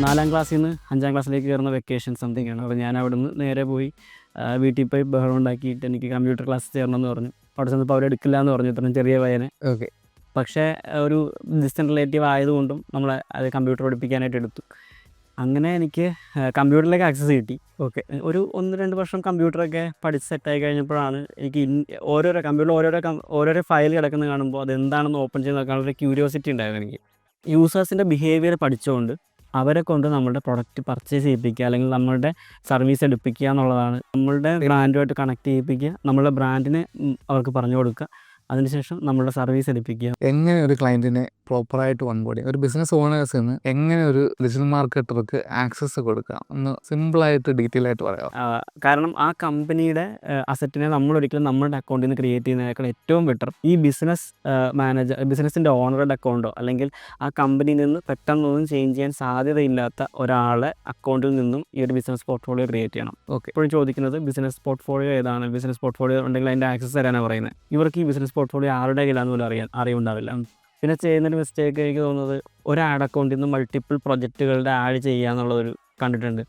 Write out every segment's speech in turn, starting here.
4ാം ക്ലാസ്സിൽ നിന്ന് 5ാം ക്ലാസ്സിലേക്ക് കയറുന്ന വെക്കേഷൻ സംതിങ് ആണ്. അപ്പോൾ ഞാൻ അവിടെ നിന്ന് നേരെ പോയി വീട്ടിൽ പോയി ബഹളം ഉണ്ടാക്കിയിട്ട് എനിക്ക് കമ്പ്യൂട്ടർ ക്ലാസ് ചേരണമെന്ന് പറഞ്ഞു. അവിടെ ചെന്നപ്പോൾ അവരെടുക്കില്ല എന്ന് പറഞ്ഞു, ഇത്രയും ചെറിയ പയ്യനെ. ഓക്കെ. പക്ഷേ ഒരു ഡിസ്റ്റൻറ്റ് റിലേറ്റീവ് ആയതുകൊണ്ടും നമ്മളെ അത് കമ്പ്യൂട്ടർ പഠിപ്പിക്കാനായിട്ട് എടുത്തു. അങ്ങനെ എനിക്ക് കമ്പ്യൂട്ടറിലേക്ക് ആക്സസ് കിട്ടി. ഓക്കെ. ഒരു 1-2 വർഷം കമ്പ്യൂട്ടറൊക്കെ പഠിച്ച് സെറ്റായി കഴിഞ്ഞപ്പോഴാണ് എനിക്ക് ഓരോരോ കമ്പ്യൂട്ടറിൽ ഓരോരോ ഫയൽ കിടക്കുന്നത് കാണുമ്പോൾ അതെന്താണെന്ന് ഓപ്പൺ ചെയ്ത് നോക്കാനുള്ള ക്യൂരിയോസിറ്റി ഉണ്ടായിരുന്നു എനിക്ക്. യൂസേഴ്സിൻ്റെ ബിഹേവിയർ പഠിച്ചുകൊണ്ട് അവരെ കൊണ്ട് നമ്മളുടെ പ്രൊഡക്റ്റ് പർച്ചേസ് ചെയ്യിപ്പിക്കുക, അല്ലെങ്കിൽ നമ്മളുടെ സർവീസ് എടുപ്പിക്കുക എന്നുള്ളതാണ്. നമ്മളുടെ ബ്രാൻഡുമായിട്ട് കണക്ട് ചെയ്യിപ്പിക്കുക, നമ്മളുടെ ബ്രാൻഡിനെ അവർക്ക് പറഞ്ഞു കൊടുക്കുക, അതിനുശേഷം നമ്മളുടെ സർവീസ് എടുപ്പിക്കുക. എങ്ങനെ ഒരു ക്ലയൻറ്റിനെ പ്രോപ്പറായിട്ട് ഓൺബോർഡ് ചെയ്യാം, ഒരു ബിസിനസ് ഓണേഴ്സിന് എങ്ങനെ ഒരു ഡിജിറ്റൽ മാർക്കറ്റർക്ക് ആക്സസ് കൊടുക്കാം, ഒന്ന് സിമ്പിളായിട്ട് ഡീറ്റെയിൽ ആയിട്ട് പറയാം. കാരണം ആ കമ്പനിയുടെ അസറ്റിനെ നമ്മളൊരിക്കലും നമ്മളുടെ അക്കൗണ്ടിൽ നിന്ന് ക്രിയേറ്റ് ചെയ്യുന്നതിനേക്കാൾ ഏറ്റവും ബെറ്റർ ഈ ബിസിനസ്സിൻ്റെ ഓണറുടെ അക്കൗണ്ടോ അല്ലെങ്കിൽ ആ കമ്പനിയിൽ നിന്ന് പെട്ടെന്നൊന്നും ചേഞ്ച് ചെയ്യാൻ സാധ്യതയില്ലാത്ത ഒരാളെ അക്കൗണ്ടിൽ നിന്നും ഈ ഒരു ബിസിനസ് പോർട്ട്ഫോളിയോ ക്രിയേറ്റ് ചെയ്യണം. ഓക്കെ. ഇപ്പോഴും ചോദിക്കുന്നത് ബിസിനസ് പോർട്ട്ഫോളിയോ ഏതാണ്, ബിസിനസ് പോർട്ട്ഫോളിയോ ഉണ്ടെങ്കിൽ അതിൻ്റെ ആക്സസ് തരാനാണ് പറയുന്നത്. ഇവർക്ക് ഈ ബിസിനസ് പോർട്ട്ഫോളിയോ ആരുടെ കയ്യിലാണെന്ന് പോലും അറിവുണ്ടാവില്ല. പിന്നെ ചെയ്യുന്നൊരു മിസ്റ്റേക്ക് എനിക്ക് തോന്നുന്നത്, ഒരു ആഡ് അക്കൗണ്ടിൽ നിന്ന് മൾട്ടിപ്പിൾ പ്രൊജക്റ്റുകളുടെ ആഡ് ചെയ്യുക എന്നുള്ളതൊരു കണ്ടിട്ടുണ്ട്.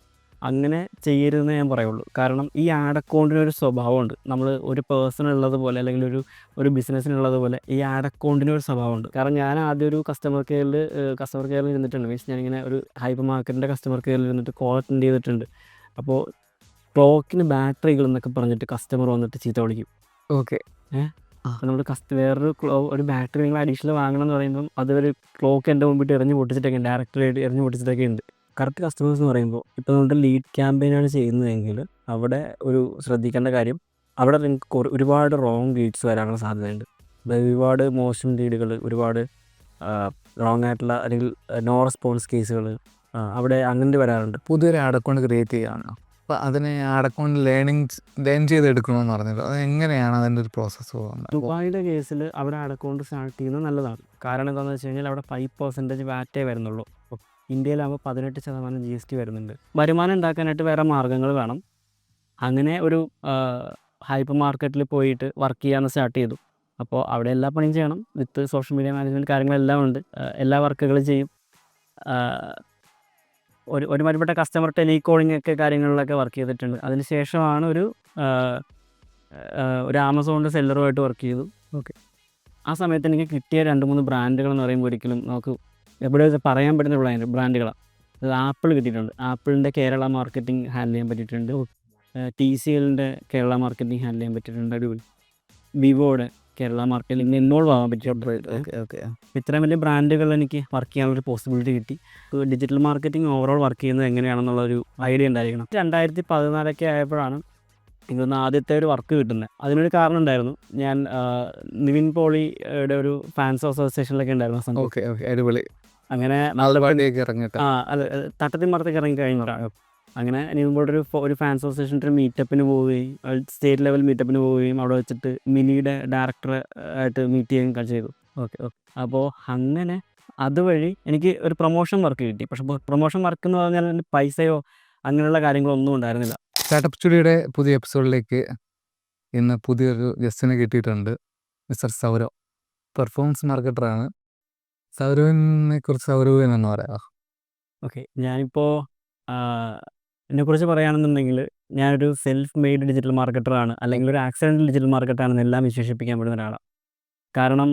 അങ്ങനെ ചെയ്യരുതെന്ന് ഞാൻ പറയുള്ളൂ. കാരണം ഈ ആഡ് അക്കൗണ്ടിനൊരു സ്വഭാവമുണ്ട്. നമ്മൾ ഒരു പേഴ്സണുള്ളതുപോലെ അല്ലെങ്കിൽ ഒരു ബിസിനസ്സിനുള്ളതുപോലെ ഈ ആഡ് അക്കൗണ്ടിനൊരു സ്വഭാവമുണ്ട്. കാരണം ഞാൻ ആദ്യം ഒരു കസ്റ്റമർ കെയറിൽ ഇരുന്നിട്ടുണ്ട്. മീൻസ് ഞാനിങ്ങനെ ഒരു ഹൈപ്പർ മാർക്കറ്റിൻ്റെ കസ്റ്റമർ കെയറിൽ ഇരുന്നിട്ട് കോൾ അറ്റൻഡ് ചെയ്തിട്ടുണ്ട്. അപ്പോൾ ക്ലോക്കിന് ബാറ്ററികൾ എന്നൊക്കെ പറഞ്ഞിട്ട് കസ്റ്റമർ വന്നിട്ട് ചീത്ത വിളിക്കും. ഓക്കെ. അപ്പോൾ നമ്മൾ വേറൊരു ഒരു ബാറ്ററി നിങ്ങൾ അഡീഷണൽ വാങ്ങണം എന്ന് പറയുമ്പം അതൊരു ക്ലോക്ക് എൻ്റെ മുമ്പിട്ട് എറിഞ്ഞ് പൊട്ടിച്ചിട്ടൊക്കെ ഉണ്ട്, ഡയറക്റ്റ് എറിഞ്ഞ് പൊട്ടിച്ചിട്ടൊക്കെ ഉണ്ട്. കറക്റ്റ് കസ്റ്റമേഴ്സ് എന്ന് പറയുമ്പോൾ ഇപ്പോൾ നമ്മുടെ ലീഡ് ക്യാമ്പയിനാണ് ചെയ്യുന്നതെങ്കിൽ അവിടെ ഒരു ശ്രദ്ധിക്കേണ്ട കാര്യം, അവിടെ നിങ്ങൾക്ക് ഒരുപാട് റോങ് ലീഡ്സ് വരാനുള്ള സാധ്യതയുണ്ട്. അതായത് ഒരുപാട് മോശം ലീഡുകൾ, ഒരുപാട് റോങ് ആയിട്ടുള്ള അല്ലെങ്കിൽ നോ റെസ്പോൺസ് കേസുകൾ അവിടെ അങ്ങനെ വരാറുണ്ട്. പുതിയൊരു ആഡ് അക്കൗണ്ട് ക്രിയേറ്റ് ചെയ്യുകയാണ്, അപ്പോൾ അതിനെ ആഡ് അക്കൗണ്ട് ലേൺ ചെയ്തെടുക്കണമെന്ന് പറഞ്ഞല്ലോ, അത് എങ്ങനെയാണ് അതിൻ്റെ ഒരു പ്രോസസ്സ് പോകുന്നത്? ദുബായിയുടെ കേസിൽ അവിടെ ആഡ് അക്കൗണ്ട് സ്റ്റാർട്ട് ചെയ്യുന്നത് നല്ലതാണ്. കാരണം എന്താണെന്ന് വെച്ച് കഴിഞ്ഞാൽ അവിടെ 5% വാറ്റേ വരുന്നുള്ളൂ. ഇന്ത്യയിലാകുമ്പോൾ 18% GST വരുന്നുണ്ട്. വരുമാനം ഉണ്ടാക്കാനായിട്ട് വേറെ മാർഗ്ഗങ്ങൾ വേണം. അങ്ങനെ ഒരു ഹൈപ്പർ മാർക്കറ്റിൽ പോയിട്ട് വർക്ക് ചെയ്യാൻ സ്റ്റാർട്ട് ചെയ്തു. അപ്പോൾ അവിടെ എല്ലാ പണിയും ചെയ്യണം, വിത്ത് സോഷ്യൽ മീഡിയ മാനേജ്മെൻറ്റ് കാര്യങ്ങളെല്ലാം ഉണ്ട്. എല്ലാ വർക്കുകളും ചെയ്യും. ഒരുമാതിരിപ്പെട്ട കസ്റ്റമർ ടെലികോളിംഗ് ഒക്കെ കാര്യങ്ങളിലൊക്കെ വർക്ക് ചെയ്തിട്ടുണ്ട്. അതിന് ശേഷമാണ് ഒരു ആമസോണിൻ്റെ സെല്ലറുമായിട്ട് വർക്ക് ചെയ്തു. ഓക്കെ. ആ സമയത്ത് എനിക്ക് കിട്ടിയ 2-3 ബ്രാൻഡുകൾ എന്ന് പറയുമ്പോൾ ഒരിക്കലും നമുക്ക് എവിടെ പറയാൻ പറ്റുന്ന ബ്രാൻഡുകളാണ്. അത് ആപ്പിൾ കിട്ടിയിട്ടുണ്ട്. ആപ്പിളിൻ്റെ കേരള മാർക്കറ്റിംഗ് ഹാൻഡിൽ ചെയ്യാൻ പറ്റിയിട്ടുണ്ട്. TCLൻ്റെ കേരള മാർക്കറ്റിംഗ് ഹാൻഡിൽ ചെയ്യാൻ പറ്റിയിട്ടുണ്ട്. അടിപൊളി. വിവോയുടെ കേരള മാർക്കറ്റിംഗ് ഇൻവോൾവ് ആകാൻ പറ്റിയിട്ടുണ്ട്. ഓക്കെ. ഇത്രയും വലിയ ബ്രാൻഡുകൾ എനിക്ക് വർക്ക് ചെയ്യാനുള്ളൊരു പോസിബിലിറ്റി കിട്ടി. ഡിജിറ്റൽ മാർക്കറ്റിംഗ് ഓവറോൾ വർക്ക് ചെയ്യുന്നത് എങ്ങനെയാണെന്നുള്ളൊരു ഐഡിയ ഉണ്ടായിരിക്കണം. 2014 ആയപ്പോഴാണ് എനിക്കൊന്ന് ആദ്യത്തെ ഒരു വർക്ക് കിട്ടുന്നത്. അതിനൊരു കാരണം ഉണ്ടായിരുന്നു. ഞാൻ നിവിൻ പോളിയുടെ ഒരു ഫാൻസ് അസോസിയേഷനിലൊക്കെ ഉണ്ടായിരുന്നു. ഓക്കെ. അടിപൊളി. അങ്ങനെ ഇറങ്ങിയിട്ട് അത് തട്ടത്തിൽ മറത്തേക്ക് ഇറങ്ങി കഴിഞ്ഞിട്ടാണ്. അങ്ങനെ നിവിൻ പോളിയുടെ ഒരു ഫാൻസ് അസോസിയേഷൻ്റെ ഒരു മീറ്റപ്പിന് പോവുകയും സ്റ്റേറ്റ് ലെവൽ മീറ്റപ്പിന് പോവുകയും അവിടെ വെച്ചിട്ട് മിനിയുടെ ഡയറക്ടറെ ആയിട്ട് മീറ്റ് ചെയ്യുകയും ചെയ്തു. ഓക്കെ. അപ്പോൾ അങ്ങനെ അതുവഴി എനിക്ക് ഒരു പ്രൊമോഷൻ വർക്ക് കിട്ടി. പക്ഷേ പ്രൊമോഷൻ വർക്ക് എന്ന് പറഞ്ഞാൽ പൈസയോ അങ്ങനെയുള്ള കാര്യങ്ങളൊന്നും ഉണ്ടായിരുന്നില്ല. സ്റ്റാർട്ടപ്പ് സ്റ്റുഡിയോയുടെ പുതിയ എപ്പിസോഡിലേക്ക് ഇന്ന് പുതിയൊരു ഗസ്റ്റിനെ കിട്ടിയിട്ടുണ്ട്. മിസ്റ്റർ സൗരവ്, പെർഫോമൻസ് മാർക്കറ്ററാണ്. സൗരവിനെ കുറിച്ച് എന്ന് പറയാമോ? ഓക്കെ. ഞാനിപ്പോൾ എന്നെക്കുറിച്ച് പറയുകയാണെന്നുണ്ടെങ്കിൽ ഞാനൊരു സെൽഫ് മെയ്ഡ് ഡിജിറ്റൽ മാർക്കറ്ററാണ്, അല്ലെങ്കിൽ ഒരു ആക്സിഡൻ്റൽ ഡിജിറ്റൽ മാർക്കറ്റാണെന്ന് എല്ലാം വിശേഷിപ്പിക്കാൻ പറ്റുന്ന ഒരാളാണ്. കാരണം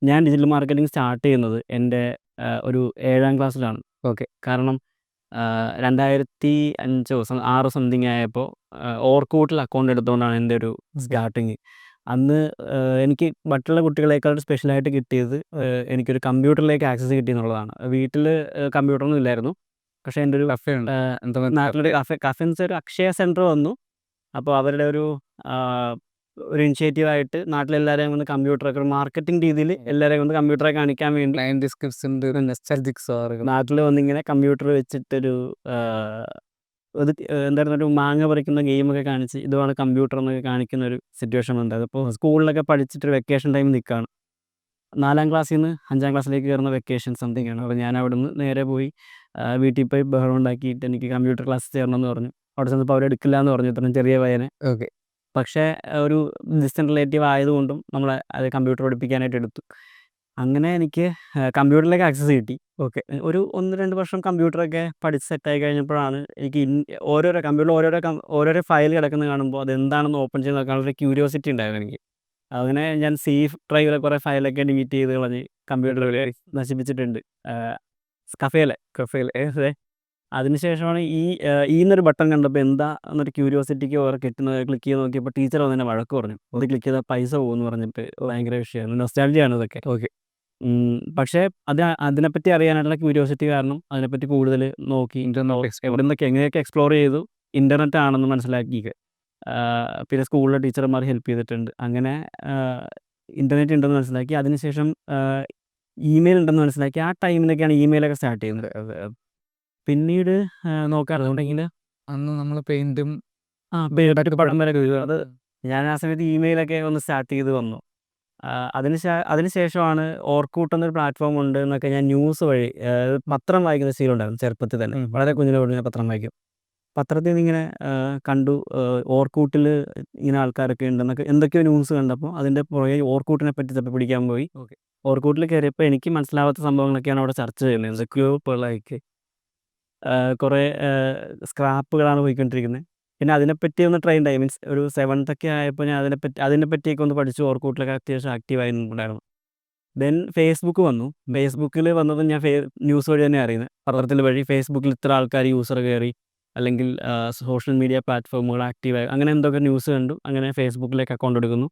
ഞാൻ ഡിജിറ്റൽ മാർക്കറ്റിംഗ് സ്റ്റാർട്ട് ചെയ്യുന്നത് എൻ്റെ ഒരു 7ാം ക്ലാസ്സിലാണ്. ഓക്കെ. കാരണം 2005-2006 സംതിങ് ആയപ്പോൾ ഓർക്കൂട്ടിൽ അക്കൗണ്ട് എടുത്തുകൊണ്ടാണ് എൻ്റെ ഒരു സ്റ്റാർട്ടിങ്. അന്ന് എനിക്ക് മറ്റുള്ള കുട്ടികളെക്കാൾ സ്പെഷ്യലായിട്ട് കിട്ടിയത് എനിക്കൊരു കമ്പ്യൂട്ടറിലേക്ക് ആക്സസ് കിട്ടിയെന്നുള്ളതാണ്. വീട്ടിൽ കമ്പ്യൂട്ടറൊന്നും ഇല്ലായിരുന്നു. പക്ഷേ എൻ്റെ ഒരു നാട്ടിലൊരു കഫൻസ് ഒരു അക്ഷയ സെൻറ്റർ വന്നു. അപ്പോൾ അവരുടെ ഒരു ഇനിഷ്യേറ്റീവായിട്ട് നാട്ടിലെല്ലാവരെയും കൊണ്ട് കമ്പ്യൂട്ടറൊക്കെ ഒരു മാർക്കറ്റിംഗ് രീതിയിൽ എല്ലാവരെയും കൊണ്ട് കമ്പ്യൂട്ടറെ കാണിക്കാൻ വേണ്ടി നാട്ടിൽ വന്നിങ്ങനെ കമ്പ്യൂട്ടർ വെച്ചിട്ടൊരു എന്തായിരുന്നു ഒരു മാങ്ങ പറിക്കുന്ന ഗെയിമൊക്കെ കാണിച്ച് ഇതുമാണ് കമ്പ്യൂട്ടർ എന്നൊക്കെ കാണിക്കുന്ന ഒരു സിറ്റുവേഷൻ ഉണ്ട്. അതിപ്പോൾ സ്കൂളിലൊക്കെ പഠിച്ചിട്ട് വെക്കേഷൻ ടൈം നിൽക്കുകയാണ്. 4ാം ക്ലാസ്സിൽ നിന്ന് 5ാം ക്ലാസ്സിലേക്ക് കയറുന്ന വെക്കേഷൻ സംതിങ് ആണ്. അപ്പോൾ ഞാൻ അവിടെ നിന്ന് നേരെ പോയി വീട്ടിൽ പോയി ബഹളം ഉണ്ടാക്കിയിട്ട് എനിക്ക് കമ്പ്യൂട്ടർ ക്ലാസ് ചേരണമെന്ന് പറഞ്ഞു. അവിടെ ചെന്നപ്പോൾ അവരെടുക്കില്ല എന്ന് പറഞ്ഞു, ഇത്രയും ചെറിയ പയ്യനെ. ഓക്കെ. പക്ഷേ ഒരു ഡിസ്റ്റൻറ്റ് റിലേറ്റീവ് ആയതുകൊണ്ടും നമ്മളെ അത് കമ്പ്യൂട്ടർ പഠിപ്പിക്കാനായിട്ട് എടുത്തു. അങ്ങനെ എനിക്ക് കമ്പ്യൂട്ടറിലേക്ക് ആക്സസ് കിട്ടി. ഓക്കെ. ഒരു 1-2 വർഷം കമ്പ്യൂട്ടറൊക്കെ പഠിച്ച് സെറ്റായി കഴിഞ്ഞപ്പോഴാണ് എനിക്ക് ഓരോരോ കമ്പ്യൂട്ടറിൽ ഓരോരോ ഫയൽ കിടക്കുന്നത് കാണുമ്പോൾ അതെന്താണെന്ന് ഓപ്പൺ ചെയ്ത് നോക്കാനുള്ള ഒരു ക്യൂരിയോസിറ്റി ഉണ്ടായിരുന്നു എനിക്ക്. അങ്ങനെ ഞാൻ ഡ്രൈവിലെ കുറേ ഫയലൊക്കെ ഡിലീറ്റ് ചെയ്ത് കളഞ്ഞ് കമ്പ്യൂട്ടറിൽ നശിപ്പിച്ചിട്ടുണ്ട്. കഫേലെ അതെ. അതിനുശേഷമാണ് എന്നൊരു ബട്ടൺ കണ്ടപ്പോൾ എന്താ എന്നൊരു ക്യൂരിയോസിറ്റിക്ക് ഓരോ ക്ലിക്ക് ചെയ്ത് നോക്കിയപ്പോൾ ടീച്ചർ വന്ന് എന്നെ വഴക്ക് പറഞ്ഞു. ഇത് ക്ലിക്ക് ചെയ്താൽ പൈസ പോകുമെന്ന് പറഞ്ഞിട്ട് ഭയങ്കര വിഷയമായിരുന്നു. നൊസ്റ്റാൾജിയാണ് ഇതൊക്കെ. ഓക്കെ. പക്ഷേ അതിനെപ്പറ്റി അറിയാനായിട്ടുള്ള ക്യൂരിയോസിറ്റി കാരണം അതിനെപ്പറ്റി കൂടുതൽ നോക്കി എങ്ങനെയൊക്കെ എക്സ്പ്ലോർ ചെയ്തു. ഇൻ്റർനെറ്റ് ആണെന്ന് മനസ്സിലാക്കി. പിന്നെ സ്കൂളിലെ ടീച്ചർമാർ ഹെൽപ്പ് ചെയ്തിട്ടുണ്ട്. അങ്ങനെ ഇൻ്റർനെറ്റ് ഉണ്ടെന്ന് മനസ്സിലാക്കി. അതിനുശേഷം ഇമെയിൽ ഉണ്ടെന്ന് മനസ്സിലാക്കി. ആ ടൈമിലൊക്കെയാണ് ഇമെയിലൊക്കെ സ്റ്റാർട്ട് ചെയ്യുന്നത്. പിന്നീട് നോക്കാറുണ്ടെങ്കിൽ അന്ന് നമ്മൾ പെയിന്റും പടം വരെ അത് ഞാൻ ആ സമയത്ത് ഇമെയിലൊക്കെ ഒന്ന് സ്റ്റാർട്ട് ചെയ്ത് വന്നു. അതിനുശേഷമാണ് ഓർക്കൂട്ട് എന്നൊരു പ്ലാറ്റ്ഫോം ഉണ്ട് എന്നൊക്കെ ഞാൻ ന്യൂസ് വഴി പത്രം വായിക്കുന്ന ശീലം ഉണ്ടായിരുന്നു ചെറുപ്പത്തിൽ തന്നെ. വളരെ കുഞ്ഞിലോട്ട് ഞാൻ പത്രം വായിക്കും. പത്രത്തിൽ നിന്ന് ഇങ്ങനെ കണ്ടു ഓർക്കൂട്ടിൽ ഇങ്ങനെ ആൾക്കാരൊക്കെ ഉണ്ടെന്നൊക്കെ എന്തൊക്കെയോ ന്യൂസ് കണ്ടപ്പോൾ അതിൻ്റെ പുറകെ ഓർക്കൂട്ടിനെ പറ്റി തപ്പി പിടിക്കാൻ പോയി. ഓക്കെ. ഓർക്കൂട്ടിൽ കയറിയപ്പോൾ എനിക്ക് മനസ്സിലാവാത്ത സംഭവങ്ങളൊക്കെയാണ് അവിടെ ചർച്ച ചെയ്യുന്നത്. എന്തൊക്കെയോ പിള്ളേർക്ക് കുറേ സ്ക്രാപ്പുകളാണ് പോയിക്കൊണ്ടിരിക്കുന്നത്. പിന്നെ അതിനെപ്പറ്റി ഒന്ന് ട്രെയിൻഡ് ആയി. മീൻസ് ഒരു 7th ഒക്കെ ആയപ്പോൾ ഞാൻ അതിനെപ്പറ്റിയൊക്കെ ഒന്ന് പഠിച്ചു. ഓർക്കൂട്ടിലൊക്കെ അത്യാവശ്യം ആക്റ്റീവായി നിന്നിട്ടുണ്ടായിരുന്നു. ദെൻ ഫേസ്ബുക്ക് വന്നു. ഫേസ്ബുക്കിൽ വന്നത് ഞാൻ ന്യൂസ് വഴി തന്നെ അറിയുന്നത്. പത്രത്തിൽ വഴി ഫേസ്ബുക്കിൽ ഇത്ര ആൾക്കാർ യൂസർ കയറി അല്ലെങ്കിൽ സോഷ്യൽ മീഡിയ പ്ലാറ്റ്ഫോമുകൾ ആക്റ്റീവായി അങ്ങനെ എന്തൊക്കെ ന്യൂസ് കണ്ടു. അങ്ങനെ ഫേസ്ബുക്കിലേക്ക് അക്കൗണ്ട് എടുക്കുന്നു.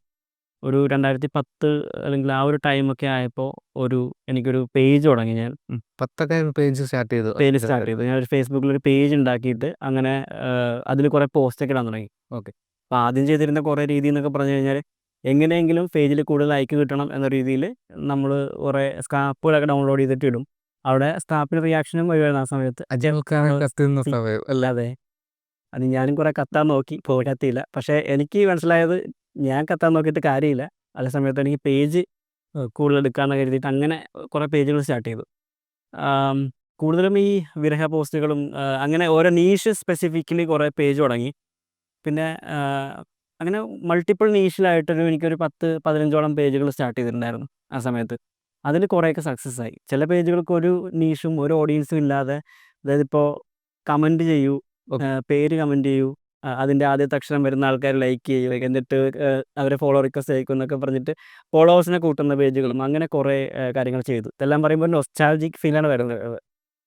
ഒരു 2010 അല്ലെങ്കിൽ ആ ഒരു ടൈമൊക്കെ ആയപ്പോൾ എനിക്കൊരു പേജ് തുടങ്ങി. ഞാൻ 10 പേജ് സ്റ്റാർട്ട് ചെയ്തു. സ്റ്റാർട്ട് ചെയ്തു. ഞാനൊരു ഫേസ്ബുക്കിലൊരു പേജ് ഉണ്ടാക്കിയിട്ട് അങ്ങനെ അതിൽ കുറേ പോസ്റ്റൊക്കെ ഇടാൻ തുടങ്ങി. ഓക്കെ. അപ്പോൾ ആദ്യം ചെയ്തിരുന്ന കുറേ രീതി എന്നൊക്കെ പറഞ്ഞു കഴിഞ്ഞാൽ എങ്ങനെയെങ്കിലും പേജിൽ കൂടുതൽ ലൈക്ക് കിട്ടണം എന്ന രീതിയിൽ നമ്മൾ കുറേ സ്ക്രാപ്പുകളൊക്കെ ഡൗൺലോഡ് ചെയ്തിട്ട് ഇടും. അവിടെ സ്ക്രാപ്പിന് റിയാക്ഷനും വരുമായിരുന്നു ആ സമയത്ത്. കത്തുന്ന സമയം അല്ലേ? അതെ. അത് ഞാനും കുറേ കത്താൻ നോക്കി, കത്തിയില്ല. പക്ഷേ എനിക്ക് മനസ്സിലായത് ഞാൻ കത്താൻ നോക്കിയിട്ട് കാര്യമില്ല. അതേ സമയത്ത് എനിക്ക് പേജ് കൂടുതൽ എടുക്കാമെന്ന് കരുതിയിട്ട് അങ്ങനെ കുറേ പേജുകൾ സ്റ്റാർട്ട് ചെയ്തു. കൂടുതലും ഈ വിരഹ പോസ്റ്റുകളും അങ്ങനെ ഓരോ നീഷ് സ്പെസിഫിക്കലി കുറേ പേജ് തുടങ്ങി. പിന്നെ അങ്ങനെ മൾട്ടിപ്പിൾ എനിക്കൊരു 10-15ഓളം പേജുകൾ സ്റ്റാർട്ട് ചെയ്തിട്ടുണ്ടായിരുന്നു ആ സമയത്ത്. അതിൽ കുറേയൊക്കെ സക്സസ് ആയി. ചില പേജുകൾക്ക് ഒരു നീഷും ഒരു ഓഡിയൻസും ഇല്ലാതെ, അതായത് ഇപ്പോൾ കമൻറ്റ് ചെയ്യൂ, പേര് കമൻറ്റ് ചെയ്യൂ, അതിൻ്റെ ആദ്യത്തെ അക്ഷരം വരുന്ന ആൾക്കാർ ലൈക്ക് ചെയ്യൂ, എന്നിട്ട് അവരെ ഫോളോ റിക്വസ്റ്റ് അയക്കും എന്നൊക്കെ പറഞ്ഞിട്ട് ഫോളോവേഴ്സിനെ കൂട്ടുന്ന പേജുകളും അങ്ങനെ കുറേ കാര്യങ്ങൾ ചെയ്തു. ഇതെല്ലാം പറയുമ്പോൾ നൊസ്റ്റാൾജിക് ഫീലാണ് വരുന്നത്.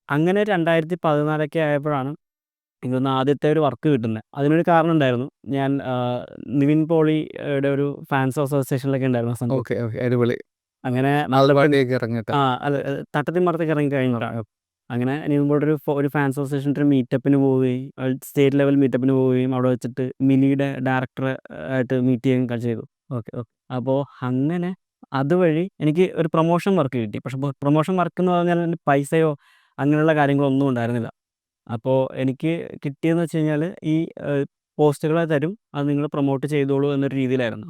അങ്ങനെ 2014 ആയപ്പോഴാണ് എനിക്കൊന്ന് ആദ്യത്തെ ഒരു വർക്ക് കിട്ടുന്നത്. അതിനൊരു കാരണം ഉണ്ടായിരുന്നു. ഞാൻ നിവിൻ പോളിയുടെ ഒരു ഫാൻസ് അസോസിയേഷനിലൊക്കെ ഉണ്ടായിരുന്നു ആ സമയത്ത്. ഓക്കെ. അടിപൊളി. അങ്ങനെ ഇറങ്ങിയിട്ട് അത് തട്ടത്തിൽ മറത്തൊക്കെ ഇറങ്ങി കഴിഞ്ഞിട്ടാണ്. അങ്ങനെ നിവിൻ പോളിയുടെ ഒരു ഫാൻസ് അസോസിയേഷൻ്റെ ഒരു മീറ്റപ്പിന് പോവുകയും സ്റ്റേറ്റ് ലെവൽ മീറ്റപ്പിന് പോവുകയും അവിടെ വെച്ചിട്ട് മിനിയുടെ ഡയറക്ടറെ ആയിട്ട് മീറ്റ് ചെയ്യുകയും ചെയ്തു. ഓക്കെ. അപ്പോൾ അങ്ങനെ അതുവഴി എനിക്ക് ഒരു പ്രൊമോഷൻ വർക്ക് കിട്ടി. പക്ഷേ പ്രൊമോഷൻ വർക്ക് എന്ന് പറഞ്ഞാൽ അതിന് പൈസയോ അങ്ങനെയുള്ള കാര്യങ്ങളൊന്നും ഉണ്ടായിരുന്നില്ല. അപ്പോൾ എനിക്ക് കിട്ടിയതെന്ന് വെച്ച് കഴിഞ്ഞാൽ ഈ പോസ്റ്റുകൾ തരും, അത് നിങ്ങൾ പ്രൊമോട്ട് ചെയ്തോളൂ എന്നൊരു രീതിയിലായിരുന്നു.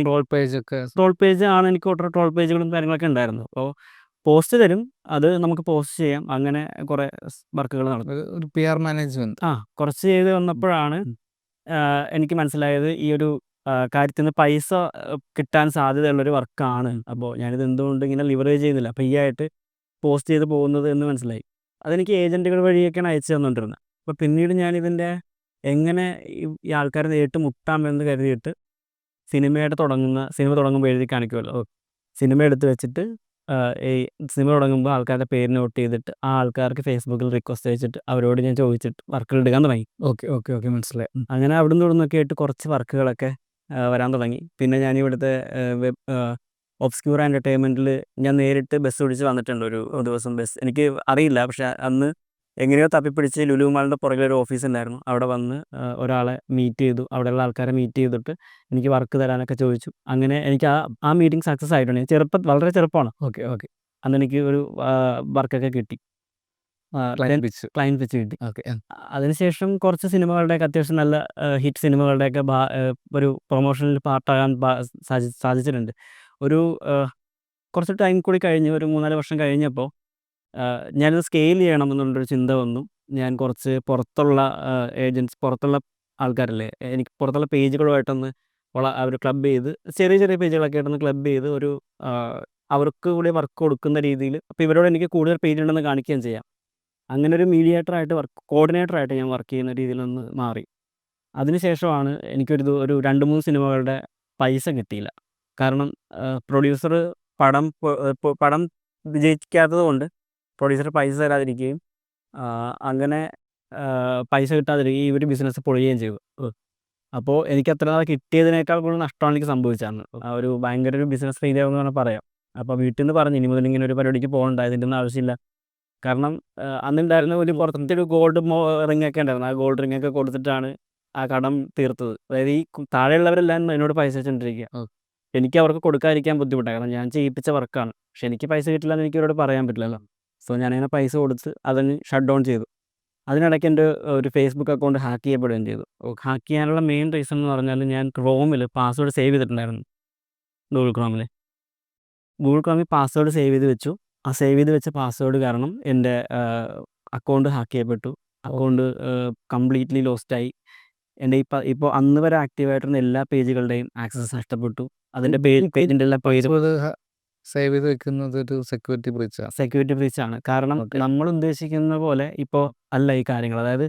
ട്രോൾ പേജ് ആണ്. എനിക്ക് ട്രോൾ പേജുകളും കാര്യങ്ങളൊക്കെ ഉണ്ടായിരുന്നു. അപ്പോൾ പോസ്റ്റ് തരും, അത് നമുക്ക് പോസ്റ്റ് ചെയ്യാം. അങ്ങനെ കുറേ വർക്കുകൾ നടന്നു. ഒരു PR മാനേജ്മെന്റ് കുറച്ച് ചെയ്ത് വന്നപ്പോഴാണ് എനിക്ക് മനസ്സിലായത് ഈ ഒരു കാര്യത്തിൽ നിന്ന് പൈസ കിട്ടാൻ സാധ്യതയുള്ളൊരു വർക്കാണ്. അപ്പോൾ ഞാനിത് എന്തുകൊണ്ട് ഇങ്ങനെ ലിവറേജ് ചെയ്യുന്നില്ല, ഫ്രീ ആയിട്ട് പോസ്റ്റ് ചെയ്ത് പോകുന്നത് എന്ന് മനസ്സിലായി. അതെനിക്ക് ഏജൻറ്റുകൾ വഴിയൊക്കെയാണ് അയച്ചു തന്നുകൊണ്ടിരുന്നത്. അപ്പോൾ പിന്നീട് ഞാനിതിൻ്റെ എങ്ങനെ ഈ ആൾക്കാരെ നേരിട്ട് മുട്ടാമെന്ന് കരുതിയിട്ട് സിനിമ തുടങ്ങുമ്പോൾ എഴുതി കാണിക്കുമല്ലോ, സിനിമ എടുത്ത് വെച്ചിട്ട് ഈ സിനിമ തുടങ്ങുമ്പോൾ ആൾക്കാരുടെ പേര് നോട്ട് ചെയ്തിട്ട് ആ ആൾക്കാർക്ക് ഫേസ്ബുക്കിൽ റിക്വസ്റ്റ് അയച്ചിട്ട് അവരോട് ഞാൻ ചോദിച്ചിട്ട് വർക്കുകൾ എടുക്കാൻ തുടങ്ങി. ഓക്കെ മനസ്സിലായി. അങ്ങനെ അവിടുന്ന് ഇവിടുന്നൊക്കെ ആയിട്ട് കുറച്ച് വർക്കുകളൊക്കെ വരാൻ തുടങ്ങി. പിന്നെ ഞാനിവിടുത്തെ ഒബ്സ്ക്യൂർ എൻ്റർടൈൻമെൻറ്റിൽ ഞാൻ നേരിട്ട് ബസ് പിടിച്ച് വന്നിട്ടുണ്ട്. ഒരു ദിവസം എനിക്ക് അറിയില്ല, പക്ഷേ അന്ന് എങ്ങനെയോ തപ്പിപ്പിടിച്ച് ലുലു മാളിൻ്റെ പുറകിലൊരു ഓഫീസ് ഉണ്ടായിരുന്നു. അവിടെ വന്ന് ഒരാളെ മീറ്റ് ചെയ്തു. അവിടെയുള്ള ആൾക്കാരെ മീറ്റ് ചെയ്തിട്ട് എനിക്ക് വർക്ക് തരാനൊക്കെ ചോദിച്ചു. അങ്ങനെ എനിക്ക് ആ മീറ്റിംഗ് സക്സസ് ആയിട്ടുണ്ട്. വളരെ ചെറുപ്പമാണ്. ഓക്കെ. അന്ന് എനിക്ക് ഒരു വർക്കൊക്കെ കിട്ടി, ക്ലയൻറ്റ് വെച്ച് കിട്ടി. അതിനുശേഷം കുറച്ച് സിനിമകളുടെയൊക്കെ അത്യാവശ്യം നല്ല ഹിറ്റ് സിനിമകളുടെയൊക്കെ ഒരു പ്രൊമോഷനിൽ പാർട്ടാകാൻ സാധിച്ചിട്ടുണ്ട്. ഒരു കുറച്ച് ടൈം കൂടി കഴിഞ്ഞ് ഒരു 3-4 വർഷം കഴിഞ്ഞപ്പോൾ ഞാനിത് സ്കെയിൽ ചെയ്യണമെന്നുള്ളൊരു ചിന്ത വന്നു. ഞാൻ കുറച്ച് പുറത്തുള്ള പുറത്തുള്ള ആൾക്കാരല്ലേ, എനിക്ക് പുറത്തുള്ള പേജുകളുമായിട്ടൊന്ന് അവർ ക്ലബ് ചെയ്ത് ചെറിയ പേജുകളൊക്കെ ആയിട്ടൊന്ന് ക്ലബ് ചെയ്ത് ഒരു അവർക്ക് കൂടി വർക്ക് കൊടുക്കുന്ന രീതിയിൽ അപ്പോൾ ഇവരോട് എനിക്ക് കൂടുതൽ പേജ് ഉണ്ടെന്ന് കാണിക്കുകയും ചെയ്യാം. അങ്ങനെ ഒരു മീഡിയേറ്ററായിട്ട് കോർഡിനേറ്ററായിട്ട് ഞാൻ വർക്ക് ചെയ്യുന്ന രീതിയിലൊന്ന് മാറി. അതിനുശേഷമാണ് ഒരു 2-3 സിനിമകളുടെ പൈസ കിട്ടിയില്ല. കാരണം പ്രൊഡ്യൂസർ പടം വിജയിക്കാത്തത് കൊണ്ട് പ്രൊഡ്യൂസർ പൈസ തരാതിരിക്കുകയും അങ്ങനെ പൈസ കിട്ടാതിരിക്കുകയും ഈ ഒരു ബിസിനസ് പൊളിയുകയും ചെയ്തു. അപ്പോൾ എനിക്ക് അത്ര നാൾ കിട്ടിയതിനേക്കാൾ കൂടുതൽ നഷ്ടമാണ് എനിക്ക് സംഭവിച്ചത്. ഒരു ഭയങ്കര ഒരു ബിസിനസ് ഫെയിലിയർ എന്ന് പറയാം. അപ്പോൾ വീട്ടിൽ നിന്ന് പറഞ്ഞു ഇനി മുതൽ ഇങ്ങനെ ഒരു പരിപാടിക്ക് പോകണ്ട, ഇതിൻ്റെ ഒന്നും ആവശ്യമില്ല. കാരണം അന്നുണ്ടായിരുന്ന ഒരു പുറത്തൊരു ഗോൾഡ് റിങ്ങൊക്കെ ഉണ്ടായിരുന്നു. ആ ഗോൾഡ് റിങ്ങൊക്കെ കൊടുത്തിട്ടാണ് ആ കടം തീർത്തത്. അതായത് ഈ താഴെയുള്ളവരെല്ലാം എന്നോട് പൈസ വെച്ചുകൊണ്ടിരിക്കുക. എനിക്ക് അവർക്ക് കൊടുക്കാതിരിക്കാൻ ബുദ്ധിമുട്ടാണ്. കാരണം ഞാൻ ചെയ്യിപ്പിച്ച വർക്കാണ്. പക്ഷെ എനിക്ക് പൈസ കിട്ടില്ല എന്ന് എനിക്ക് അവരോട് പറയാൻ പറ്റില്ലല്ലോ. സോ ഞാനങ്ങനെ പൈസ കൊടുത്ത് അതിന് ഷട്ട് ഡൗൺ ചെയ്തു. അതിനിടയ്ക്ക് എൻ്റെ ഒരു ഫേസ്ബുക്ക് അക്കൗണ്ട് ഹാക്ക് ചെയ്യപ്പെടുകയും ചെയ്തു. ഹാക്ക് ചെയ്യാനുള്ള മെയിൻ റീസൺ എന്ന് പറഞ്ഞാൽ ഞാൻ ക്രോമിൽ പാസ്വേഡ് സേവ് ചെയ്തിട്ടുണ്ടായിരുന്നു. ഗൂഗിൾ ക്രോമിൽ പാസ്വേഡ് സേവ് ചെയ്ത് വെച്ചു. ആ സേവ് ചെയ്ത് വെച്ച പാസ്വേഡ് കാരണം എൻ്റെ അക്കൗണ്ട് ഹാക്ക് ചെയ്യപ്പെട്ടു. അക്കൗണ്ട് കംപ്ലീറ്റ്ലി ലോസ്റ്റായി. എൻ്റെ ഇപ്പോൾ അന്ന് വരെ ആക്റ്റീവായിട്ടിരുന്ന എല്ലാ പേജുകളുടെയും ആക്സസ് നഷ്ടപ്പെട്ടു. അതിൻ്റെ പേജിൻ്റെ എല്ലാ പേജ് സേവ് ചെയ്ത് വെക്കുന്നത് ഒരു സെക്യൂരിറ്റി ബ്രീച്ചാണ്. കാരണം നമ്മൾ ഉദ്ദേശിക്കുന്ന പോലെ ഇപ്പോൾ അല്ല ഈ കാര്യങ്ങൾ. അതായത്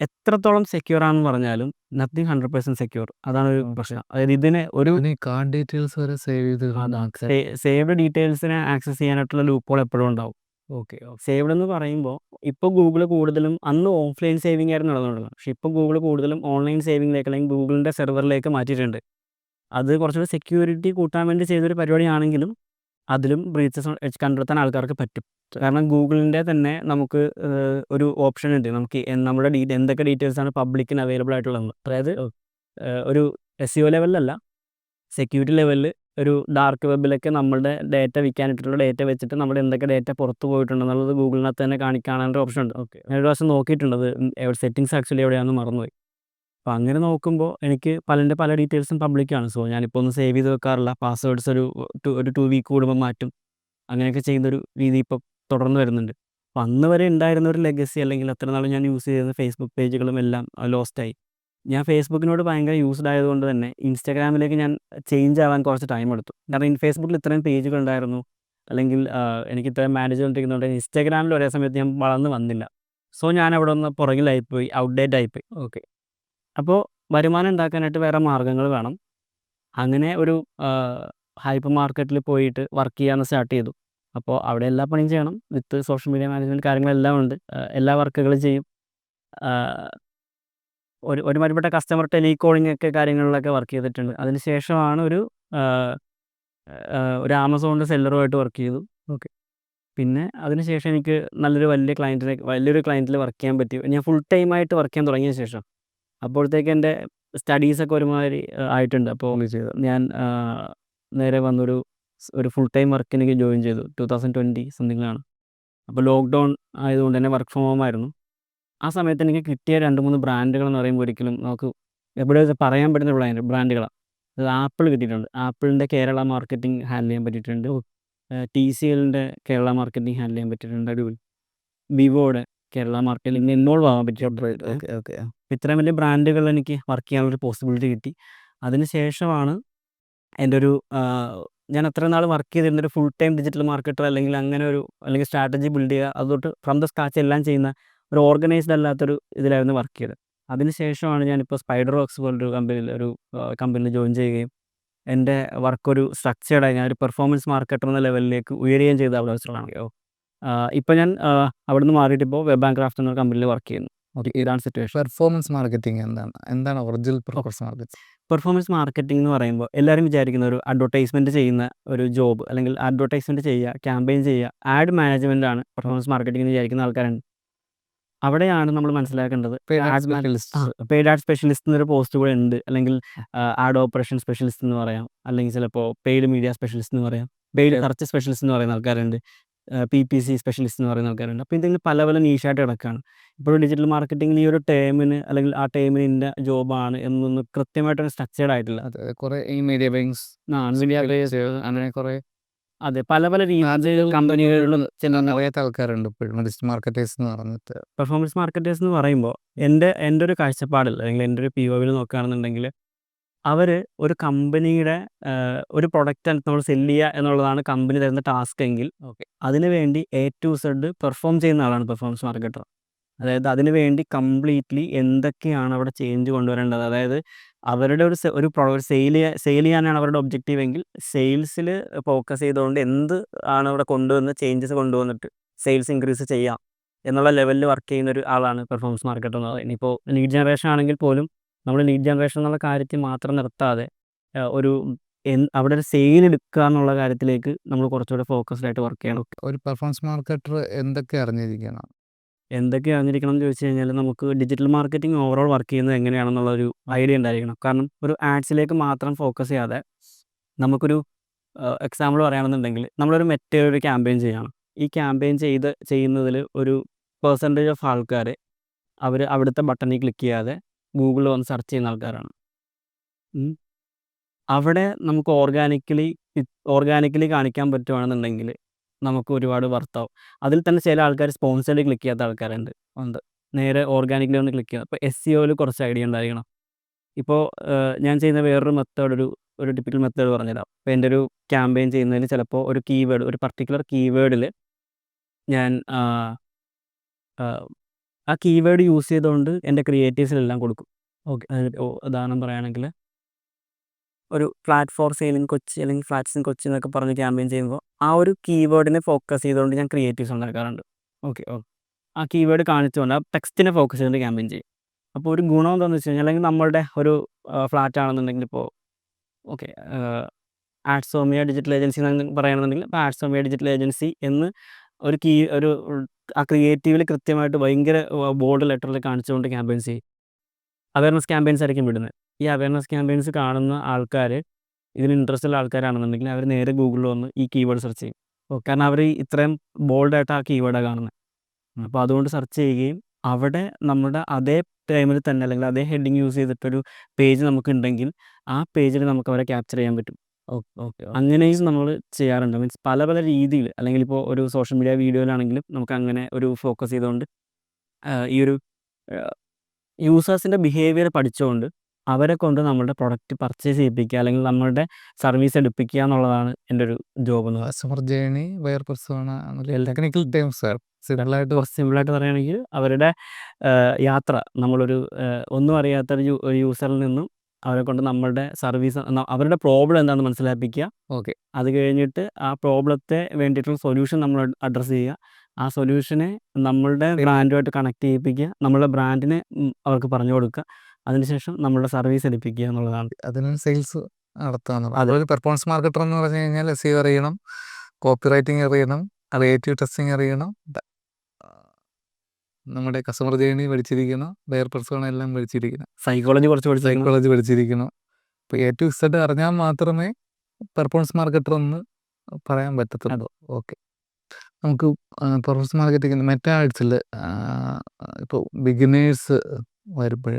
എത്രത്തോളം സെക്യൂർ ആണെന്ന് പറഞ്ഞാലും നത്തിങ് 100% സെക്യൂർ. അതാണ് ഒരു പ്രശ്നം. അതായത് ഇതിനെ ഒരു കാർഡ് ഡീറ്റെയിൽസ് വരെ സേവ്ഡ് ഡീറ്റെയിൽസിനെ ആക്സസ് ചെയ്യാനായിട്ടുള്ള ലൂപ്പോൾ എപ്പോഴും ഉണ്ടാവും. സേവ്ഡ് എന്ന് പറയുമ്പോൾ ഇപ്പോൾ ഗൂഗിൾ കൂടുതലും അന്ന് ഓഫ്ലൈൻ സേവിങ് ആയിരുന്നു നടന്നുകൊണ്ടിരുന്നത്. പക്ഷേ ഇപ്പോൾ ഗൂഗിൾ കൂടുതലും ഓൺലൈൻ സേവിങ്ങിലേക്ക് അല്ലെങ്കിൽ ഗൂഗിളിൻ്റെ സെർവറിലേക്ക് മാറ്റിയിട്ടുണ്ട്. അത് കുറച്ചുകൂടി സെക്യൂരിറ്റി കൂട്ടാൻ വേണ്ടി ചെയ്തൊരു പരിപാടിയാണെങ്കിലും അതിലും ബ്രീച്ചസ് കണ്ടെത്താൻ ആൾക്കാർക്ക് പറ്റും. കാരണം ഗൂഗിളിൻ്റെ തന്നെ നമുക്ക് ഒരു ഓപ്ഷൻ ഉണ്ട്. നമുക്ക് നമ്മുടെ എന്തൊക്കെ ഡീറ്റെയിൽസാണ് പബ്ലിക്കിന് അവൈലബിൾ ആയിട്ടുള്ളത്. അതായത് ഒരു SEO ലെവലിലല്ല, സെക്യൂരിറ്റി ലെവലിൽ ഒരു ഡാർക്ക് വെബിലൊക്കെ നമ്മളുടെ ഡേറ്റ വിൽക്കാനിട്ടുള്ള ഡേറ്റ വെച്ചിട്ട് നമ്മുടെ എന്തൊക്കെ ഡേറ്റ പുറത്ത് പോയിട്ടുണ്ടെന്നുള്ളത് ഗൂഗിളിനകത്ത് തന്നെ കാണാനൊരു ഓപ്ഷൻ ഉണ്ട്. ഞാൻ ഒരു പ്രാവശ്യം നോക്കിയിട്ടുണ്ട്. സെറ്റിങ്സ് ആക്ച്വലി എവിടെയാണെന്ന് മറന്നുപോയി. അപ്പോൾ അങ്ങനെ നോക്കുമ്പോൾ എനിക്ക് പല ഡീറ്റെയിൽസും പബ്ലിക്കാണ്. സോ ഞാനിപ്പോൾ ഒന്നും സേവ് ചെയ്ത് വെക്കാറില്ല. പാസ്വേഡ്സ് ഒരു 2 വീക്ക് കൂടുമ്പോൾ മാറ്റും. അങ്ങനെയൊക്കെ ചെയ്യുന്നൊരു രീതി ഇപ്പോൾ തുടർന്ന് വരുന്നുണ്ട്. അപ്പോൾ അന്ന് വരെ ഉണ്ടായിരുന്ന ഒരു ലെഗസി അല്ലെങ്കിൽ അത്ര നാൾ ഞാൻ യൂസ് ചെയ്ത ഫേസ്ബുക്ക് പേജുകളും എല്ലാം ലോസ്റ്റായി. ഞാൻ ഫേസ്ബുക്കിനോട് ഭയങ്കര യൂസ്ഡ് ആയതുകൊണ്ട് തന്നെ ഇൻസ്റ്റാഗ്രാമിലേക്ക് ഞാൻ ചേഞ്ച് ആവാൻ കുറച്ച് ടൈം എടുത്തു. കാരണം ഫേസ്ബുക്കിൽ ഇത്രയും പേജുകൾ ഉണ്ടായിരുന്നു, അല്ലെങ്കിൽ എനിക്ക് ഇത്രയും മാനേജ് ചെയ്തുകൊണ്ടിരിക്കുന്നതുകൊണ്ട് ഇൻസ്റ്റാഗ്രാമിൽ ഒരേ സമയത്ത് ഞാൻ വളർന്ന് വന്നില്ല. സോ ഞാൻ അവിടെ ഒന്ന് പുറകിലായിപ്പോയി, ഔട്ട്ഡേറ്റ് ആയിപ്പോയി. അപ്പോൾ വരുമാനം ഉണ്ടാക്കാനായിട്ട് വേറെ മാർഗ്ഗങ്ങൾ വേണം. അങ്ങനെ ഒരു ഹൈപ്പർ മാർക്കറ്റിൽ പോയിട്ട് വർക്ക് ചെയ്യാൻ സ്റ്റാർട്ട് ചെയ്തു. അപ്പോൾ അവിടെ എല്ലാ പണിയും ചെയ്യണം. വിത്ത് സോഷ്യൽ മീഡിയ മാനേജ്മെൻറ്റ് കാര്യങ്ങളെല്ലാം ഉണ്ട്. എല്ലാ വർക്കുകളും ചെയ്യും. ഒരുമാതിരിപ്പെട്ട കസ്റ്റമർ ടെലികോളിംഗ് ഒക്കെ കാര്യങ്ങളിലൊക്കെ വർക്ക് ചെയ്തിട്ടുണ്ട്. അതിന് ശേഷമാണ് ഒരു ആമസോണിൻ്റെ സെല്ലറുമായിട്ട് വർക്ക് ചെയ്തു. പിന്നെ അതിനുശേഷം എനിക്ക് വലിയൊരു ക്ലയൻറ്റിൽ വർക്ക് ചെയ്യാൻ പറ്റി. ഞാൻ ഫുൾ ടൈമായിട്ട് വർക്ക് ചെയ്യാൻ തുടങ്ങിയ ശേഷം അപ്പോഴത്തേക്ക് എൻ്റെ സ്റ്റഡീസൊക്കെ ഒരുമാതിരി ആയിട്ടുണ്ട്. അപ്പോൾ ഞാൻ നേരെ വന്നൊരു ഫുൾ ടൈം വർക്ക് എനിക്ക് ജോയിൻ ചെയ്തു. 2020 സംതിങ്ങിലാണ്. അപ്പോൾ ലോക്ക്ഡൗൺ ആയതുകൊണ്ട് തന്നെ വർക്ക് ഫ്രം ഹോം ആയിരുന്നു. ആ സമയത്ത് എനിക്ക് കിട്ടിയ 2-3 ബ്രാൻഡുകൾ എന്ന് പറയുമ്പോൾ ഒരിക്കലും നമുക്ക് എവിടെ പറയാൻ പറ്റുന്ന ബ്രാൻഡുകളാണ്. അത് ആപ്പിൾ കിട്ടിയിട്ടുണ്ട്. ആപ്പിളിൻ്റെ കേരള മാർക്കറ്റിംഗ് ഹാൻഡിൽ ചെയ്യാൻ പറ്റിയിട്ടുണ്ട്. TCLൻ്റെ കേരള മാർക്കറ്റിംഗ് ഹാൻഡിൽ ചെയ്യാൻ പറ്റിയിട്ടുണ്ട്. അടിപൊളി. വിവോയുടെ കേരള മാർക്കറ്റിംഗ് ഇൻവോൾവ് ആവാൻ പറ്റിയിട്ടുണ്ട്. ഇത്രയും വലിയ ബ്രാൻഡുകൾ എനിക്ക് വർക്ക് ചെയ്യാനുള്ളൊരു പോസിബിലിറ്റി കിട്ടി. അതിന് ശേഷമാണ് എൻ്റെ ഞാൻ അത്ര നാൾ വർക്ക് ചെയ്തിരുന്നൊരു ഫുൾ ടൈം ഡിജിറ്റൽ മാർക്കറ്റർ അല്ലെങ്കിൽ സ്ട്രാറ്റജി ബിൽഡ് ചെയ്യുക, അതുതൊട്ട് ഫ്രം ദ സ്ക്രാച്ച് എല്ലാം ചെയ്യുന്ന ഒരു ഓർഗനൈസ്ഡ് അല്ലാത്തൊരു ഇതിലായിരുന്നു വർക്ക് ചെയ്തത്. അതിന് ശേഷമാണ് ഞാനിപ്പോൾ സ്പൈഡർ വർക്ക്സ് പോലൊരു കമ്പനിയിൽ ജോയിൻ ചെയ്യുകയും എൻ്റെ വർക്ക് ഒരു സ്ട്രക്ചേർഡായി ഞാനൊരു പെർഫോമൻസ് മാർക്കറ്റർ എന്ന ലെവലിലേക്ക് ഉയരുകയും ചെയ്ത അവസരമാണ്. ഇപ്പോൾ ഞാൻ അവിടെ നിന്ന് മാറിയിട്ട് ഇപ്പോൾ വെബ് ആൻഡ് ക്രാഫ്റ്റ് എന്ന കമ്പനിയിൽ വർക്ക് ചെയ്യുന്നു. ഇതാണ് സിറ്റുവേഷൻ. പെർഫോമൻസ് മാർക്കറ്റിംഗ് എന്താണ് ഒറിജിനൽ പെർഫോമൻസ് മാർക്കറ്റിംഗ് എന്ന് പറയുമ്പോൾ എല്ലാവരും വിചാരിക്കുന്ന ഒരു അഡ്വർടൈസ്മെൻറ്റ് ചെയ്യുന്ന ഒരു ജോബ്, അല്ലെങ്കിൽ അഡ്വർടൈസ്മെൻറ്റ് ചെയ്യുക, ക്യാമ്പയിൻ ചെയ്യുക, ആഡ് മാനേജ്മെൻ്റ് ആണ് പെർഫോമൻസ് മാർക്കറ്റിംഗ് എന്ന് വിചാരിക്കുന്ന ആൾക്കാരുണ്ട്. അവിടെയാണ് നമ്മൾ മനസ്സിലാക്കേണ്ടത് പെയ്ഡ് ആഡ് സ്പെഷ്യലിസ്റ്റ് എന്നൊരു പോസ്റ്റ് കൂടെ ഉണ്ട്, അല്ലെങ്കിൽ ആഡ് ഓപ്പറേഷൻ സ്പെഷ്യലിസ്റ്റ് എന്ന് പറയാം, അല്ലെങ്കിൽ ചിലപ്പോൾ പെയ്ഡ് മീഡിയ സ്പെഷ്യലിസ്റ്റ് എന്ന് പറയാം, പെയ്ഡ് സെർച്ച് സ്പെഷ്യലിസ്റ്റ് എന്ന് പറയുന്ന ആൾക്കാരുണ്ട്, PPC സ്പെഷ്യലിസ്റ്റ് എന്ന് പറയുന്ന ആൾക്കാരുണ്ട്. അപ്പോൾ എന്തെങ്കിലും പല നീഷായിട്ട് കിടക്കുകയാണ്. ഇപ്പോൾ ഡിജിറ്റൽ മാർക്കറ്റിംഗിൽ ഈ ഒരു ടേമിന് അല്ലെങ്കിൽ ആ ടേമിന് ഇന്ന ജോബാണ് എന്നൊന്നും കൃത്യമായിട്ടൊരു സ്ട്രക്ചേർഡ് ആയിട്ടില്ല. കുറേ ഈ മീഡിയ ബേസ് അങ്ങനെ കുറേ അതെ പല രീതിയിൽ കമ്പനികളിലും അറിയാത്ത ആൾക്കാരുണ്ട് ഇപ്പോഴും ഡിജിറ്റൽ മാർക്കറ്റേഴ്സ് എന്ന് പറഞ്ഞിട്ട്. പെർഫോമൻസ് മാർക്കറ്റേഴ്സ് എന്ന് പറയുമ്പോൾ എൻ്റെ ഒരു കാഴ്ചപ്പാടിൽ അല്ലെങ്കിൽ എൻ്റെ ഒരു POV നോക്കുകയാണെന്നുണ്ടെങ്കിൽ അവർ ഒരു കമ്പനിയുടെ ഒരു പ്രൊഡക്റ്റ് നമ്മൾ സെല്ല് ചെയ്യുക എന്നുള്ളതാണ് കമ്പനി തരുന്ന ടാസ്ക് എങ്കിൽ അതിന് വേണ്ടി എ ടു സെഡ് പെർഫോം ചെയ്യുന്ന ആളാണ് പെർഫോമൻസ് മാർക്കറ്റർ. അതായത് അതിന് വേണ്ടി കംപ്ലീറ്റ്ലി എന്തൊക്കെയാണ് അവിടെ ചേഞ്ച് കൊണ്ടുവരേണ്ടത്, അതായത് അവരുടെ ഒരു സെയിൽ ചെയ്യാനാണ് അവരുടെ ഒബ്ജക്റ്റീവ് എങ്കിൽ സെയിൽസിൽ ഫോക്കസ് ചെയ്തുകൊണ്ട് എന്ത് ആണ് അവിടെ കൊണ്ടുവന്ന് ചേഞ്ചസ് കൊണ്ടുവന്നിട്ട് സെയിൽസ് ഇൻക്രീസ് ചെയ്യാം എന്നുള്ള ലെവലിൽ വർക്ക് ചെയ്യുന്ന ഒരു ആളാണ് പെർഫോമൻസ് മാർക്കറ്റർ എന്ന് പറയുന്നത്. ഇപ്പോൾ ലീഡ് ജനറേഷൻ ആണെങ്കിൽ പോലും നമ്മൾ ലീഡ് ജനറേഷൻ എന്നുള്ള കാര്യത്തിൽ മാത്രം നിർത്താതെ ഒരു അവിടെ ഒരു സെയിൽ എടുക്കുക എന്നുള്ള കാര്യത്തിലേക്ക് നമ്മൾ കുറച്ചുകൂടെ ഫോക്കസ്ഡ് ആയിട്ട് വർക്ക് ചെയ്യണം. ഒരു പെർഫോമൻസ് മാർക്കറ്റർ എന്തൊക്കെ അറിഞ്ഞിരിക്കണം? എന്തൊക്കെ അറിഞ്ഞിരിക്കണം എന്ന് ചോദിച്ചു കഴിഞ്ഞാൽ നമുക്ക് ഡിജിറ്റൽ മാർക്കറ്റിംഗ് ഓവറോൾ വർക്ക് ചെയ്യുന്നത് എങ്ങനെയാണെന്നുള്ളൊരു ഐഡിയ ഉണ്ടായിരിക്കണം. കാരണം ഒരു ആഡ്സിലേക്ക് മാത്രം ഫോക്കസ് ചെയ്യാതെ നമുക്കൊരു എക്സാമ്പിൾ പറയുകയാണെന്നുണ്ടെങ്കിൽ നമ്മളൊരു ഒരു ക്യാമ്പയിൻ ചെയ്യണം. ഈ ക്യാമ്പയിൻ ചെയ്യുന്നതിൽ ഒരു പെർസെൻറ്റേജ് ഓഫ് ആൾക്കാർ അവർ അവിടുത്തെ ബട്ടണിൽ ക്ലിക്ക് ചെയ്യാതെ ഗൂഗിളിൽ വന്ന് സെർച്ച് ചെയ്യുന്ന ആൾക്കാരാണ്. അവിടെ നമുക്ക് ഓർഗാനിക്കലി കാണിക്കാൻ പറ്റുകയാണെന്നുണ്ടെങ്കിൽ നമുക്ക് ഒരുപാട് വർത്താവും. അതിൽ തന്നെ ചില ആൾക്കാർ സ്പോൺസേഡ് ക്ലിക്ക് ചെയ്യാത്ത ആൾക്കാരുണ്ട്. നേരെ ഓർഗാനിക്കലി ഒന്ന് ക്ലിക്ക് ചെയ്യുക. അപ്പോൾ SEOയിൽ കുറച്ച് ഐഡിയ ഉണ്ടായിരിക്കണം. ഇപ്പോൾ ഞാൻ ചെയ്യുന്ന വേറൊരു മെത്തേഡ് ഒരു ടിപ്പിക്കൽ മെത്തേഡ് പറഞ്ഞുതരാം. അപ്പോൾ എൻ്റെ ഒരു ക്യാമ്പയിൻ ചെയ്യുന്നതിൽ ചിലപ്പോൾ ഒരു കീവേഡ്, ഒരു പർട്ടിക്കുലർ കീവേഡിൽ ഞാൻ ആ കീവേഡ് യൂസ് ചെയ്തുകൊണ്ട് എൻ്റെ ക്രിയേറ്റീവ്സിലെല്ലാം കൊടുക്കും. ഉദാഹരണം പറയുകയാണെങ്കിൽ ഒരു ഫ്ലാറ്റ് ഫോർ സെയിലിംഗ് കൊച്ചി അല്ലെങ്കിൽ ഫ്ലാറ്റ്സ് ഇൻ കൊച്ചി എന്നൊക്കെ പറഞ്ഞ് ക്യാമ്പയിൻ ചെയ്യുമ്പോൾ ആ ഒരു കീവേഡിനെ ഫോക്കസ് ചെയ്തുകൊണ്ട് ഞാൻ ക്രിയേറ്റീവ്സ് ഉണ്ടാക്കാറുണ്ട്. ആ കീവേഡ് കാണിച്ചുകൊണ്ട് ആ ടെക്സ്റ്റിനെ ഫോക്കസ് ചെയ്തുകൊണ്ട് ക്യാമ്പയിൻ ചെയ്യും. അപ്പോൾ ഒരു ഗുണം എന്താണെന്ന് വെച്ച് കഴിഞ്ഞാൽ, അല്ലെങ്കിൽ നമ്മളുടെ ഒരു ഫ്ലാറ്റ് ആണെന്നുണ്ടെങ്കിൽ ഇപ്പോൾ ആഡ്സോമിയ ഡിജിറ്റൽ ഏജൻസി എന്ന് പറയുകയാണെന്നുണ്ടെങ്കിൽ ഇപ്പോൾ ആഡ്സോമിയ ഡിജിറ്റൽ ഏജൻസി എന്ന് ഒരു ആ ക്രിയേറ്റീവിൽ കൃത്യമായിട്ട് ഭയങ്കര ബോൾഡ് ലെറ്ററിൽ കാണിച്ചുകൊണ്ട് ക്യാമ്പയിൻസ് ചെയ്യും. അവയർനെസ് ക്യാമ്പയിൻസ് ആയിരിക്കും വിടുന്നത്. ഈ അവയർനെസ് ക്യാമ്പയിൻസ് കാണുന്ന ആൾക്കാർ, ഇതിന് ഇൻട്രസ്റ്റ് ഉള്ള ആൾക്കാരാണെന്നുണ്ടെങ്കിൽ അവർ നേരെ ഗൂഗിളിൽ വന്ന് ഈ കീവേഡ് സെർച്ച് ചെയ്യും. കാരണം അവർ ഇത്രയും ബോൾഡായിട്ട് ആ കീവേഡാണ് കാണുന്നത്. അപ്പോൾ അതുകൊണ്ട് സെർച്ച് ചെയ്യുകയും അവിടെ നമ്മുടെ അതേ ടൈമിൽ തന്നെ അല്ലെങ്കിൽ അതേ ഹെഡിങ് യൂസ് ചെയ്തിട്ടൊരു പേജ് നമുക്കുണ്ടെങ്കിൽ ആ പേജിൽ നമുക്ക് അവരെ ക്യാപ്ചർ ചെയ്യാൻ പറ്റും. അങ്ങനെയും നമ്മൾ ചെയ്യാറുണ്ട്. മീൻസ് പല പല രീതിയിൽ, അല്ലെങ്കിൽ ഇപ്പോൾ ഒരു സോഷ്യൽ മീഡിയ വീഡിയോയിലാണെങ്കിലും നമുക്ക് അങ്ങനെ ഒരു ഫോക്കസ് ചെയ്തുകൊണ്ട് ഈ ഒരു യൂസേഴ്സിൻ്റെ ബിഹേവിയർ പഠിച്ചുകൊണ്ട് അവരെ കൊണ്ട് നമ്മളുടെ പ്രൊഡക്റ്റ് പർച്ചേസ് ചെയ്യിപ്പിക്കുക അല്ലെങ്കിൽ നമ്മളുടെ സർവീസ് എടുപ്പിക്കുക എന്നുള്ളതാണ് എൻ്റെ ഒരു ജോബ് എന്ന് പറയുന്നത്. Customer journey, buyer persona, technical terms സിമ്പിളായിട്ട് പറയുകയാണെങ്കിൽ അവരുടെ യാത്ര, നമ്മളൊരു ഒന്നും അറിയാത്ത ഒരു യൂസറിൽ നിന്നും അവരെ കൊണ്ട് നമ്മളുടെ സർവീസ്, അവരുടെ പ്രോബ്ലം എന്താണെന്ന് മനസ്സിലാപ്പിക്കുക. അത് കഴിഞ്ഞിട്ട് ആ പ്രോബ്ലത്തെ വേണ്ടിയിട്ടുള്ള സൊല്യൂഷൻ നമ്മൾ അഡ്രസ്സ് ചെയ്യുക. ആ സൊല്യൂഷനെ നമ്മളുടെ ബ്രാൻഡുമായിട്ട് കണക്ട് ചെയ്യിപ്പിക്കുക, നമ്മളുടെ ബ്രാൻഡിനെ അവർക്ക് പറഞ്ഞു കൊടുക്കുക. അതിനുശേഷം നമ്മളുടെ സർവീസ് എടുപ്പിക്കുക എന്നുള്ളതാണ്. അതിന് സെയിൽസ് നടത്തുക. അതൊരു പെർഫോമൻസ് മാർക്കറ്റർ എന്ന് പറഞ്ഞു കഴിഞ്ഞാൽ SEO അറിയണം, കോപ്പി റൈറ്റിംഗ് അറിയണം, ക്രിയേറ്റീവ് ടെസ്റ്റിംഗ് അറിയണം, നമ്മുടെ കസ്റ്റമർ ജേണി പഠിച്ചിരിക്കണം, ബയർ പെർസോണ എല്ലാം പഠിച്ചിരിക്കണം, സൈക്കോളജി പഠിച്ചിരിക്കണം. ഇപ്പോൾ A to Z അറിഞ്ഞാൽ മാത്രമേ പെർഫോമൻസ് മാർക്കറ്റർ എന്ന് പറയാൻ പറ്റത്തുള്ളൂ. നമുക്ക് പെർഫോമൻസ് മാർക്കറ്റിംഗ് മെറ്റാഡ്സിൽ ഇപ്പോൾ ബിഗിനേഴ്സ് വരുമ്പോൾ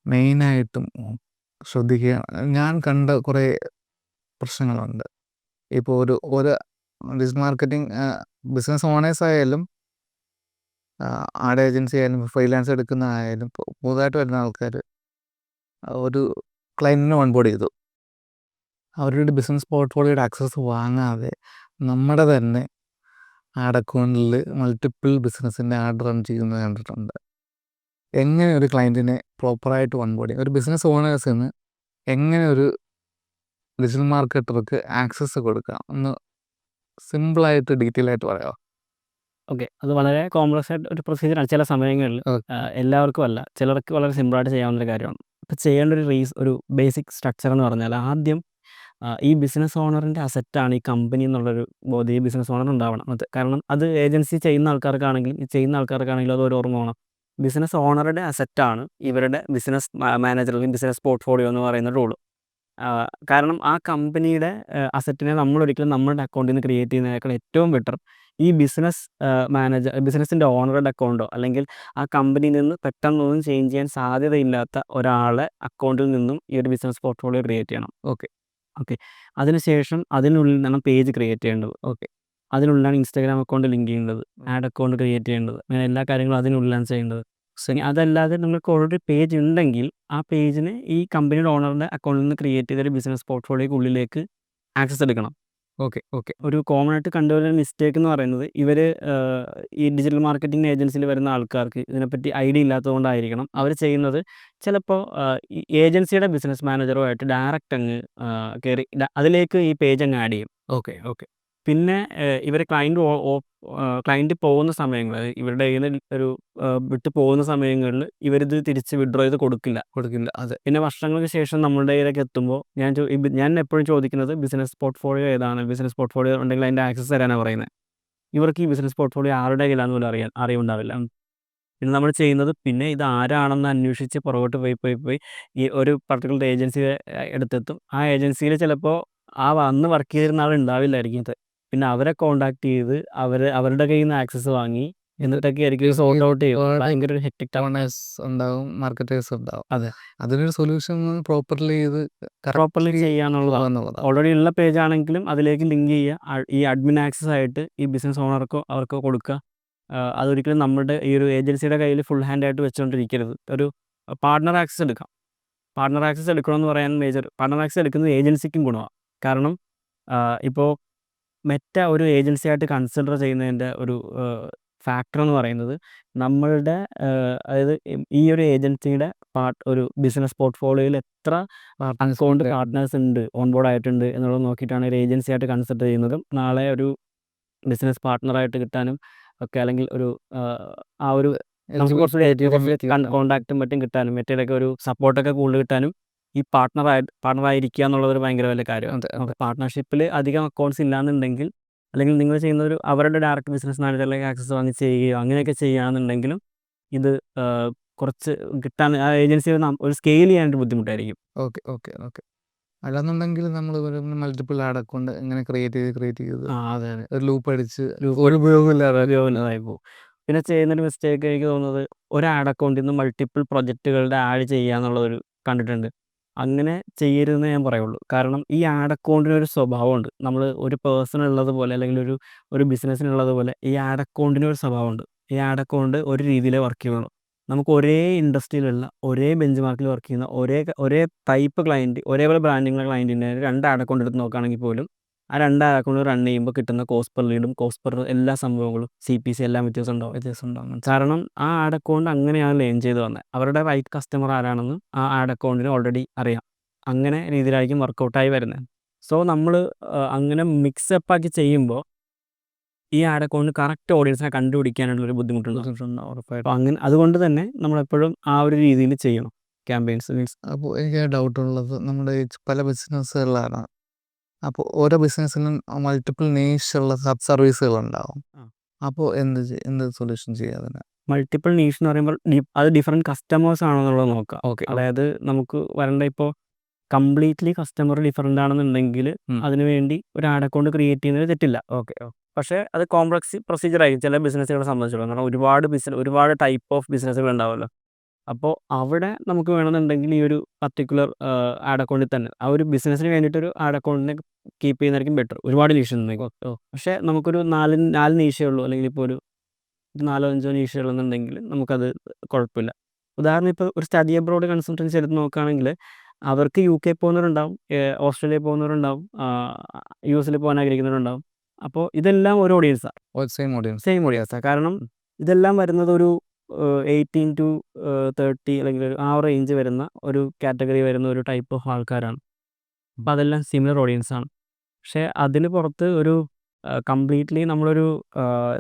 മെയിനായിട്ടും ശ്രദ്ധിക്കുക. ഞാൻ കണ്ട കുറേ പ്രശ്നങ്ങളുണ്ട്. ഇപ്പോൾ ഒരു ഡിജിറ്റൽ മാർക്കറ്റിംഗ് ബിസിനസ് ഓണേഴ്സ് ആയാലും ആഡ് ഏജൻസി ആയാലും ഫ്രീലാൻസ് എടുക്കുന്ന ആയാലും പുതുതായിട്ട് വരുന്ന ആൾക്കാർ ഒരു ക്ലയൻറ്റിനെ ഓൺബോർഡ് ചെയ്തു, അവരുടെ ബിസിനസ് പോർട്ട്ഫോളിയോയുടെ ആക്സസ് വാങ്ങാതെ നമ്മുടെ തന്നെ ആഡ് അക്കൗണ്ടിൽ മൾട്ടിപ്പിൾ ബിസിനസ്സിൻ്റെ ആഡ് റൺ ചെയ്യുന്നത് കണ്ടിട്ടുണ്ട്. എങ്ങനെ ഒരു ക്ലയൻറ്റിനെ പ്രോപ്പറായിട്ട് ഓൺബോർഡ് ചെയ്യും, ഒരു ബിസിനസ് ഓണേഴ്സിന് എങ്ങനെ ഒരു ഡിജിറ്റൽ മാർക്കറ്റർക്ക് ആക്സസ് കൊടുക്കാം ഒന്ന് സിമ്പിളായിട്ട് ഡീറ്റെയിൽ ആയിട്ട് പറയാമോ? അത് വളരെ കോംപ്ലക്സ് ആയിട്ട് ഒരു പ്രൊസീജിയറാണ്. ചില സമയങ്ങളിൽ എല്ലാവർക്കും അല്ല, ചിലർക്ക് വളരെ സിമ്പിളായിട്ട് ചെയ്യാവുന്നൊരു കാര്യമാണ്. ഇപ്പോൾ ചെയ്യേണ്ട ഒരു ബേസിക് സ്ട്രക്ചർ എന്ന് പറഞ്ഞാൽ, ആദ്യം ഈ ബിസിനസ് ഓണറിൻ്റെ അസറ്റാണ് ഈ കമ്പനി എന്നുള്ളൊരു ബോധ്യം ഈ ബിസിനസ് ഓണർ ഉണ്ടാവണം. കാരണം അത് ഏജൻസി ചെയ്യുന്ന ആൾക്കാർക്കാണെങ്കിലും അത് ഒരു ഓർമ്മ വേണം. ബിസിനസ് ഓണറുടെ അസറ്റാണ് ഇവരുടെ ബിസിനസ് മാനേജർ അല്ലെങ്കിൽ ബിസിനസ് പോർട്ട്ഫോളിയോ എന്ന് പറയുന്ന റൂള്. കാരണം ആ കമ്പനിയുടെ അസറ്റിനെ നമ്മളൊരിക്കലും നമ്മളുടെ അക്കൗണ്ടിൽ നിന്ന് ക്രിയേറ്റ് ചെയ്യുന്നതിനേക്കാൾ ഏറ്റവും ബെറ്റർ ഈ ബിസിനസ്സിൻ്റെ ഓണറുടെ അക്കൗണ്ടോ അല്ലെങ്കിൽ ആ കമ്പനിയിൽ നിന്ന് പെട്ടെന്നൊന്നും ചേഞ്ച് ചെയ്യാൻ സാധ്യതയില്ലാത്ത ഒരാളെ അക്കൗണ്ടിൽ നിന്നും ഈ ഒരു ബിസിനസ് പോർട്ട്ഫോളിയോ ക്രിയേറ്റ് ചെയ്യണം. അതിനുശേഷം അതിനുള്ളിൽ നിന്നാണ് പേജ് ക്രിയേറ്റ് ചെയ്യേണ്ടത്. അതിനുള്ളിലാണ് ഇൻസ്റ്റാഗ്രാം അക്കൗണ്ട് ലിങ്ക് ചെയ്യേണ്ടത്, ആഡ് അക്കൗണ്ട് ക്രിയേറ്റ് ചെയ്യേണ്ടത്, അങ്ങനെ എല്ലാ കാര്യങ്ങളും അതിനുള്ളിലാണ് ചെയ്യേണ്ടത്. അതല്ലാതെ നിങ്ങൾക്ക് ഓൾറെഡി പേജ് ഉണ്ടെങ്കിൽ ആ പേജിന് ഈ കമ്പനിയുടെ ഓണറിൻ്റെ അക്കൗണ്ടിൽ നിന്ന് ക്രിയേറ്റ് ചെയ്തൊരു ബിസിനസ് പോർട്ട്ഫോളിയോയ്ക്കുള്ളിലേക്ക് ആക്സസ് എടുക്കണം. ഓക്കെ. ഒരു കോമൺ ആയിട്ട് കണ്ടുവരുന്ന മിസ്റ്റേക്ക് എന്ന് പറയുന്നത് ഇവർ ഈ ഡിജിറ്റൽ മാർക്കറ്റിംഗ് ഏജൻസിയിൽ വരുന്ന ആൾക്കാർക്ക് ഇതിനെപ്പറ്റി ഐഡിയ ഇല്ലാത്തതുകൊണ്ടായിരിക്കണം അവർ ചെയ്യുന്നത്. ചിലപ്പോൾ ഈ ഏജൻസിയുടെ ബിസിനസ് മാനേജറുമായിട്ട് ഡയറക്റ്റ് അങ്ങ് കയറി അതിലേക്ക് ഈ പേജ് അങ്ങ് ആഡ് ചെയ്യും. ഓക്കെ. പിന്നെ ഇവർ ക്ലയൻറ്റ് പോകുന്ന സമയങ്ങൾ ഇവരുടെ കയ്യിൽ നിന്ന് ഒരു വിട്ട് പോകുന്ന സമയങ്ങളിൽ ഇവരിത് തിരിച്ച് വിഡ്രോ ചെയ്ത് കൊടുക്കില്ല. അതെ. പിന്നെ വർഷങ്ങൾക്ക് ശേഷം നമ്മുടെ കയ്യിലേക്ക് എത്തുമ്പോൾ ഞാൻ എപ്പോഴും ചോദിക്കുന്നത് ബിസിനസ് പോർട്ട്ഫോളിയോ ഏതാണ്, ബിസിനസ് പോർട്ട്ഫോളിയോ ഉണ്ടെങ്കിൽ അതിൻ്റെ ആക്സസ് തരാനാണ് പറയുന്നത്. ഇവർക്ക് ഈ ബിസിനസ് പോർട്ട്ഫോളിയോ ആരുടെ കയ്യിലാണെന്ന് പോലും അറിവുണ്ടാവില്ല. പിന്നെ നമ്മൾ ചെയ്യുന്നത് പിന്നെ ഇത് ആരാണെന്ന് അന്വേഷിച്ച് പുറകോട്ട് പോയി ഈ ഒരു പർട്ടിക്കുലർ ഏജൻസി എടുത്തെത്തും. ആ ഏജൻസിയിൽ ചിലപ്പോൾ അന്ന് വർക്ക് ചെയ്തിരുന്ന ആൾ ഉണ്ടാവില്ലായിരിക്കും. പിന്നെ അവരെ കോൺടാക്ട് ചെയ്ത് അവരുടെ കയ്യിൽ നിന്ന് ആക്സസ് വാങ്ങി എന്നിട്ടൊക്കെ ആയിരിക്കും സോർട്ട് ഔട്ട് ചെയ്യും. ഭയങ്കര ഒരു ഹെക്ടിക് ഓണേഴ്സ് ഉണ്ടാവും, മാർക്കറ്റേഴ്സ് ഉണ്ടാവും. അതെ. അതിനൊരു സൊല്യൂഷൻ പ്രോപ്പർലി ചെയ്യാന്നുള്ളതാണ്. ഓൾറെഡി ഉള്ള പേജ് ആണെങ്കിലും അതിലേക്ക് ലിങ്ക് ചെയ്യുക, ഈ അഡ്മിൻ ആക്സസ് ആയിട്ട് ഈ ബിസിനസ് ഓണർക്കോ അവർക്കോ കൊടുക്കുക. അതൊരിക്കലും നമ്മുടെ ഈ ഒരു ഏജൻസിയുടെ കയ്യിൽ ഫുൾ ഹാൻഡ് ആയിട്ട് വെച്ചുകൊണ്ടിരിക്കരുത്. ഒരു പാർട്ണർ ആക്സസ് എടുക്കാം. പാർട്ണർ ആക്സസ് എടുക്കണമെന്ന് പറയാൻ പാർട്ണർ ആക്സസ് എടുക്കുന്നത് ഏജൻസിക്കും ഗുണമാണ്. കാരണം ഇപ്പോൾ മെറ്റ ഒരു ഏജൻസി ആയിട്ട് കൺസിഡർ ചെയ്യുന്നതിൻ്റെ ഒരു ഫാക്ടർ എന്ന് പറയുന്നത് നമ്മളുടെ അതായത് ഈ ഒരു ഏജൻസിയുടെ ഒരു ബിസിനസ് പോർട്ട്ഫോളിയോയിൽ എത്ര അക്കൗണ്ട് പാർട്ട്നേഴ്സ് ഉണ്ട്, ഓൺബോർഡ് ആയിട്ടുണ്ട് എന്നുള്ളത് നോക്കിയിട്ടാണ് ഒരു ഏജൻസി ആയിട്ട് കൺസിഡർ ചെയ്യുന്നതും. നാളെ ഒരു ബിസിനസ് പാർട്ട്ണറായിട്ട് കിട്ടാനും ഒക്കെ, അല്ലെങ്കിൽ ഒരു ആ ഒരു നമുക്ക് കുറച്ച് കോൺടാക്റ്റും മറ്റും കിട്ടാനും മറ്റേതൊക്കെ ഒരു സപ്പോർട്ടൊക്കെ കൂടുതൽ കിട്ടാനും ഈ പാർട്ട്ണറായിരിക്കുക എന്നുള്ളതൊരു ഭയങ്കര വലിയ കാര്യമാണ്. പാർട്ട്ണർഷിപ്പിൽ അധികം അക്കൗണ്ട്സ് ഇല്ലാന്നുണ്ടെങ്കിൽ, അല്ലെങ്കിൽ നിങ്ങൾ ചെയ്യുന്ന അവരുടെ ഡയറക്റ്റ് ബിസിനസ് മാനേജറിലേക്ക് ആക്സസ് വാങ്ങി ചെയ്യുകയോ അങ്ങനെയൊക്കെ ചെയ്യുകയാണെന്നുണ്ടെങ്കിലും ഇത് കുറച്ച് കിട്ടാൻ ആ ഏജൻസി ഒരു സ്കെയിൽ ചെയ്യാനായിട്ട് ബുദ്ധിമുട്ടായിരിക്കും. ഓക്കെ. അല്ലാന്നുണ്ടെങ്കിൽ നമ്മൾ മൾട്ടിപ്പിൾ ആഡ് അക്കൗണ്ട് ഇങ്ങനെ ക്രിയേറ്റ് ചെയ്ത് അതെ ഒരു ലൂപ്പ് അടിച്ച് ഒരു ഉപയോഗമില്ലാതായി പോകും. പിന്നെ ചെയ്യുന്നൊരു മിസ്റ്റേക്ക് എനിക്ക് തോന്നുന്നത് ഒരു ആഡ് അക്കൗണ്ടിൽ നിന്ന് മൾട്ടിപ്പിൾ പ്രൊജക്റ്റുകളുടെ ആഡ് ചെയ്യുക എന്നുള്ളതൊരു കണ്ടിട്ടുണ്ട്. അങ്ങനെ ചെയ്യരുതെന്ന് ഞാൻ പറയുള്ളൂ. കാരണം ഈ ആഡ് അക്കൗണ്ടിനൊരു സ്വഭാവമുണ്ട്. നമ്മൾ ഒരു പേഴ്സണുള്ളതുപോലെ അല്ലെങ്കിൽ ഒരു ബിസിനസ്സിനുള്ളതുപോലെ ഈ ആഡ് അക്കൗണ്ടിനൊരു സ്വഭാവമുണ്ട്. ഈ ആഡ് അക്കൗണ്ട് ഒരു രീതിയിലേ വർക്ക് ചെയ്യുള്ളൂ. നമുക്ക് ഒരേ ഇൻഡസ്ട്രിയിലുള്ള ഒരേ ബെഞ്ച് മാർക്കിൽ വർക്ക് ചെയ്യുന്ന ഒരേ ടൈപ്പ് ക്ലയൻറ്റ്, ഒരേപോലെ ബ്രാൻഡിങ്ങുള്ള ക്ലയൻറ്റിൻ്റെ 2 ആഡ് അക്കൗണ്ട് എടുത്ത് നോക്കുകയാണെങ്കിൽ പോലും ആ 2 ആഡ് അക്കൗണ്ട് റൺ ചെയ്യുമ്പോൾ കിട്ടുന്ന കോസ്റ്റ് പെർ ലീഡും കോസ്റ്റ് പെർ എല്ലാ സംഭവങ്ങളും CPC എല്ലാം വ്യത്യാസം ഉണ്ടാവും. കാരണം ആ ആഡ് അക്കൗണ്ട് അങ്ങനെയാണ് ലേൺ ചെയ്ത് വന്നത്. അവരുടെ റൈറ്റ് കസ്റ്റമർ ആരാണെന്ന് ആ ആഡ് അക്കൗണ്ടിന് ഓൾറെഡി അറിയാം. അങ്ങനെ രീതിയിലായിരിക്കും വർക്കൗട്ടായി വരുന്നത്. സോ നമ്മൾ അങ്ങനെ മിക്സപ്പ് ആക്കി ചെയ്യുമ്പോൾ ഈ ആഡ് അക്കൗണ്ട് കറക്റ്റ് ഓഡിയൻസിനെ കണ്ടുപിടിക്കാനുള്ളൊരു ബുദ്ധിമുട്ടുണ്ടാവും. അപ്പോൾ അതുകൊണ്ട് തന്നെ നമ്മളെപ്പോഴും ആ ഒരു രീതിയിൽ ചെയ്യണം ക്യാമ്പയിൻസ്. അപ്പോൾ എനിക്ക് ഡൗട്ടുള്ളത്, നമ്മുടെ പല ബിസിനസ്സുകളിലാണ്. അപ്പോൾ ഓരോ ബിസിനസ്സിനും മൾട്ടിപ്പിൾ നീഷുള്ള സബ് സർവീസുകളുണ്ടാവും. അപ്പോൾ എന്ത് സൊല്യൂഷൻ ചെയ്യുക അതിന്? മൾട്ടിപ്പിൾ നീഷ് എന്ന് പറയുമ്പോൾ അത് ഡിഫറെൻറ്റ് കസ്റ്റമേഴ്സ് ആണോ എന്നുള്ളത് നോക്കാം. അതായത് നമുക്ക് വരേണ്ട ഇപ്പോൾ കംപ്ലീറ്റ്ലി കസ്റ്റമർ ഡിഫറെൻ്റ് ആണെന്നുണ്ടെങ്കിൽ അതിന് വേണ്ടി ഒരു ആഡ് അക്കൗണ്ട് ക്രിയേറ്റ് ചെയ്യുന്നത് തെറ്റില്ല. പക്ഷേ അത് കോംപ്ലക്സ് പ്രൊസീജിയർ ആയിരിക്കും ചില ബിസിനസ്സുകളെ സംബന്ധിച്ചിടത്തോളം. കാരണം ഒരുപാട് ടൈപ്പ് ഓഫ് ബിസിനസ്സുകൾ ഉണ്ടാവുമല്ലോ. അപ്പോൾ അവിടെ നമുക്ക് വേണമെന്നുണ്ടെങ്കിൽ ഈ ഒരു പർട്ടിക്കുലർ ആഡ് അക്കൗണ്ടിൽ തന്നെ ആ ഒരു ബിസിനസ്സിന് വേണ്ടിയിട്ടൊരു ആഡ് അക്കൗണ്ടിനെ കീപ്പ് ചെയ്യുന്നതായിരിക്കും ബെറ്റർ. ഒരുപാട് നീഷ് ഉണ്ടെങ്കിൽ. പക്ഷേ നമുക്കൊരു 4 നീഷേ ഉള്ളൂ, അല്ലെങ്കിൽ ഇപ്പോൾ ഒരു 4-5 നീഷുകളെന്നുണ്ടെങ്കിൽ നമുക്കത് കുഴപ്പമില്ല. ഉദാഹരണം ഇപ്പോൾ ഒരു സ്റ്റഡി അബ്രോഡ് കൺസൾട്ടൻസി എടുത്ത് നോക്കുകയാണെങ്കിൽ അവർക്ക് UK പോകുന്നവരുണ്ടാവും, ഓസ്ട്രേലിയ പോകുന്നവരുണ്ടാവും, US പോകാൻ ആഗ്രഹിക്കുന്നവരുണ്ടാവും. അപ്പോൾ ഇതെല്ലാം ഒരു ഓഡിയൻസാണ്, സെയിം ഓഡിയൻസാണ്. കാരണം ഇതെല്ലാം വരുന്നത് ഒരു 18 to 30 അല്ലെങ്കിൽ ആ റേഞ്ച് വരുന്ന ഒരു കാറ്റഗറി വരുന്ന ഒരു ടൈപ്പ് ഓഫ് ആൾക്കാരാണ്. അപ്പോൾ അതെല്ലാം സിമിലർ ഓഡിയൻസാണ്. പക്ഷേ അതിന് പുറത്ത് ഒരു കംപ്ലീറ്റ്ലി നമ്മളൊരു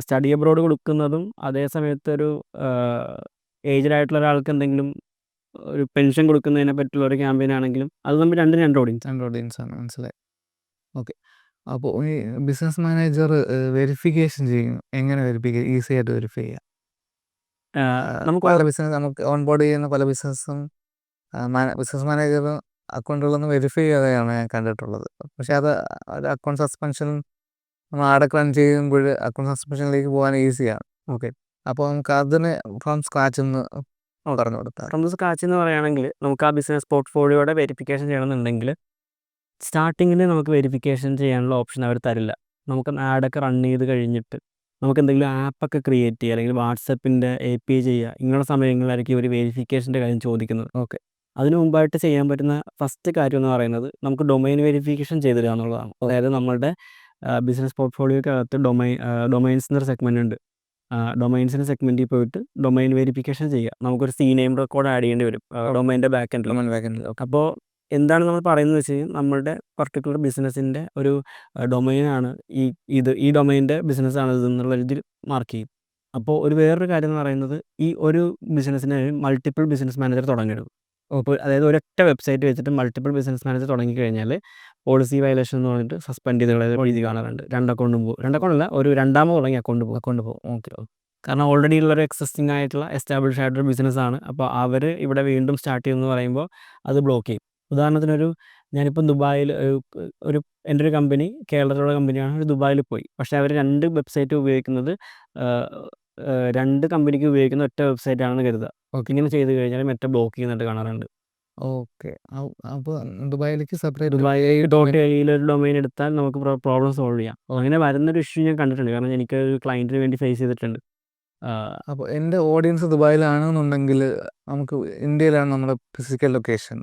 സ്റ്റഡി അബ്രോഡ് കൊടുക്കുന്നതും അതേ സമയത്ത് ഒരു ഏജ്ഡ് ആയിട്ടുള്ള ഒരാൾക്ക് എന്തെങ്കിലും ഒരു പെൻഷൻ കൊടുക്കുന്നതിനെ പറ്റിയുള്ള ഒരു ക്യാമ്പയിൻ ആണെങ്കിലും അത് നമ്മൾ രണ്ട് ഓഡിയൻസാണ്. മനസ്സിലായി. ഓക്കെ. അപ്പോൾ ഈ ബിസിനസ് മാനേജർ വെരിഫിക്കേഷൻ ചെയ്യും. എങ്ങനെ ഈസി ആയിട്ട് വെരിഫൈ ചെയ്യാം? നമുക്ക് ഓൺബോർഡ് ചെയ്യുന്ന പല ബിസിനസ്സും ബിസിനസ് മാനേജർ അക്കൗണ്ടുകളൊന്നും വെരിഫൈ ചെയ്യാതെയാണ് ഞാൻ കണ്ടിട്ടുള്ളത്. പക്ഷേ അത് ഒരു അക്കൗണ്ട് സസ്പെൻഷൻ നമ്മൾ ആടൊക്കെ റൺ ചെയ്യുമ്പോൾ അക്കൗണ്ട് സസ്പെൻഷനിലേക്ക് പോകാൻ ഈസിയാണ്. അപ്പോൾ നമുക്ക് അതിന് ഫ്രം സ്ക്രാച്ച് എന്ന് പറഞ്ഞു കൊടുത്താൽ. ഫ്രം സ്ക്രാച്ച് എന്ന് പറയുകയാണെങ്കിൽ നമുക്ക് ആ ബിസിനസ് പോർട്ട്ഫോളിയോയുടെ വെരിഫിക്കേഷൻ ചെയ്യണമെന്നുണ്ടെങ്കിൽ സ്റ്റാർട്ടിങ്ങിൽ നമുക്ക് വെരിഫിക്കേഷൻ ചെയ്യാനുള്ള ഓപ്ഷൻ അവർ തരില്ല. നമുക്ക് ആഡൊക്കെ റൺ ചെയ്ത് കഴിഞ്ഞിട്ട് നമുക്ക് എന്തെങ്കിലും ആപ്പൊക്കെ ക്രിയേറ്റ് ചെയ്യുക അല്ലെങ്കിൽ വാട്സപ്പിൻ്റെ API ചെയ്യുക, ഇങ്ങനെയുള്ള സമയങ്ങളിലായിരിക്കും ഒരു വെരിഫിക്കേഷൻ്റെ കാര്യം ചോദിക്കുന്നത്. ഓക്കെ. അതിന് മുമ്പായിട്ട് ചെയ്യാൻ പറ്റുന്ന ഫസ്റ്റ് കാര്യം എന്ന് പറയുന്നത് നമുക്ക് ഡൊമൈൻ വെരിഫിക്കേഷൻ ചെയ്തിടുക എന്നുള്ളതാണ്. അതായത് നമ്മളുടെ ബിസിനസ് പോർട്ട്ഫോളിയോക്കകത്ത് ഡൊമൈൻസ് എന്നൊരു സെഗ്മെൻ്റ് ഉണ്ട്. ഡൊമൈൻസിൻ്റെ സെഗ്മെൻറ്റിൽ പോയിട്ട് ഡൊമൈൻ വെരിഫിക്കേഷൻ ചെയ്യുക. നമുക്കൊരു നെയിം റെക്കോർഡ് ആഡ് ചെയ്യേണ്ടി വരും ഡൊമൈൻ്റെ ബാക്ക് എൻഡിൽ. അപ്പോൾ എന്താണ് നമ്മൾ പറയുന്നത് വെച്ച് കഴിഞ്ഞാൽ നമ്മളുടെ പർട്ടിക്കുലർ ബിസിനസ്സിൻ്റെ ഒരു ഡൊമൈനാണ് ഈ ഡൊമൈൻ്റെ ബിസിനസ്സാണ് ഇതെന്നുള്ള രീതിയിൽ മാർക്ക് ചെയ്യും. അപ്പോൾ വേറൊരു കാര്യം എന്ന് പറയുന്നത് ഈ ഒരു ബിസിനസ്സിന് മൾട്ടിപ്പിൾ ബിസിനസ് മാനേജർ തുടങ്ങരുത്. അപ്പോൾ അതായത് ഒരൊറ്റ വെബ്സൈറ്റ് വെച്ചിട്ട് മൾട്ടിപ്പിൾ ബിസിനസ് മാനേജർ തുടങ്ങിക്കഴിഞ്ഞാൽ പോളിസി വയലേഷൻ എന്ന് പറഞ്ഞിട്ട് സസ്പെൻഡ് ചെയ്ത് രീതി കാണാറുണ്ട്. 2 അക്കൗണ്ടും പോകും. 2 അക്കൗണ്ടല്ല, ഒരു രണ്ടാമത് തുടങ്ങിയ അക്കൗണ്ട് പോകും. ഓക്കെ. കാരണം ഓൾറെഡി ഉള്ളൊരു എക്സിസ്റ്റിംഗ് ആയിട്ടുള്ള എസ്റ്റാബ്ലിഷ് ആയിട്ടൊരു ബിസിനസ്സാണ്. അപ്പോൾ അവർ ഇവിടെ വീണ്ടും സ്റ്റാർട്ട് ചെയ്യുമെന്ന് പറയുമ്പോൾ അത് ബ്ലോക്ക് ചെയ്യും. ഉദാഹരണത്തിനൊരു ഞാനിപ്പം ദുബായിൽ ഒരു എൻ്റെ ഒരു കമ്പനി കേരളത്തിലുള്ള കമ്പനിയാണ്, ദുബായിൽ പോയി. പക്ഷേ അവർ 2 വെബ്സൈറ്റ് ഉപയോഗിക്കുന്നത് 2 കമ്പനിക്ക് ഉപയോഗിക്കുന്ന ഒറ്റ വെബ്സൈറ്റ് ആണെന്ന് കരുതുക. ഇങ്ങനെ ചെയ്ത് കഴിഞ്ഞാൽ മറ്റേ ബ്ലോക്ക് ചെയ്യുന്നതായിട്ട് കാണാറുണ്ട്. ഓക്കെ. അപ്പോൾ ദുബായിലേക്ക് സെപ്പറേറ്റ് .aiലൊരു ഡൊമൈൻ എടുത്താൽ നമുക്ക് പ്രോബ്ലം സോൾവ് ചെയ്യാം. അങ്ങനെ വരുന്നൊരു ഇഷ്യൂ ഞാൻ കണ്ടിട്ടുണ്ട്. കാരണം എനിക്കൊരു ക്ലയൻറ്റിന് വേണ്ടി ഫേസ് ചെയ്തിട്ടുണ്ട്. അപ്പോൾ എൻ്റെ ഓഡിയൻസ് ദുബായിലാണെന്നുണ്ടെങ്കിൽ നമുക്ക് ഇന്ത്യയിലാണ് നമ്മുടെ ഫിസിക്കൽ ലൊക്കേഷൻ,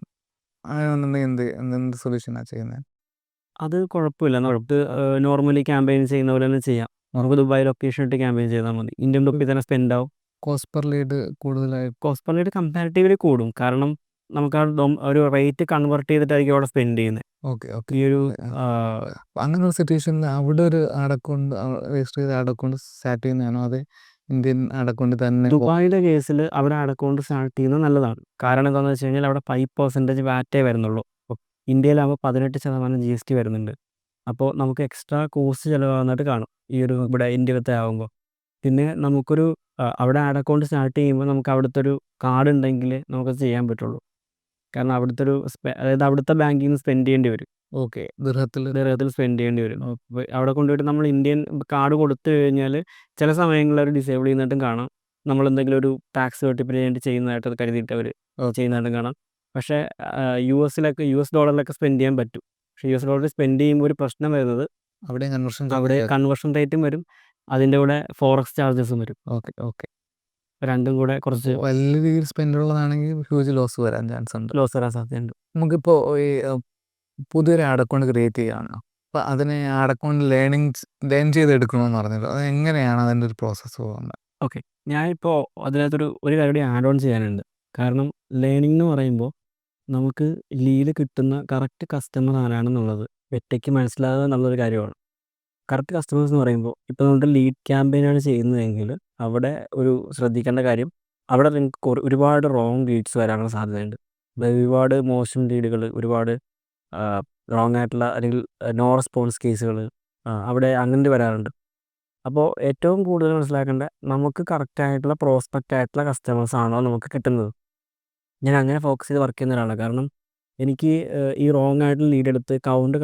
ആണെന്നുണ്ടെങ്കിൽ എന്ത് സൊല്യൂഷനാണ് ചെയ്യുന്നത്? അത് കുഴപ്പമില്ല. നമുക്ക് നോർമലി ക്യാമ്പയിൻ ചെയ്യുന്ന പോലെ തന്നെ ചെയ്യാം. നമുക്ക് ദുബായ് ലൊക്കേഷൻ ഇട്ട് ക്യാമ്പയിൻ ചെയ്താൽ മതി. ഇന്ത്യൻ റുപ്പി തന്നെ സ്പെൻഡ് ആവും. കോസ്റ്റ് പെർ ലീഡ് കൂടുതലായി കോസ്റ്റ് പെർ ലീഡ് കമ്പാരിറ്റീവ്ലി കൂടും. കാരണം നമുക്ക് ഒരു റേറ്റ് കൺവേർട്ട് ചെയ്തിട്ടായിരിക്കും അവിടെ സ്പെൻഡ് ചെയ്യുന്നത്. ഓക്കെ. ഈ ഒരു അങ്ങനെ ഒരു സിറ്റുവേഷനിൽ അവിടെ ഒരു അക്കൗണ്ട് രജിസ്റ്റർ ചെയ്ത അക്കൗണ്ട് സ്റ്റാർട്ട് ചെയ്യുന്നതാണോ അതെ ഇന്ത്യൻ അക്കൗണ്ട് തന്നെ? ദുബായിയുടെ കേസിൽ അവിടെ അക്കൗണ്ട് സ്റ്റാർട്ട് ചെയ്യുന്നത് നല്ലതാണ്. കാരണം എന്താണെന്ന് വെച്ച് കഴിഞ്ഞാൽ അവിടെ 5% വാറ്റേ വരുന്നുള്ളൂ. ഇന്ത്യയിലാകുമ്പോൾ 18% GST വരുന്നുണ്ട്. അപ്പോൾ നമുക്ക് എക്സ്ട്രാ കോസ്റ്റ് ചിലവാകുന്നതായിട്ട് കാണും ഇവിടെ ഇന്ത്യയിലത്തെ ആകുമ്പോൾ. പിന്നെ നമുക്കൊരു അവിടെ അക്കൗണ്ട് സ്റ്റാർട്ട് ചെയ്യുമ്പോൾ നമുക്ക് അവിടുത്തെ ഒരു കാർഡ് ഉണ്ടെങ്കിൽ നമുക്കത് ചെയ്യാൻ പറ്റുള്ളൂ. കാരണം അവിടുത്തെ അതായത് അവിടുത്തെ ബാങ്കിൽ നിന്ന് സ്പെൻഡ് ചെയ്യേണ്ടി വരും. ഓക്കെ. ദിർഹത്തിൽ സ്പെൻഡ് ചെയ്യേണ്ടി വരും. അപ്പോൾ അവിടെ കൊണ്ടുപോയിട്ട് നമ്മൾ ഇന്ത്യൻ കാർഡ് കൊടുത്തു കഴിഞ്ഞാൽ ചില സമയങ്ങളിൽ അവർ ഡിസേബിൾ ചെയ്യുന്നതായിട്ടും കാണാം. നമ്മൾ എന്തെങ്കിലും ഒരു ടാക്സ് വെട്ടിപ്പിന് വേണ്ടി ചെയ്യുന്നതായിട്ട് അത് കരുതിയിട്ട് അവർ ചെയ്യുന്നതായിട്ടും കാണാം. പക്ഷേ US ഡോളറിലൊക്കെ സ്പെൻഡ് ചെയ്യാൻ പറ്റും. പക്ഷേ US ഡോളറിൽ സ്പെൻഡ് ചെയ്യുമ്പോൾ ഒരു പ്രശ്നം വരുന്നത് അവിടെ കൺവേർഷൻ റേറ്റും വരും, അതിൻ്റെ കൂടെ ഫോറക്സ് ചാർജസും വരും. ഓക്കെ. രണ്ടും കൂടെ കുറച്ച് വലിയ രീതിയിൽ സ്പെൻഡ് ഉള്ളതാണെങ്കിൽ ഹ്യൂജ് ലോസ് വരാൻ സാധ്യതയുണ്ട്. നമുക്കിപ്പോൾ ഈ പുതിയൊരു അക്കൗണ്ട് ക്രിയേറ്റ് ചെയ്യുകയാണ്. അപ്പോൾ അതിനെ അക്കൗണ്ട് ലേൺ ചെയ്തെടുക്കണമെന്ന് പറഞ്ഞല്ലോ, അത് എങ്ങനെയാണ് അതിൻ്റെ ഒരു പ്രോസസ്സ് പോകുന്നത്? ഓക്കെ. ഞാനിപ്പോൾ അതിനകത്തൊരു കാര്യം കൂടി ആഡ് ഓൺ ചെയ്യാനുണ്ട്. കാരണം ലേണിംഗ് എന്ന് പറയുമ്പോൾ നമുക്ക് ലീഡ് കിട്ടുന്ന കറക്റ്റ് കസ്റ്റമർ ആരാണെന്നുള്ളത് വ്യക്തിക്ക് മനസ്സിലാകുക എന്നുള്ളൊരു കാര്യമാണ്. കറക്റ്റ് കസ്റ്റമേഴ്സ് എന്ന് പറയുമ്പോൾ ഇപ്പോൾ നമ്മുടെ ലീഡ് ക്യാമ്പയിനാണ് ചെയ്യുന്നതെങ്കിൽ അവിടെ ഒരു ശ്രദ്ധിക്കേണ്ട കാര്യം, അവിടെ നിങ്ങൾക്ക് ഒരുപാട് റോങ് ലീഡ്സ് വരാനുള്ള സാധ്യതയുണ്ട്. ഒരുപാട് മോശം ലീഡുകൾ, ഒരുപാട് റോങ് ആയിട്ടുള്ള അല്ലെങ്കിൽ നോ റെസ്പോൺസ് കേസുകൾ അവിടെ അങ്ങനെ വരാറുണ്ട്. അപ്പോൾ ഏറ്റവും കൂടുതൽ മനസ്സിലാക്കേണ്ട നമുക്ക് കറക്റ്റായിട്ടുള്ള പ്രോസ്പെക്റ്റ് ആയിട്ടുള്ള കസ്റ്റമേഴ്സ് ആണോ നമുക്ക് കിട്ടുന്നത്. ഞാൻ അങ്ങനെ ഫോക്കസ് ചെയ്ത് വർക്ക് ചെയ്യുന്ന ഒരാളാണ്. കാരണം എനിക്ക് ഈ റോങ് ആയിട്ടുള്ള ലീഡ് എടുത്ത് കൗണ്ട്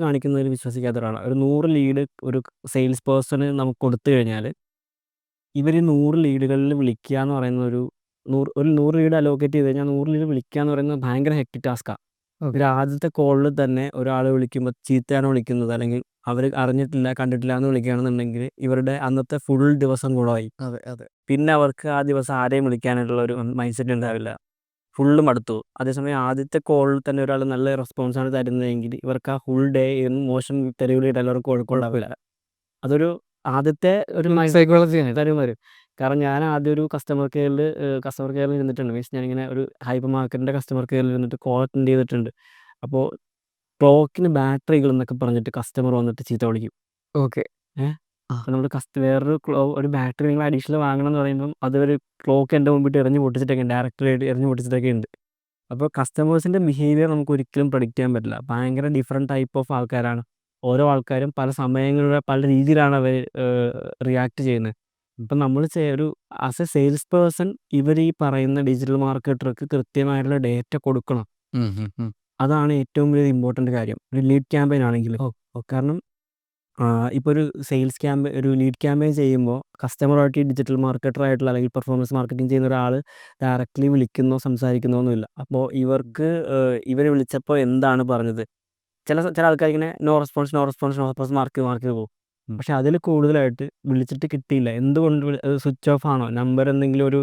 കാണിക്കുന്നതിൽ വിശ്വസിക്കാത്ത ഒരാളാണ്. ഒരു 100 ലീഡ് ഒരു സെയിൽസ് പേഴ്സണ് നമുക്ക് കൊടുത്തു കഴിഞ്ഞാൽ ഇവർ 100 ലീഡുകളിൽ വിളിക്കുക എന്ന് പറയുന്ന ഒരു 100 ലീഡ് അലോക്കേറ്റ് ചെയ്ത് കഴിഞ്ഞാൽ 100 ലീഡ് വിളിക്കുക എന്ന് പറയുന്നത് ഭയങ്കര ഹെക്ടിക് ടാസ്ക്കാണ്. ഒരു ആദ്യത്തെ കോളിൽ തന്നെ ഒരാൾ വിളിക്കുമ്പോൾ ചീത്തയാണ് വിളിക്കുന്നത്, അല്ലെങ്കിൽ അവർ അറിഞ്ഞിട്ടില്ല കണ്ടിട്ടില്ല എന്ന് വിളിക്കുകയാണെന്നുണ്ടെങ്കിൽ ഇവരുടെ അന്നത്തെ ഫുൾ ദിവസം കൂടമായി. പിന്നെ അവർക്ക് ആ ദിവസം ആരെയും വിളിക്കാനായിട്ടുള്ള ഒരു മൈൻഡ് സെറ്റ് ഉണ്ടാവില്ല. ഫുള്ള് മടുത്തു. അതേസമയം ആദ്യത്തെ കോളിൽ തന്നെ ഒരാൾ നല്ല റെസ്പോൺസാണ് തരുന്നതെങ്കിൽ ഇവർക്ക് ആ ഫുൾ ഡേ മോശം തെരുവിലിട്ട് എല്ലാവർക്കും കുഴപ്പമുണ്ടാവില്ല. അതൊരു ആദ്യത്തെ ഒരു സൈക്കോളജിയാണ് വരും. കാരണം ഞാൻ ആദ്യം ഒരു കസ്റ്റമർ കെയറിൽ ഇരുന്നിട്ടുണ്ട്. മീൻസ് ഞാനിങ്ങനെ ഒരു ഹൈപ്പർ മാർക്കറ്റിൻ്റെ കസ്റ്റമർ കെയറിൽ ഇരുന്നിട്ട് കോൾ അറ്റൻഡ് ചെയ്തിട്ടുണ്ട്. അപ്പോൾ ക്ലോക്കിന് ബാറ്ററികൾ എന്നൊക്കെ പറഞ്ഞിട്ട് കസ്റ്റമർ വന്നിട്ട് ചീത്ത വിളിക്കും. ഓക്കെ. അപ്പോൾ നമ്മൾ വേറൊരു ഒരു ബാറ്ററി നിങ്ങൾ അഡീഷണൽ വാങ്ങണം എന്ന് പറയുമ്പം അതൊരു ക്ലോക്ക് എൻ്റെ മുമ്പിട്ട് എറിഞ്ഞ് പൊട്ടിച്ചിട്ടൊക്കെ ഉണ്ട്, ഡയറക്റ്റ് എറിഞ്ഞ് പൊട്ടിച്ചിട്ടൊക്കെ ഉണ്ട്. അപ്പോൾ കസ്റ്റമേഴ്സിൻ്റെ ബിഹേവിയർ നമുക്ക് ഒരിക്കലും പ്രഡിക്റ്റ് ചെയ്യാൻ പറ്റില്ല. ഭയങ്കര ഡിഫറെൻറ്റ് ടൈപ്പ് ഓഫ് ആൾക്കാരാണ്. ഓരോ ആൾക്കാരും പല സമയങ്ങളിലെ പല രീതിയിലാണ് അവർ റിയാക്ട് ചെയ്യുന്നത്. ഇപ്പം നമ്മൾ ഒരു ആസ് എ സെയിൽസ് പേഴ്സൺ ഇവർ ഈ പറയുന്ന ഡിജിറ്റൽ മാർക്കറ്റർക്ക് കൃത്യമായിട്ടുള്ള ഡേറ്റ കൊടുക്കണം. അതാണ് ഏറ്റവും വലിയ ഇമ്പോർട്ടൻ്റ് കാര്യം ഒരു ലീഡ് ക്യാമ്പയിൻ ആണെങ്കിൽ. കാരണം ഇപ്പോൾ ഒരു ലീഡ് ക്യാമ്പയിൻ ചെയ്യുമ്പോൾ കസ്റ്റമറുമായിട്ട് ഡിജിറ്റൽ മാർക്കറ്ററായിട്ടുള്ള അല്ലെങ്കിൽ പെർഫോമൻസ് മാർക്കറ്റിംഗ് ചെയ്യുന്ന ഒരാൾ ഡയറക്റ്റ്ലി വിളിക്കുന്നോ സംസാരിക്കുന്നോ ഒന്നുമില്ല. അപ്പോൾ ഇവർ വിളിച്ചപ്പോൾ എന്താണ് പറഞ്ഞത്, ചില ആൾക്കാർ ഇങ്ങനെ നോ റെസ്പോൺസ് മാർക്ക് പോകും. പക്ഷെ അതിൽ കൂടുതലായിട്ട് വിളിച്ചിട്ട് കിട്ടിയില്ല. എന്തുകൊണ്ട് അത് സ്വിച്ച് ഓഫ് ആണോ, നമ്പർ എന്തെങ്കിലും ഒരു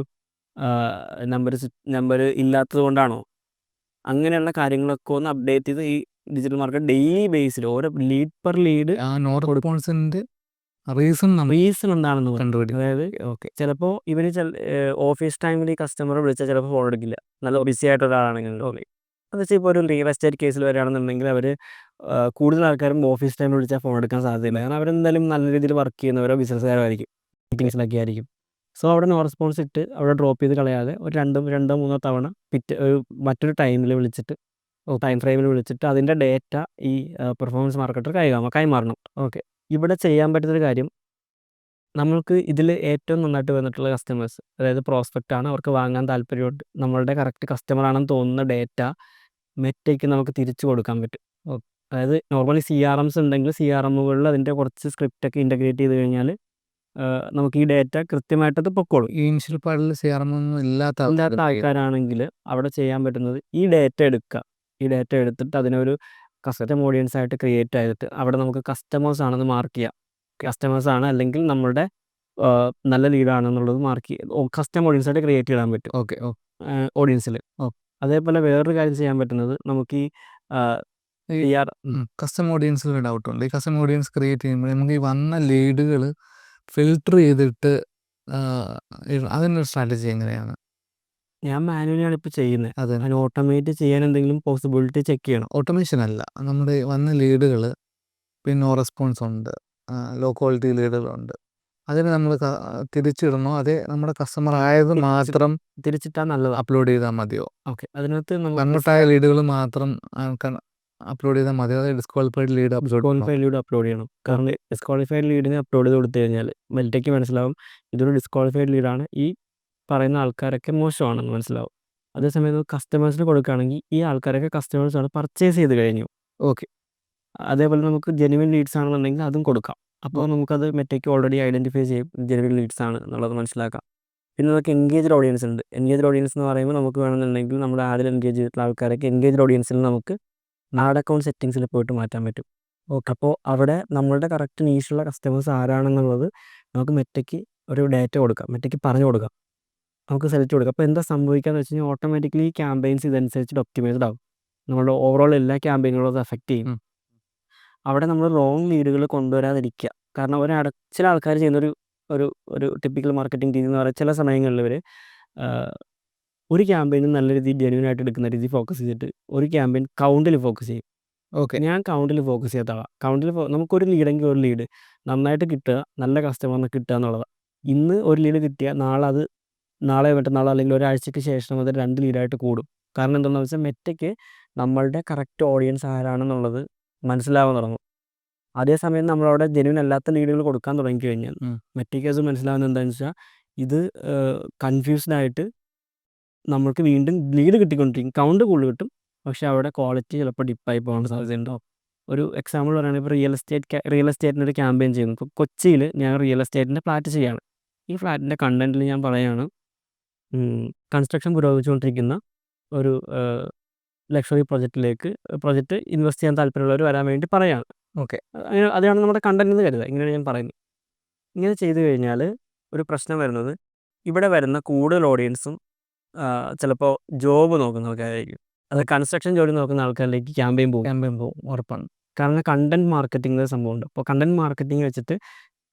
നമ്പർ ഇല്ലാത്തത് കൊണ്ടാണോ, അങ്ങനെയുള്ള കാര്യങ്ങളൊക്കെ ഒന്ന് അപ്ഡേറ്റ് ചെയ്ത് ഈ ഡിജിറ്റൽ മാർക്കറ്റ് ഡെയിലി ബേസിൽ ഓരോ ലീഡ് പെർ ലീഡ് ആ നോ റെസ്പോൺസിന്റെ റീസൺ റീസൺ എന്താണെന്ന് പറയും. കണ്ടുപിടിക്കും. അതായത് ഓക്കെ. ചിലപ്പോൾ ഇവർ ഓഫീസ് ടൈമിൽ ഈ കസ്റ്റമറെ വിളിച്ചാൽ ചിലപ്പോൾ ഫോൺ എടുക്കില്ല, നല്ല ബിസി ആയിട്ട് ഒരാളാണെങ്കിൽ. എന്ന് വെച്ചാൽ ഇപ്പോൾ ഒരു റിയൽ എസ്റ്റേറ്റ് കേസിൽ വരികയാണെന്നുണ്ടെങ്കിൽ അവർ കൂടുതൽ ആൾക്കാരും ഓഫീസ് ടൈമിൽ വിളിച്ചാൽ ഫോൺ എടുക്കാൻ സാധ്യതയില്ല. കാരണം അവരെന്തായാലും നല്ല രീതിയിൽ വർക്ക് ചെയ്യുന്നവരോ ബിസിനസ്സുകാരോ ആയിരിക്കും, മീറ്റിംഗ്സിലൊക്കെ ആയിരിക്കും. സോ അവിടെ നോ റെസ്പോൺസ് ഇട്ട് അവിടെ ഡ്രോപ്പ് ചെയ്ത് കളയാതെ ഒരു രണ്ടോ മൂന്നോ തവണ മറ്റൊരു ടൈമിൽ വിളിച്ചിട്ട്, ടൈം ഫ്രെയിമിൽ വിളിച്ചിട്ട് അതിൻ്റെ ഡേറ്റ ഈ പെർഫോമൻസ് മാർക്കറ്റർ കൈമാറണം. ഓക്കെ. ഇവിടെ ചെയ്യാൻ പറ്റുന്നൊരു കാര്യം, നമ്മൾക്ക് ഇതിൽ ഏറ്റവും നന്നായിട്ട് വന്നിട്ടുള്ള കസ്റ്റമേഴ്സ്, അതായത് പ്രോസ്പെക്റ്റ് ആണ്, അവർക്ക് വാങ്ങാൻ താല്പര്യമുണ്ട്, നമ്മളുടെ കറക്റ്റ് കസ്റ്റമർ ആണെന്ന് തോന്നുന്ന ഡേറ്റ മെറ്റയ്ക്ക് നമുക്ക് തിരിച്ചു കൊടുക്കാൻ പറ്റും. അതായത് നോർമലി CRMs ഉണ്ടെങ്കിൽ CRMകളിൽ അതിൻ്റെ കുറച്ച് സ്ക്രിപ്റ്റൊക്കെ ഇൻ്റഗ്രേറ്റ് ചെയ്ത് കഴിഞ്ഞാൽ നമുക്ക് ഈ ഡേറ്റ കൃത്യമായിട്ട് അത് പൊക്കോളും. ഈ ഇനിഷ്യൽ പാർട്ടിൽ CRM ഒന്നും ഇല്ലാത്ത ആൾക്കാരാണെങ്കിൽ അവിടെ ചെയ്യാൻ പറ്റുന്നത് ഈ ഡേറ്റ എടുക്കുക. ഈ ഡേറ്റ എടുത്തിട്ട് അതിനൊരു കസ്റ്റം ഓഡിയൻസ് ആയിട്ട് ക്രിയേറ്റ് ചെയ്തിട്ട് അവിടെ നമുക്ക് കസ്റ്റമേഴ്സ് ആണെന്ന് മാർക്ക് ചെയ്യാം. കസ്റ്റമേഴ്സ് ആണ് അല്ലെങ്കിൽ നമ്മളുടെ നല്ല ലീഡാണെന്നുള്ളത് മാർക്ക് ചെയ്യുക, കസ്റ്റം ഓഡിയൻസ് ആയിട്ട് ക്രിയേറ്റ് ചെയ്യാൻ പറ്റും. ഓക്കെ. ഓഡിയൻസിൽ. അതേപോലെ വേറൊരു കാര്യം ചെയ്യാൻ പറ്റുന്നത്, നമുക്ക് ഈ കസ്റ്റം ഓഡിയൻസിൽ ഡൗട്ട് ഉണ്ട്. ഈ കസ്റ്റം ഓഡിയൻസ് ക്രിയേറ്റ് ചെയ്യുമ്പോൾ നമുക്ക് ഈ വന്ന ലീഡുകൾ ഫിൽട്ടർ ചെയ്തിട്ട് അതിനൊരു സ്ട്രാറ്റജി എങ്ങനെയാണ്? ഞാൻ മാനുവലിയാണ് ഇപ്പോൾ ചെയ്യുന്നത്. അതെ. അതിന് ഓട്ടോമേറ്റ് ചെയ്യാൻ എന്തെങ്കിലും പോസിബിലിറ്റി ചെക്ക് ചെയ്യണം. ഓട്ടോമേഷൻ അല്ല, നമ്മുടെ വന്ന ലീഡുകൾ പിന്നെ നോ റെസ്പോൺസ് ഉണ്ട്, ലോ ക്വാളിറ്റി ലീഡുകളുണ്ട്, അതിന് നമ്മൾ തിരിച്ചിടണോ അതേ നമ്മുടെ കസ്റ്റമർ ആയത് മാത്രം തിരിച്ചിട്ടാൽ നല്ലത് അപ്ലോഡ് ചെയ്താൽ മതിയോ? ഓക്കെ. അതിനകത്ത് കൺവേർട്ടായ ലീഡുകൾ മാത്രം അപ്ലോഡ് ചെയ്താൽ മതിയോ, അതായത് ഡിസ്ക്വാളിഫൈഡ് ലീഡ് അപ്ലോഡ് ചെയ്യണം. കാരണം ഡിസ്ക്വാളിഫൈഡ് ലീഡിന് അപ്ലോഡ് ചെയ്ത് കൊടുത്തു കഴിഞ്ഞാൽ മെൽറ്റയ്ക്ക് മനസ്സിലാവും ഇതൊരു ഡിസ്ക്വാളിഫൈഡ് ലീഡാണ്, ഈ പറയുന്ന ആൾക്കാരൊക്കെ മോശമാണെന്ന് മനസ്സിലാവും. അതേസമയത്ത് കസ്റ്റമേഴ്സിന് കൊടുക്കുകയാണെങ്കിൽ ഈ ആൾക്കാരൊക്കെ കസ്റ്റമേഴ്സാണ്, പർച്ചേസ് ചെയ്ത് കഴിഞ്ഞു. ഓക്കെ. അതേപോലെ നമുക്ക് ജെനുവിൻ ലീഡ്സ് ആണെന്നുണ്ടെങ്കിൽ അതും കൊടുക്കാം. അപ്പോൾ നമുക്കത് മെറ്റയ്ക്ക് ഓൾറെഡി ഐഡൻറ്റിഫൈ ചെയ്യും ജെനുവിൻ ലീഡ്സ് ആണ് എന്നുള്ളത് മനസ്സിലാക്കാം. പിന്നെ നമുക്ക് എൻഗേജ്ഡ് ഓഡിയൻസ് ഉണ്ട്. എൻഗേജ്ഡ് ഓഡിയൻസ് എന്ന് പറയുമ്പോൾ നമുക്ക് വേണമെന്നുണ്ടെങ്കിൽ നമ്മുടെ ആദ്യം എൻഗേജ് ചെയ്തിട്ടുള്ള ആൾക്കാരൊക്കെ എൻഗേജ്ഡ് ഓഡിയൻസിൽ നമുക്ക് ആഡ് അക്കൗണ്ട് സെറ്റിങ്സിൽ പോയിട്ട് മാറ്റാൻ പറ്റും. ഓക്കെ. അപ്പോൾ അവിടെ നമ്മളുടെ കറക്റ്റ് നീഷുള്ള കസ്റ്റമേഴ്സ് ആരാണെന്നുള്ളത് നമുക്ക് മെറ്റയ്ക്ക് ഒരു ഡേറ്റ കൊടുക്കാം, മെറ്റയ്ക്ക് പറഞ്ഞു കൊടുക്കാം, നമുക്ക് സെലക്ട് കൊടുക്കാം. അപ്പോൾ എന്താ സംഭവിക്കാന്ന് വെച്ച് കഴിഞ്ഞാൽ ഓട്ടോമാറ്റിക്കലി ഈ ക്യാമ്പയിൻസ് ഇതനുസരിച്ച് ഒപ്റ്റിമൈസ്ഡ് ആവും. നമ്മുടെ ഓവറോൾ എല്ലാ ക്യാമ്പയിനുകളും അത് എഫക്റ്റ് ചെയ്യും. അവിടെ നമ്മൾ റോങ് ലീഡുകൾ കൊണ്ടുവരാതിരിക്കുക. കാരണം ചില ആൾക്കാർ ചെയ്യുന്നൊരു ഒരു ഒരു ടിപ്പിക്കൽ മാർക്കറ്റിംഗ് രീതി എന്ന് പറയുന്നത്, ചില സമയങ്ങളിൽ ഇവർ ഒരു ക്യാമ്പയിനും നല്ല രീതിയിൽ ജെന്യുവനായിട്ട് എടുക്കുന്ന രീതി ഫോക്കസ് ചെയ്തിട്ട് ഒരു ക്യാമ്പയിൻ കൗണ്ടിൽ ഫോക്കസ് ചെയ്യും. ഓക്കെ. ഞാൻ കൗണ്ടിൽ ഫോക്കസ് ചെയ്യാത്തതാണ്. കൗണ്ടിൽ നമുക്കൊരു ലീഡെങ്കിൽ ഒരു ലീഡ് നന്നായിട്ട് കിട്ടുക, നല്ല കസ്റ്റമറിനെ കിട്ടുക എന്നുള്ളതാണ്. ഇന്ന് ഒരു ലീഡ് കിട്ടിയാൽ നാളെ മറ്റന്നാളോ അല്ലെങ്കിൽ ഒരാഴ്ചയ്ക്ക് ശേഷം അത് 2 ലീഡായിട്ട് കൂടും. കാരണം എന്താണെന്ന് വെച്ചാൽ മെറ്റയ്ക്ക് നമ്മളുടെ കറക്റ്റ് ഓഡിയൻസ് ആരാണെന്നുള്ളത് മനസ്സിലാവാൻ തുടങ്ങും. അതേസമയം നമ്മളവിടെ ജെന്യുവൻ അല്ലാത്ത ലീഡുകൾ കൊടുക്കാൻ തുടങ്ങിക്കഴിഞ്ഞാൽ മെറ്റയ്ക്ക് അത് മനസ്സിലാവുന്നത് എന്താണെന്ന് വെച്ചാൽ ഇത് കൺഫ്യൂസ്ഡ് ആയിട്ട് നമ്മൾക്ക് വീണ്ടും ലീഡ് കിട്ടിക്കൊണ്ടിരിക്കും, കൗണ്ട് കൂടുതൽ കിട്ടും, പക്ഷേ അവിടെ ക്വാളിറ്റി ചിലപ്പോൾ ഡിപ്പായി പോകാൻ സാധ്യതയുണ്ടാവും. ഒരു എക്സാമ്പിൾ പറയുകയാണെങ്കിൽ ഇപ്പോൾ റിയൽ എസ്റ്റേറ്റിൻ്റെ ഒരു ക്യാമ്പയിൻ ചെയ്യുന്നു. ഇപ്പോൾ കൊച്ചിയിൽ ഞാൻ റിയൽ എസ്റ്റേറ്റിൻ്റെ ഫ്ലാറ്റ് ചെയ്യുകയാണ്. ഈ ഫ്ലാറ്റിൻ്റെ കണ്ടൻറ്റിൽ ഞാൻ പറയുകയാണ്, കൺസ്ട്രക്ഷൻ പുരോഗമിച്ചുകൊണ്ടിരിക്കുന്ന ഒരു ലക്ഷറി പ്രൊജക്റ്റ് ഇൻവെസ്റ്റ് ചെയ്യാൻ താല്പര്യമുള്ളവർ വരാൻ വേണ്ടി പറയുകയാണ്. ഓക്കെ. അതാണ് നമ്മുടെ കണ്ടന്റ് എന്ന് കരുതുക. ഇങ്ങനെയാണ് ഞാൻ പറയുന്നത്. ഇങ്ങനെ ചെയ്തു കഴിഞ്ഞാൽ ഒരു പ്രശ്നം വരുന്നത്, ഇവിടെ വരുന്ന കൂടുതൽ ഓഡിയൻസും ചിലപ്പോൾ ജോബ് നോക്കുന്ന ആൾക്കാരായിരിക്കും. അത് കൺസ്ട്രക്ഷൻ ജോലി നോക്കുന്ന ആൾക്കാരിലേക്ക് ക്യാമ്പയിൻ പോകും, ഉറപ്പാണ്. കാരണം കണ്ടന്റ് മാർക്കറ്റിംഗ് സംഭവമുണ്ട്. അപ്പോൾ കണ്ടന്റ് മാർക്കറ്റിംഗ് വെച്ചിട്ട്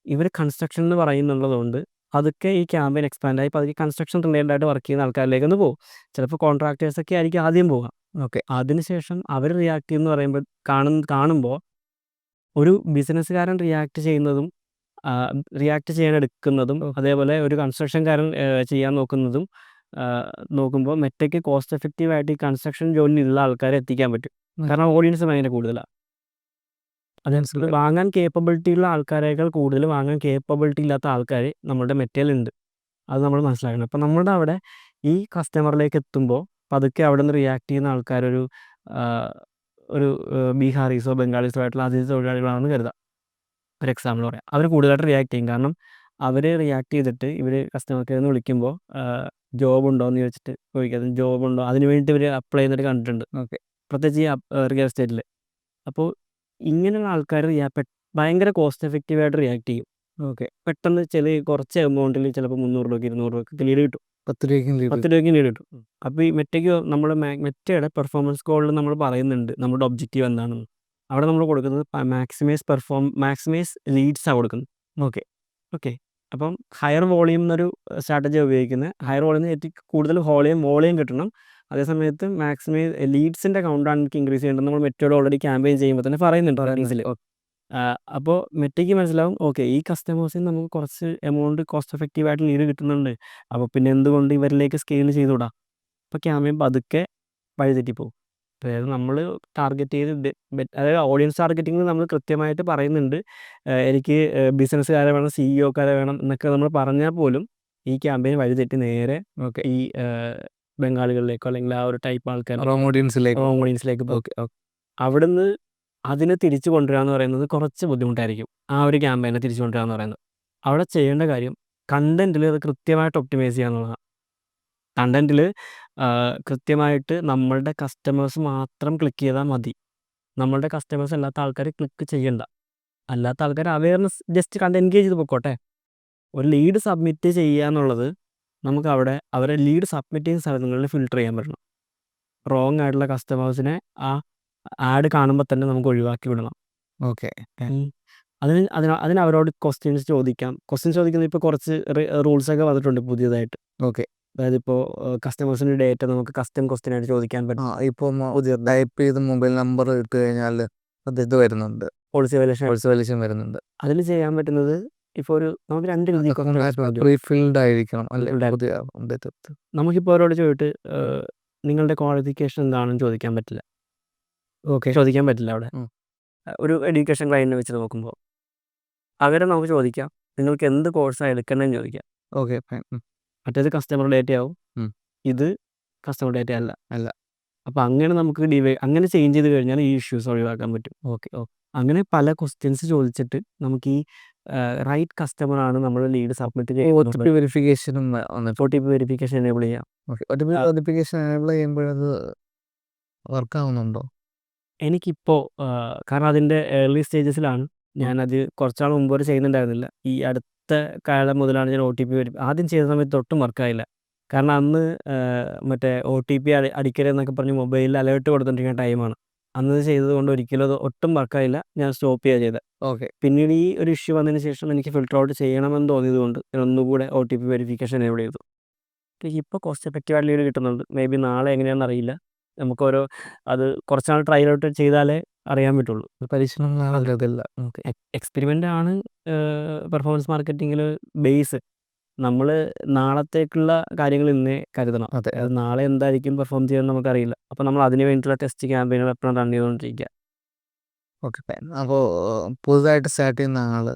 ഇവർ കൺസ്ട്രക്ഷൻ എന്ന് പറയുന്നുള്ളതുകൊണ്ട് അതൊക്കെ ഈ ക്യാമ്പയിൻ എക്സ്പാൻഡ് ആയി പതുക്കെ കൺസ്ട്രക്ഷൻ റിലേറ്റഡ് ആയിട്ട് വർക്ക് ചെയ്യുന്ന ആൾക്കാരിലേക്ക് ഒന്ന് പോകും. ചിലപ്പോൾ കോൺട്രാക്ടേഴ്സൊക്കെ ആയിരിക്കും ആദ്യം പോവുക. ഓക്കെ. അതിനുശേഷം അവർ റിയാക്ട് ചെയ്യുമെന്ന് പറയുമ്പോൾ കാണുമ്പോൾ ഒരു ബിസിനസ്സുകാരൻ റിയാക്ട് ചെയ്യാൻ എടുക്കുന്നതും അതേപോലെ ഒരു കൺസ്ട്രക്ഷൻകാരൻ ചെയ്യാൻ നോക്കുമ്പോൾ മെറ്റയ്ക്ക് കോസ്റ്റ് എഫക്റ്റീവായിട്ട് ഈ കൺസ്ട്രക്ഷൻ ജോലിയിലുള്ള ആൾക്കാരെ എത്തിക്കാൻ പറ്റും. കാരണം ഓഡിയൻസ് ഭയങ്കര കൂടുതലാണ്. അതനുസരിച്ച് വാങ്ങാൻ കേപ്പബിലിറ്റി ഉള്ള ആൾക്കാരേക്കാൾ കൂടുതൽ വാങ്ങാൻ കേപ്പബിലിറ്റി ഇല്ലാത്ത ആൾക്കാർ നമ്മുടെ മെറ്റയിലുണ്ട്. അത് നമ്മൾ മനസ്സിലാക്കണം. അപ്പോൾ നമ്മുടെ അവിടെ ഈ കസ്റ്റമറിലേക്ക് എത്തുമ്പോൾ പതുക്കെ അവിടെ നിന്ന് റിയാക്ട് ചെയ്യുന്ന ആൾക്കാരൊരു ബീഹാറീസോ ബംഗാളീസോ ആയിട്ടുള്ള അതിഥി തൊഴിലാളികളാണെന്ന് കരുതാം. ഒരു എക്സാമ്പിൾ പറയാം. അവർ കൂടുതലായിട്ട് റിയാക്ട് ചെയ്യും. കാരണം അവർ റിയാക്ട് ചെയ്തിട്ട് ഇവർ കസ്റ്റമർ കെയറിൽ നിന്ന് വിളിക്കുമ്പോൾ ജോബ് ഉണ്ടോ എന്ന് ചോദിക്കാതെ ജോബ് ഉണ്ടോ അതിന് വേണ്ടിയിട്ട് ഇവർ അപ്ലൈ ചെയ്യുന്നവർ കണ്ടിട്ടുണ്ട്. ഓക്കെ. പ്രത്യേകിച്ച് ഈ റിയൽ എസ്റ്റേറ്റിൽ. അപ്പോൾ ഇങ്ങനെയുള്ള ആൾക്കാർ ഭയങ്കര കോസ്റ്റ് എഫക്റ്റീവായിട്ട് റിയാക്ട് ചെയ്യും. ഓക്കെ. പെട്ടെന്ന് കുറച്ച് എമൗണ്ടിൽ ചിലപ്പോൾ 300 രൂപയ്ക്ക് 200 രൂപയ്ക്ക് ലീഡ് കിട്ടും. 10 രൂപയ്ക്കും ലീഡ് 10 രൂപയ്ക്ക് ലീഡ് കിട്ടും. അപ്പോൾ ഈ മെറ്റയ്ക്ക് നമ്മൾ മെറ്റയുടെ പെർഫോമൻസ് ഗോളിൽ നമ്മൾ പറയുന്നുണ്ട് നമ്മുടെ ഒബ്ജക്റ്റീവ് എന്താണെന്ന്. അവിടെ നമ്മൾ കൊടുക്കുന്നത് മാക്സിമൈസ് ലീഡ്സാണ് കൊടുക്കുന്നത്. ഓക്കെ. ഓക്കെ. അപ്പം ഹയർ വോളിയം എന്നൊരു സ്ട്രാറ്റജി ഉപയോഗിക്കുന്നത്. ഹയർ വോളിയം ഏറ്റവും കൂടുതൽ വോളിയം കിട്ടണം. അതേ സമയത്ത് ലീഡ്സിൻ്റെ കൗണ്ടാണ് എനിക്ക് ഇൻക്രീസ് ചെയ്യേണ്ടത്. നമ്മൾ മെറ്റയോട് ഓൾറെഡി ക്യാമ്പയിൻ ചെയ്യുമ്പോൾ തന്നെ പറയുന്നുണ്ട് റണ്ണീസിൽ. അപ്പോൾ മെറ്റയ്ക്ക് മനസ്സിലാവും ഓക്കെ ഈ കസ്റ്റമേഴ്സിന് നമുക്ക് കുറച്ച് എമൗണ്ട് കോസ്റ്റ് എഫക്റ്റീവായിട്ട് ലീഡ് കിട്ടുന്നുണ്ട്. അപ്പോൾ പിന്നെ എന്തുകൊണ്ട് ഇവരിലേക്ക് സ്കെയിൽ ചെയ്തുകൂടാ? അപ്പോൾ ക്യാമ്പയിൻ പതുക്കെ വഴിതെറ്റിപ്പോവും. അതായത് നമ്മൾ ടാർഗറ്റ് ചെയ്ത് അതായത് ഓഡിയൻസ് ടാർഗറ്റിങ്ങിൽ നമ്മൾ കൃത്യമായിട്ട് പറയുന്നുണ്ട് എനിക്ക് ബിസിനസ്സുകാരെ വേണം, സിഇഒക്കാരെ വേണം എന്നൊക്കെ നമ്മൾ പറഞ്ഞാൽ പോലും ഈ ക്യാമ്പയിൻ വഴിതെറ്റി നേരെ ഈ ബംഗാളികളിലേക്കോ അല്ലെങ്കിൽ ആ ഒരു ടൈപ്പ് ആൾക്കാർ റോങ് ഓഡിയൻസിലേക്ക് പോകും. അവിടുന്ന് അതിനെ തിരിച്ചു കൊണ്ടുവരിക എന്ന് പറയുന്നത് കുറച്ച് ബുദ്ധിമുട്ടായിരിക്കും. ആ ഒരു ക്യാമ്പയിനെ തിരിച്ചു കൊണ്ടുവരിക എന്ന് പറയുന്നത്. അവിടെ ചെയ്യേണ്ട കാര്യം കണ്ടന്റിൽ അത് കൃത്യമായിട്ട് ഒപ്റ്റിമൈസ് ചെയ്യുക എന്നുള്ളതാണ്. കണ്ടന്റിൽ കൃത്യമായിട്ട് നമ്മളുടെ കസ്റ്റമേഴ്സ് മാത്രം ക്ലിക്ക് ചെയ്താൽ മതി. നമ്മളുടെ കസ്റ്റമേഴ്സ് അല്ലാത്ത ആൾക്കാർ ക്ലിക്ക് ചെയ്യണ്ട. അല്ലാത്ത ആൾക്കാർ അവയർനെസ് ജസ്റ്റ് കണ്ട് എൻഗേജ് ചെയ്ത് പൊക്കോട്ടെ. ഒരു ലീഡ് സബ്മിറ്റ് ചെയ്യുക എന്നുള്ളത് നമുക്ക് അവിടെ അവരെ ലീഡ് സബ്മിറ്റ് ചെയ്യുന്ന സ്ഥലങ്ങളിൽ ഫിൽട്ടർ ചെയ്യാൻ പറ്റണം. റോങ് ആയിട്ടുള്ള കസ്റ്റമേഴ്സിനെ ആ ആഡ് കാണുമ്പോൾ തന്നെ നമുക്ക് ഒഴിവാക്കി വിടണം. ഓക്കെ. അതിന് അവരോട് ക്വസ്റ്റ്യൻസ് ചോദിക്കാം. ക്വസ്റ്റ്യൻസ് ചോദിക്കുന്നത് ഇപ്പോൾ കുറച്ച് റൂൾസൊക്കെ വന്നിട്ടുണ്ട് പുതിയതായിട്ട്. ഓക്കെ. അതായത് ഇപ്പോൾ കസ്റ്റമേഴ്സിൻ്റെ ഡേറ്റ നമുക്ക് കസ്റ്റം ക്വസ്റ്റ്യൻ ആയിട്ട് ചോദിക്കാൻ പറ്റും. ഇപ്പം ടൈപ്പ് ചെയ്ത് മൊബൈൽ നമ്പർ ഇട്ട് കഴിഞ്ഞാൽ ഇത് വരുന്നുണ്ട്, പോളിസി വയലേഷൻ വരുന്നുണ്ട്. അതിൽ ചെയ്യാൻ പറ്റുന്നത് ഇപ്പോൾ നമുക്ക് 2 രീതി പ്രീഫിൽഡ് ആയിരിക്കണം. നമുക്കിപ്പോൾ അവരോട് ചോദിച്ചിട്ട് നിങ്ങളുടെ ക്വാളിഫിക്കേഷൻ എന്താണെന്ന് ചോദിക്കാൻ പറ്റില്ല. ചോദിക്കാൻ പറ്റില്ല അവിടെ. ഒരു എഡ്യൂക്കേഷൻ ക്ലയൻറ്റിനെ വെച്ച് നോക്കുമ്പോൾ അവരെ നമുക്ക് ചോദിക്കാം നിങ്ങൾക്ക് എന്ത് കോഴ്സാണ് എടുക്കണമെന്ന് ചോദിക്കാം. ഓക്കെ. മറ്റേത് കസ്റ്റമർ ഡേറ്റ ആവും, ഇത് കസ്റ്റമർ ഡേറ്റ അല്ല. അപ്പോൾ അങ്ങനെ നമുക്ക് അങ്ങനെ ചേഞ്ച് ചെയ്ത് കഴിഞ്ഞാൽ ഈ ഇഷ്യൂസ് ഒഴിവാക്കാൻ പറ്റും. ഓക്കെ. അങ്ങനെ പല ക്വസ്റ്റ്യൻസ് ചോദിച്ചിട്ട് നമുക്ക് ഈ റൈറ്റ് കസ്റ്റമർ ആണ് നമ്മൾ ലീഡ് സബ്മിറ്റ് ചെയ്യുന്നത്. OTP വെരിഫിക്കേഷനും OTP വെരിഫിക്കേഷൻ എനേബിൾ ചെയ്യാം. OTP വെരിഫിക്കേഷൻ എനേബിൾ ചെയ്യുമ്പോഴത് വർക്ക് ആവുന്നുണ്ടോ? എനിക്കിപ്പോൾ കാരണം അതിൻ്റെ ഏർലി സ്റ്റേജസിലാണ്. ഞാനത് കുറച്ചാൾ മുമ്പ് വരെ ചെയ്യുന്നുണ്ടായിരുന്നില്ല. ഈ അടുത്ത കാലം മുതലാണ് ഞാൻ OTP ആദ്യം ചെയ്ത സമയത്ത് ഒട്ടും വർക്കായില്ല. കാരണം അന്ന് മറ്റേ OTP അടിക്കരുതെന്നൊക്കെ പറഞ്ഞ് മൊബൈലിൽ അലേർട്ട് കൊടുത്തുകൊണ്ടിരിക്കുന്ന ടൈമാണ്. അന്ന് ചെയ്തത് കൊണ്ട് ഒരിക്കലും അത് ഒട്ടും വർക്കായില്ല. ഞാൻ സ്റ്റോപ്പ് ചെയ്യുക ചെയ്തത്. ഓക്കെ. പിന്നീട് ഈ ഒരു ഇഷ്യൂ വന്നതിന് ശേഷം എനിക്ക് ഫിൽട്ടർ ഔട്ട് ചെയ്യണമെന്ന് തോന്നിയത് കൊണ്ട് ഞാൻ ഒന്നുകൂടെ OTP വെരിഫിക്കേഷൻ എനേബിൾ ചെയ്തു. ഇപ്പോൾ കോസ്റ്റ് എഫക്റ്റീവായിട്ട് ലീഡ് കിട്ടുന്നുണ്ട്. മേ ബി നാളെ എങ്ങനെയാണെന്ന് അറിയില്ല. നമുക്കോരോ അത് കുറച്ചാൾ ട്രയൽ ഔട്ട് ചെയ്താലേ അറിയാൻ പറ്റുള്ളൂ. പരിശ്രമം എക്സ്പെരിമെൻ്റ് ആണ് പെർഫോമൻസ് മാർക്കറ്റിങ്ങിൽ ബേസ്. നമ്മൾ നാളത്തേക്കുള്ള കാര്യങ്ങൾ ഇന്നേ കരുതണം. അതെ. അത് നാളെ എന്തായിരിക്കും പെർഫോം ചെയ്യാൻ നമുക്കറിയില്ല. അപ്പോൾ നമ്മൾ അതിന് വേണ്ടിയിട്ടുള്ള ടെസ്റ്റ് ക്യാമ്പയിനുകൾ എപ്പോഴും റൺ ചെയ്തുകൊണ്ടിരിക്കുക. ഓക്കെ. അപ്പോൾ പുതുതായിട്ട് സ്റ്റാർട്ട് ചെയ്യുന്ന ആള്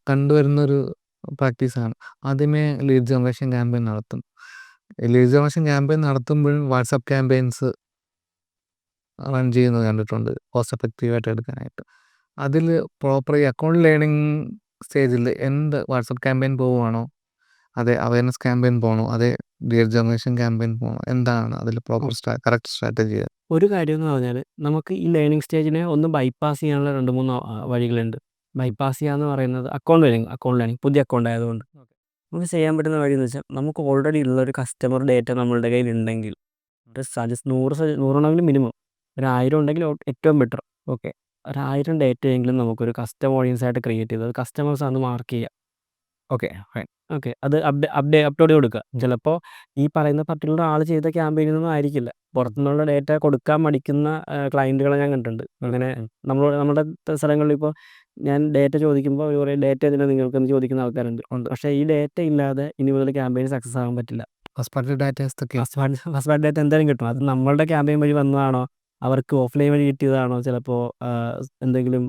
കണ്ടുവരുന്നൊരു പ്രാക്ടീസാണ്. ആദ്യമേ ലീഡ് ജനറേഷൻ ക്യാമ്പയിൻ നടത്തും. ലീഡ് ജനറേഷൻ ക്യാമ്പയിൻ നടത്തുമ്പോഴും വാട്സാപ്പ് ക്യാമ്പയിൻസ് റൺ ചെയ്യുന്നത് കണ്ടിട്ടുണ്ട് കോസ്റ്റ് എഫക്റ്റീവായിട്ട് എടുക്കാനായിട്ട്. അതിൽ പ്രോപ്പർ ഈ അക്കൗണ്ട് ലേണിംഗ് സ്റ്റേജിൽ എന്ത് വാട്സാപ്പ് ക്യാമ്പയിൻ പോവുകയാണോ, അതെ അവയർനെസ് ക്യാമ്പയിൻ പോകണോ, അതെ ലീഡ് ജനറേഷൻ ക്യാമ്പയിൻ പോകണോ, എന്താണ് അതിൽ പ്രോപ്പർ കറക്റ്റ് സ്ട്രാറ്റജി? ഒരു കാര്യം എന്ന് പറഞ്ഞാൽ നമുക്ക് ഈ ലേണിംഗ് സ്റ്റേജിനെ ഒന്ന് ബൈപ്പാസ് ചെയ്യാനുള്ള 2-3 വഴികളുണ്ട്. ബൈപ്പാസ് ചെയ്യുക എന്ന് പറയുന്നത് അക്കൗണ്ട് ലേണിംഗ് പുതിയ അക്കൗണ്ട് ആയതുകൊണ്ട് നമുക്ക് ചെയ്യാൻ പറ്റുന്ന വഴി എന്ന് വെച്ചാൽ നമുക്ക് ഓൾറെഡി ഉള്ളൊരു കസ്റ്റമർ ഡേറ്റ നമ്മളുടെ കയ്യിൽ ഉണ്ടെങ്കിൽ സജസ്റ്റ് 100 മിനിമം 1000 ഉണ്ടെങ്കിൽ ഏറ്റവും ബെറ്റർ. ഓക്കെ. 1000 ഡേറ്റയെങ്കിലും നമുക്കൊരു കസ്റ്റം ഓഡിയൻസ് ആയിട്ട് ക്രിയേറ്റ് ചെയ്ത് കസ്റ്റമേഴ്സ് ആണ് മാർക്ക് ചെയ്യുക. ഓക്കെ. അത് അപ്ലോഡ് കൊടുക്കുക. ചിലപ്പോൾ ഈ പറയുന്ന പർട്ടിക്കുലർ ആൾ ചെയ്ത ക്യാമ്പയിനൊന്നും ആയിരിക്കില്ല. പുറത്തുനിന്നുള്ള ഡേറ്റ കൊടുക്കാൻ മടിക്കുന്ന ക്ലയൻറ്റുകളെ ഞാൻ കണ്ടിട്ടുണ്ട്. അങ്ങനെ നമ്മുടെ സ്ഥലങ്ങളിൽ ഇപ്പോൾ ഞാൻ ഡേറ്റ ചോദിക്കുമ്പോൾ ഒരു കുറേ ഡേറ്റ ഇതിനെ നിങ്ങൾക്കെന്ന് ചോദിക്കുന്ന ആൾക്കാരുണ്ട്. പക്ഷേ ഈ ഡേറ്റ ഇല്ലാതെ ഇനി മുതൽ ക്യാമ്പയിൻ സക്സസ് ആകാൻ പറ്റില്ല. ഫസ്റ്റ് പാർട്ടി ഡേറ്റ എന്തായാലും കിട്ടും. അത് നമ്മളുടെ ക്യാമ്പയിൻ വഴി വന്നതാണോ, അവർക്ക് ഓഫ്ലൈൻ വഴി കിട്ടിയതാണോ, ചിലപ്പോൾ എന്തെങ്കിലും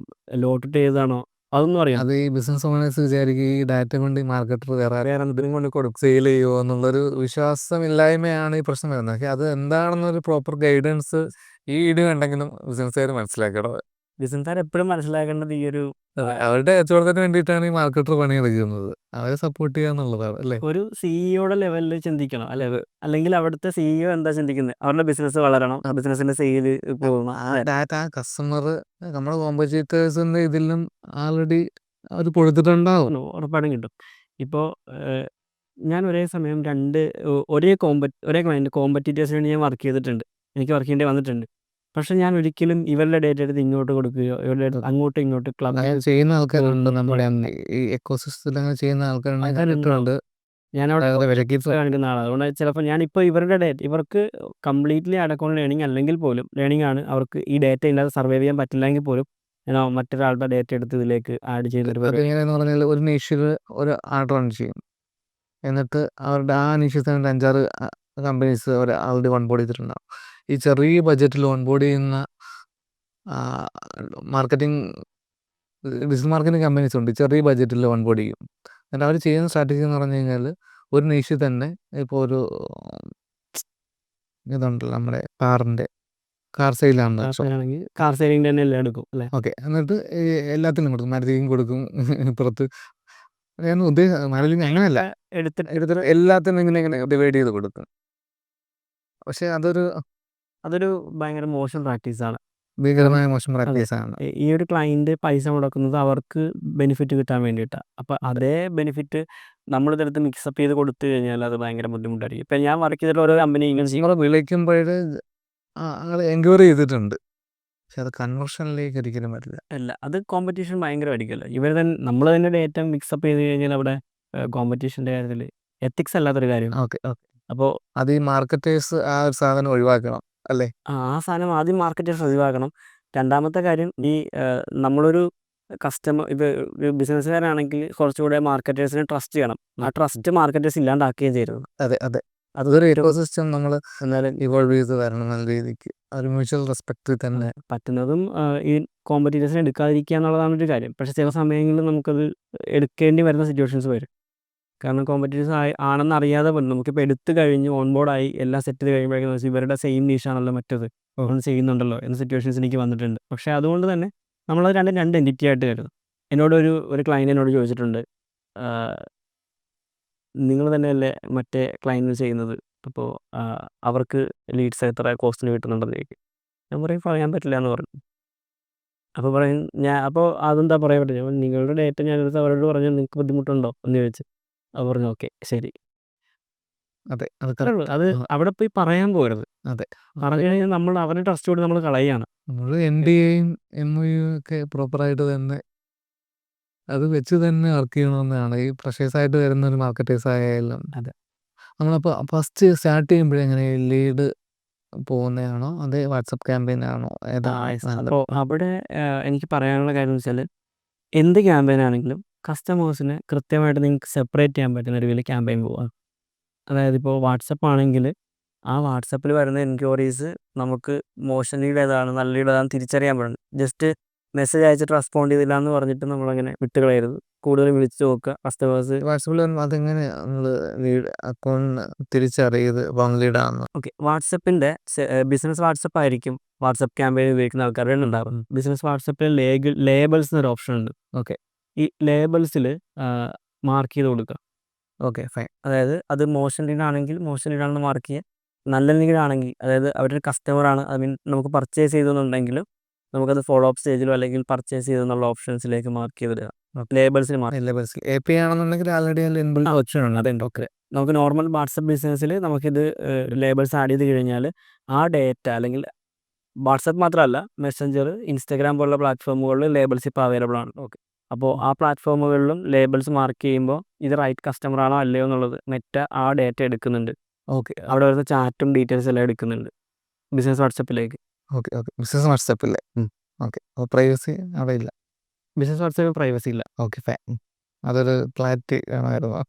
ലോട്ട് ചെയ്തതാണോ, അതൊന്നും അറിയാം. അത് ഈ ബിസിനസ് ഓണേഴ്സ് വിചാരിക്കും ഈ ഡാറ്റ കൊണ്ട് ഈ മാർക്കറ്റർ വേറെ ഇതിനും കൊണ്ട് സെയിൽ ചെയ്യുമോ എന്നുള്ളൊരു വിശ്വാസമില്ലായ്മയാണ് ഈ പ്രശ്നം വരുന്നത്. പക്ഷേ അത് എന്താണെന്നൊരു പ്രോപ്പർ ഗൈഡൻസ് ഈ വീഡിയോ ഉണ്ടെങ്കിലും ബിസിനസ്സുകാർ മനസ്സിലാക്കണം. ബിസിനസ്സുകാർ എപ്പോഴും മനസ്സിലാക്കേണ്ടത് ഈ ഒരു അവരുടെ കച്ചവടത്തിന് വേണ്ടിയിട്ടാണ് ഈ മാർക്കറ്റർ പണിയെടുക്കുന്നത്. അവരെ സപ്പോർട്ട് ചെയ്യുക എന്നുള്ളതാണ് അല്ലേ. ഒരു സിഇഒയുടെ ലെവലിൽ ചിന്തിക്കണം അല്ലെ, അല്ലെങ്കിൽ അവിടുത്തെ സിഇഒ എന്താ ചിന്തിക്കുന്നത്, അവരുടെ ബിസിനസ് വളരണം, ബിസിനസിന്റെ സെയിൽ പോകണം. ആ കസ്റ്റമർ നമ്മുടെ കോമ്പറ്റീറ്റേഴ്സിന്റെ ഇതിലും ആൾറെഡി അവർ കൊടുത്തിട്ടുണ്ടാവും. ഉറപ്പായിട്ടും കിട്ടും. ഇപ്പോൾ ഞാൻ ഒരേ സമയം ഒരേ ക്ലയൻറ്റ് കോമ്പറ്റീറ്റേഴ്സിന് വേണ്ടി ഞാൻ വർക്ക് ചെയ്തിട്ടുണ്ട്, എനിക്ക് വർക്ക് ചെയ്യേണ്ടി വന്നിട്ടുണ്ട്. പക്ഷെ ഞാൻ ഒരിക്കലും ഇവരുടെ ഡേറ്റ എടുത്ത് ഇങ്ങോട്ട് കൊടുക്കുകയോ ഇവരുടെ അങ്ങോട്ടും ഇങ്ങോട്ടും ക്ലബ് അങ്ങനെ ചെയ്യുന്ന ആൾക്കാരുണ്ട് നമ്മുടെ ഈ എക്കോസിസ്റ്റത്തിൽ, അങ്ങനെ ചെയ്യുന്ന ആൾക്കാരുണ്ട്. ഞാനവിടെ വിലക്ക് കാണിക്കുന്ന ആളാണ്. അതുകൊണ്ട് ചിലപ്പോൾ ഞാനിപ്പോൾ ഇവരുടെ ഡേറ്റ, ഇവർക്ക് കംപ്ലീറ്റ്ലി അടക്കം ലേണിംഗ് അല്ലെങ്കിൽ പോലും, ലേണിംഗ് ആണ്, അവർക്ക് ഈ ഡേറ്റ ഇല്ലാതെ സർവൈവ് ചെയ്യാൻ പറ്റില്ലെങ്കിൽ പോലും ഞാൻ മറ്റൊരാളുടെ ഡേറ്റ എടുത്ത് ഇതിലേക്ക് ആഡ് ചെയ്തൊരു എങ്ങനെയാന്ന് പറഞ്ഞാൽ ഒരു നിഷിൽ ഒരു ആർഡർ റൺ ചെയ്യും, എന്നിട്ട് അവരുടെ ആ നിഷിൽ തന്നെ 5-6 കമ്പനീസ് അവർ ആൾറെഡി ഓൺബോർഡ് ചെയ്തിട്ടുണ്ടാവും. ഈ ചെറിയ ബഡ്ജറ്റിൽ ഓൺബോർഡ് ചെയ്യുന്ന ഡിജിറ്റൽ മാർക്കറ്റിംഗ് കമ്പനീസ് ഉണ്ട്, ചെറിയ ബഡ്ജറ്റിൽ ഓൺബോർഡ് ചെയ്യും. എന്നിട്ട് അവർ ചെയ്യുന്ന സ്ട്രാറ്റജി എന്ന് പറഞ്ഞു കഴിഞ്ഞാൽ ഒരു നിഷിൽ തന്നെ ഇപ്പോൾ ഒരു ഇതുണ്ടല്ലോ നമ്മുടെ കാർ സെയിലാണ്, കാർ സെയിലിംഗ് തന്നെ എല്ലാം എടുക്കും അല്ലേ. ഓക്കെ. എന്നിട്ട് എല്ലാത്തിനും കൊടുക്കും, മാരുതിക്കും കൊടുക്കും, ഇപ്പുറത്ത് മാരുതിക്ക് അങ്ങനെയല്ല, എടുത്തിട്ട് എല്ലാത്തിനും ഇങ്ങനെ ഡിവൈഡ് ചെയ്ത് കൊടുക്കും. പക്ഷെ അതൊരു ഭയങ്കര മോശം പ്രാക്ടീസാണ്, ഭീകരമായ മോശം പ്രാക്ടീസാണ്. ഈ ഒരു ക്ലയൻറ്റ് പൈസ മുടക്കുന്നത് അവർക്ക് ബെനിഫിറ്റ് കിട്ടാൻ വേണ്ടിയിട്ടാണ്. അപ്പോൾ അതേ ബെനിഫിറ്റ് നമ്മളിതെടുത്ത് മിക്സപ്പ് ചെയ്ത് കൊടുത്തു കഴിഞ്ഞാൽ അത് ഭയങ്കര ബുദ്ധിമുട്ടായിരിക്കും. ഇപ്പം ഞാൻ വർക്ക് ചെയ്തിട്ട് ഓരോ കമ്പനി ഇങ്ങനെ നിങ്ങളെ വിളിക്കുമ്പോഴേ ഞങ്ങൾ എൻക്വയറി ചെയ്തിട്ടുണ്ട്, പക്ഷെ അത് കൺവേർഷനിലേക്ക് ഒരിക്കലും വരില്ല. അല്ല, അത് കോമ്പറ്റീഷൻ ഭയങ്കരമായിരിക്കുമല്ലോ. നമ്മൾ തന്നെ ഡേറ്റ മിക്സപ്പ് ചെയ്ത് കഴിഞ്ഞാൽ അവിടെ കോമ്പറ്റീഷൻ്റെ കാര്യത്തിൽ എത്തിക്സ് അല്ലാത്തൊരു കാര്യമാണ്. ഓക്കെ. അപ്പോൾ അത് ഈ മാർക്കറ്റേഴ്സ് ആ ഒരു സാധനം ഒഴിവാക്കണം അല്ലേ. ആ സാധനം ആദ്യം മാർക്കറ്റേഴ്സ് ഒഴിവാക്കണം. രണ്ടാമത്തെ കാര്യം, ഈ നമ്മളൊരു കസ്റ്റമർ, ഇപ്പോൾ ഒരു ബിസിനസ്സുകാരാണെങ്കിൽ കുറച്ചുകൂടെ മാർക്കറ്റേഴ്സിനെ ട്രസ്റ്റ് ചെയ്യണം. ആ ട്രസ്റ്റ് മാർക്കറ്റേഴ്സ് ഇല്ലാണ്ടാക്കുകയും ചെയ്യരുത്. അതെ. അതൊരു ഇക്കോസിസ്റ്റം നമ്മൾ എന്നാലും ഇവോൾവ് ചെയ്ത് വരണം നല്ല രീതിക്ക്, ഒരു മ്യൂച്വൽ റെസ്പെക്റ്റ് തന്നെ. പറ്റുന്നതും ഈ കോമ്പറ്റീറ്റേഴ്സിനെ എടുക്കാതിരിക്കുക എന്നുള്ളതാണ് ഒരു കാര്യം. പക്ഷേ ചില സമയങ്ങളിൽ നമുക്കത് എടുക്കേണ്ടി വരുന്ന സിറ്റുവേഷൻസ് വരും. കാരണം കോമ്പറ്റീറ്റേഴ്സ് ആണെന്ന് അറിയാതെ പോലും നമുക്കിപ്പോൾ എടുത്തു കഴിഞ്ഞ് ഓൺബോർഡായി എല്ലാം സെറ്റ് ചെയ്ത് കഴിയുമ്പോഴേക്കും ഇവരുടെ സെയിം നീഷാണല്ലോ മറ്റത്, ഒന്ന് ചെയ്യുന്നുണ്ടല്ലോ എന്ന സിറ്റുവേഷൻസ് എനിക്ക് വന്നിട്ടുണ്ട്. പക്ഷേ അതുകൊണ്ട് തന്നെ നമ്മളത് രണ്ട് എൻറ്റിറ്റി ആയിട്ട് കരുതും. എന്നോട് ഒരു ക്ലയൻറ്റ് എന്നോട് ചോദിച്ചിട്ടുണ്ട്, നിങ്ങൾ തന്നെയല്ലേ മറ്റേ ക്ലയൻറ്റിന് ചെയ്യുന്നത്, അപ്പോൾ അവർക്ക് ലീഡ്സ് എത്ര കോസ്റ്റിന് കിട്ടുന്നുണ്ടെന്ന് ചോദിക്കും. ഞാൻ പറയും പറയാൻ പറ്റില്ല എന്ന് പറഞ്ഞു. അപ്പോൾ പറയും അപ്പോൾ അതെന്താ പറയാൻ പറ്റില്ല, നിങ്ങളുടെ ഡേറ്റ ഞാനെടുത്ത് അവരോട് പറഞ്ഞു നിങ്ങൾക്ക് ബുദ്ധിമുട്ടുണ്ടോ എന്ന് ചോദിച്ചു. അവർ പറഞ്ഞു ഓക്കെ ശരി. അതെ. അത് അവിടെ പോയി പറയാൻ പോകരുത്. അതെ. പറഞ്ഞു കഴിഞ്ഞാൽ നമ്മൾ അവരുടെ ട്രസ്റ്റോട് നമ്മൾ കളയാണ്. നമ്മൾ NDAയും MOU ഒക്കെ പ്രോപ്പറായിട്ട് തന്നെ അത് വെച്ച് തന്നെ വർക്ക് ചെയ്യണമെന്നാണ് ഈ ഫ്രഷേഴ്സായിട്ട് വരുന്ന ഒരു മാർക്കറ്റേഴ്സ് ആയാലും. അതെ. നമ്മളപ്പോൾ ഫസ്റ്റ് സ്റ്റാർട്ട് ചെയ്യുമ്പോഴെങ്ങനെ ലീഡ് പോകുന്നതാണോ അതേ വാട്സപ്പ് ക്യാമ്പയിനാണോ അപ്പോൾ അവിടെ എനിക്ക് പറയാനുള്ള കാര്യം എന്ന് വെച്ചാൽ, എന്ത് ക്യാമ്പയിൻ ആണെങ്കിലും കസ്റ്റമേഴ്സിനെ കൃത്യമായിട്ട് നിങ്ങൾക്ക് സെപ്പറേറ്റ് ചെയ്യാൻ പറ്റുന്ന രീതിയിൽ ക്യാമ്പയിൻ പോവുക. അതായത് ഇപ്പോൾ വാട്സപ്പ് ആണെങ്കിൽ ആ വാട്സപ്പിൽ വരുന്ന എൻക്വയറീസ് നമുക്ക് മോശം ലീഡ് ഏതാണ് നല്ല ലീഡ് ഏതാണെന്ന് തിരിച്ചറിയാൻ പറ്റും. ജസ്റ്റ് മെസ്സേജ് അയച്ചിട്ട് റെസ്പോണ്ട് ചെയ്തില്ല എന്ന് പറഞ്ഞിട്ട് നമ്മളങ്ങനെ വിട്ടുകളയരുത്. കൂടുതൽ വിളിച്ച് നോക്കുക കസ്റ്റമേഴ്സ്. വാട്സപ്പിൽ അതെങ്ങനെ നിങ്ങൾ ലീഡ് അക്കൗണ്ട് തിരിച്ചറിയത് ലീഡാണെന്ന്. ഓക്കെ, വാട്സപ്പിൻ്റെ ബിസിനസ് വാട്സപ്പ് ആയിരിക്കും വാട്സപ്പ് ക്യാമ്പയിൻ ഉപയോഗിക്കുന്ന ആൾക്കാരുടെ ഉണ്ടാവും. ബിസിനസ് വാട്സപ്പിൽ ലേബിൾസ് എന്നൊരു ഓപ്ഷൻ ഉണ്ട്. ഓക്കെ. ഈ ലേബിൾസിൽ മാർക്ക് ചെയ്ത് കൊടുക്കുക. Okay fine. അതായത് അത് മോശം ലീഡാണെങ്കിൽ മോശം ലീഡാണെന്ന് മാർക്ക് ചെയ്യുക, നല്ല ലീഡാണെങ്കിൽ അതായത് അവരുടെ കസ്റ്റമറാണ്, ഐ മീൻ നമുക്ക് പർച്ചേസ് ചെയ്തെന്നുണ്ടെങ്കിലും നമുക്കത് ഫോളോ അപ്പ് സ്റ്റേജിലോ അല്ലെങ്കിൽ പർച്ചേസ് ചെയ്തെന്നുള്ള ഓപ്ഷൻസിലേക്ക് മാർക്ക് ചെയ്തിടുക. ലേബിൾസിൽ ലേബിൾസിൽ API ആണെന്നുണ്ടെങ്കിൽ ആൾറെഡി ഓപ്ഷൻ ഉണ്ട്. അതുണ്ട്. ഓക്കെ, നമുക്ക് നോർമൽ വാട്സപ്പ് ബിസിനസ്സിൽ നമുക്കിത് ലേബിൾസ് ആഡ് ചെയ്ത് കഴിഞ്ഞാൽ ആ ഡേറ്റ, അല്ലെങ്കിൽ വാട്സപ്പ് മാത്രമല്ല മെസ്സഞ്ചർ, ഇൻസ്റ്റാഗ്രാം പോലുള്ള പ്ലാറ്റ്ഫോമുകളിൽ ലേബിൾസ് ഇപ്പോൾ അവൈലബിൾ ആണ്. ഓക്കെ, അപ്പോൾ ആ പ്ലാറ്റ്ഫോമുകളിലും ലേബിൾസ് മാർക്ക് ചെയ്യുമ്പോൾ ഇത് റൈറ്റ് കസ്റ്റമർ ആണോ അല്ലയോ എന്നുള്ളത് മെറ്റ ആ ഡേറ്റ എടുക്കുന്നുണ്ട്. ഓക്കെ. അവിടെ വരുന്ന ചാറ്റും ഡീറ്റെയിൽസ് എല്ലാം എടുക്കുന്നുണ്ട് ബിസിനസ് വാട്സപ്പിലേക്ക്. ഓക്കെ. ബിസിനസ് വാട്സപ്പില്ലേ. ഓക്കെ. അപ്പോൾ പ്രൈവസി അവിടെ ഇല്ല. ബിസിനസ് വാട്സപ്പിൽ പ്രൈവസി ഇല്ല. Okay fine. അതൊരു ക്ലാരിറ്റി വേണമായിരുന്നു.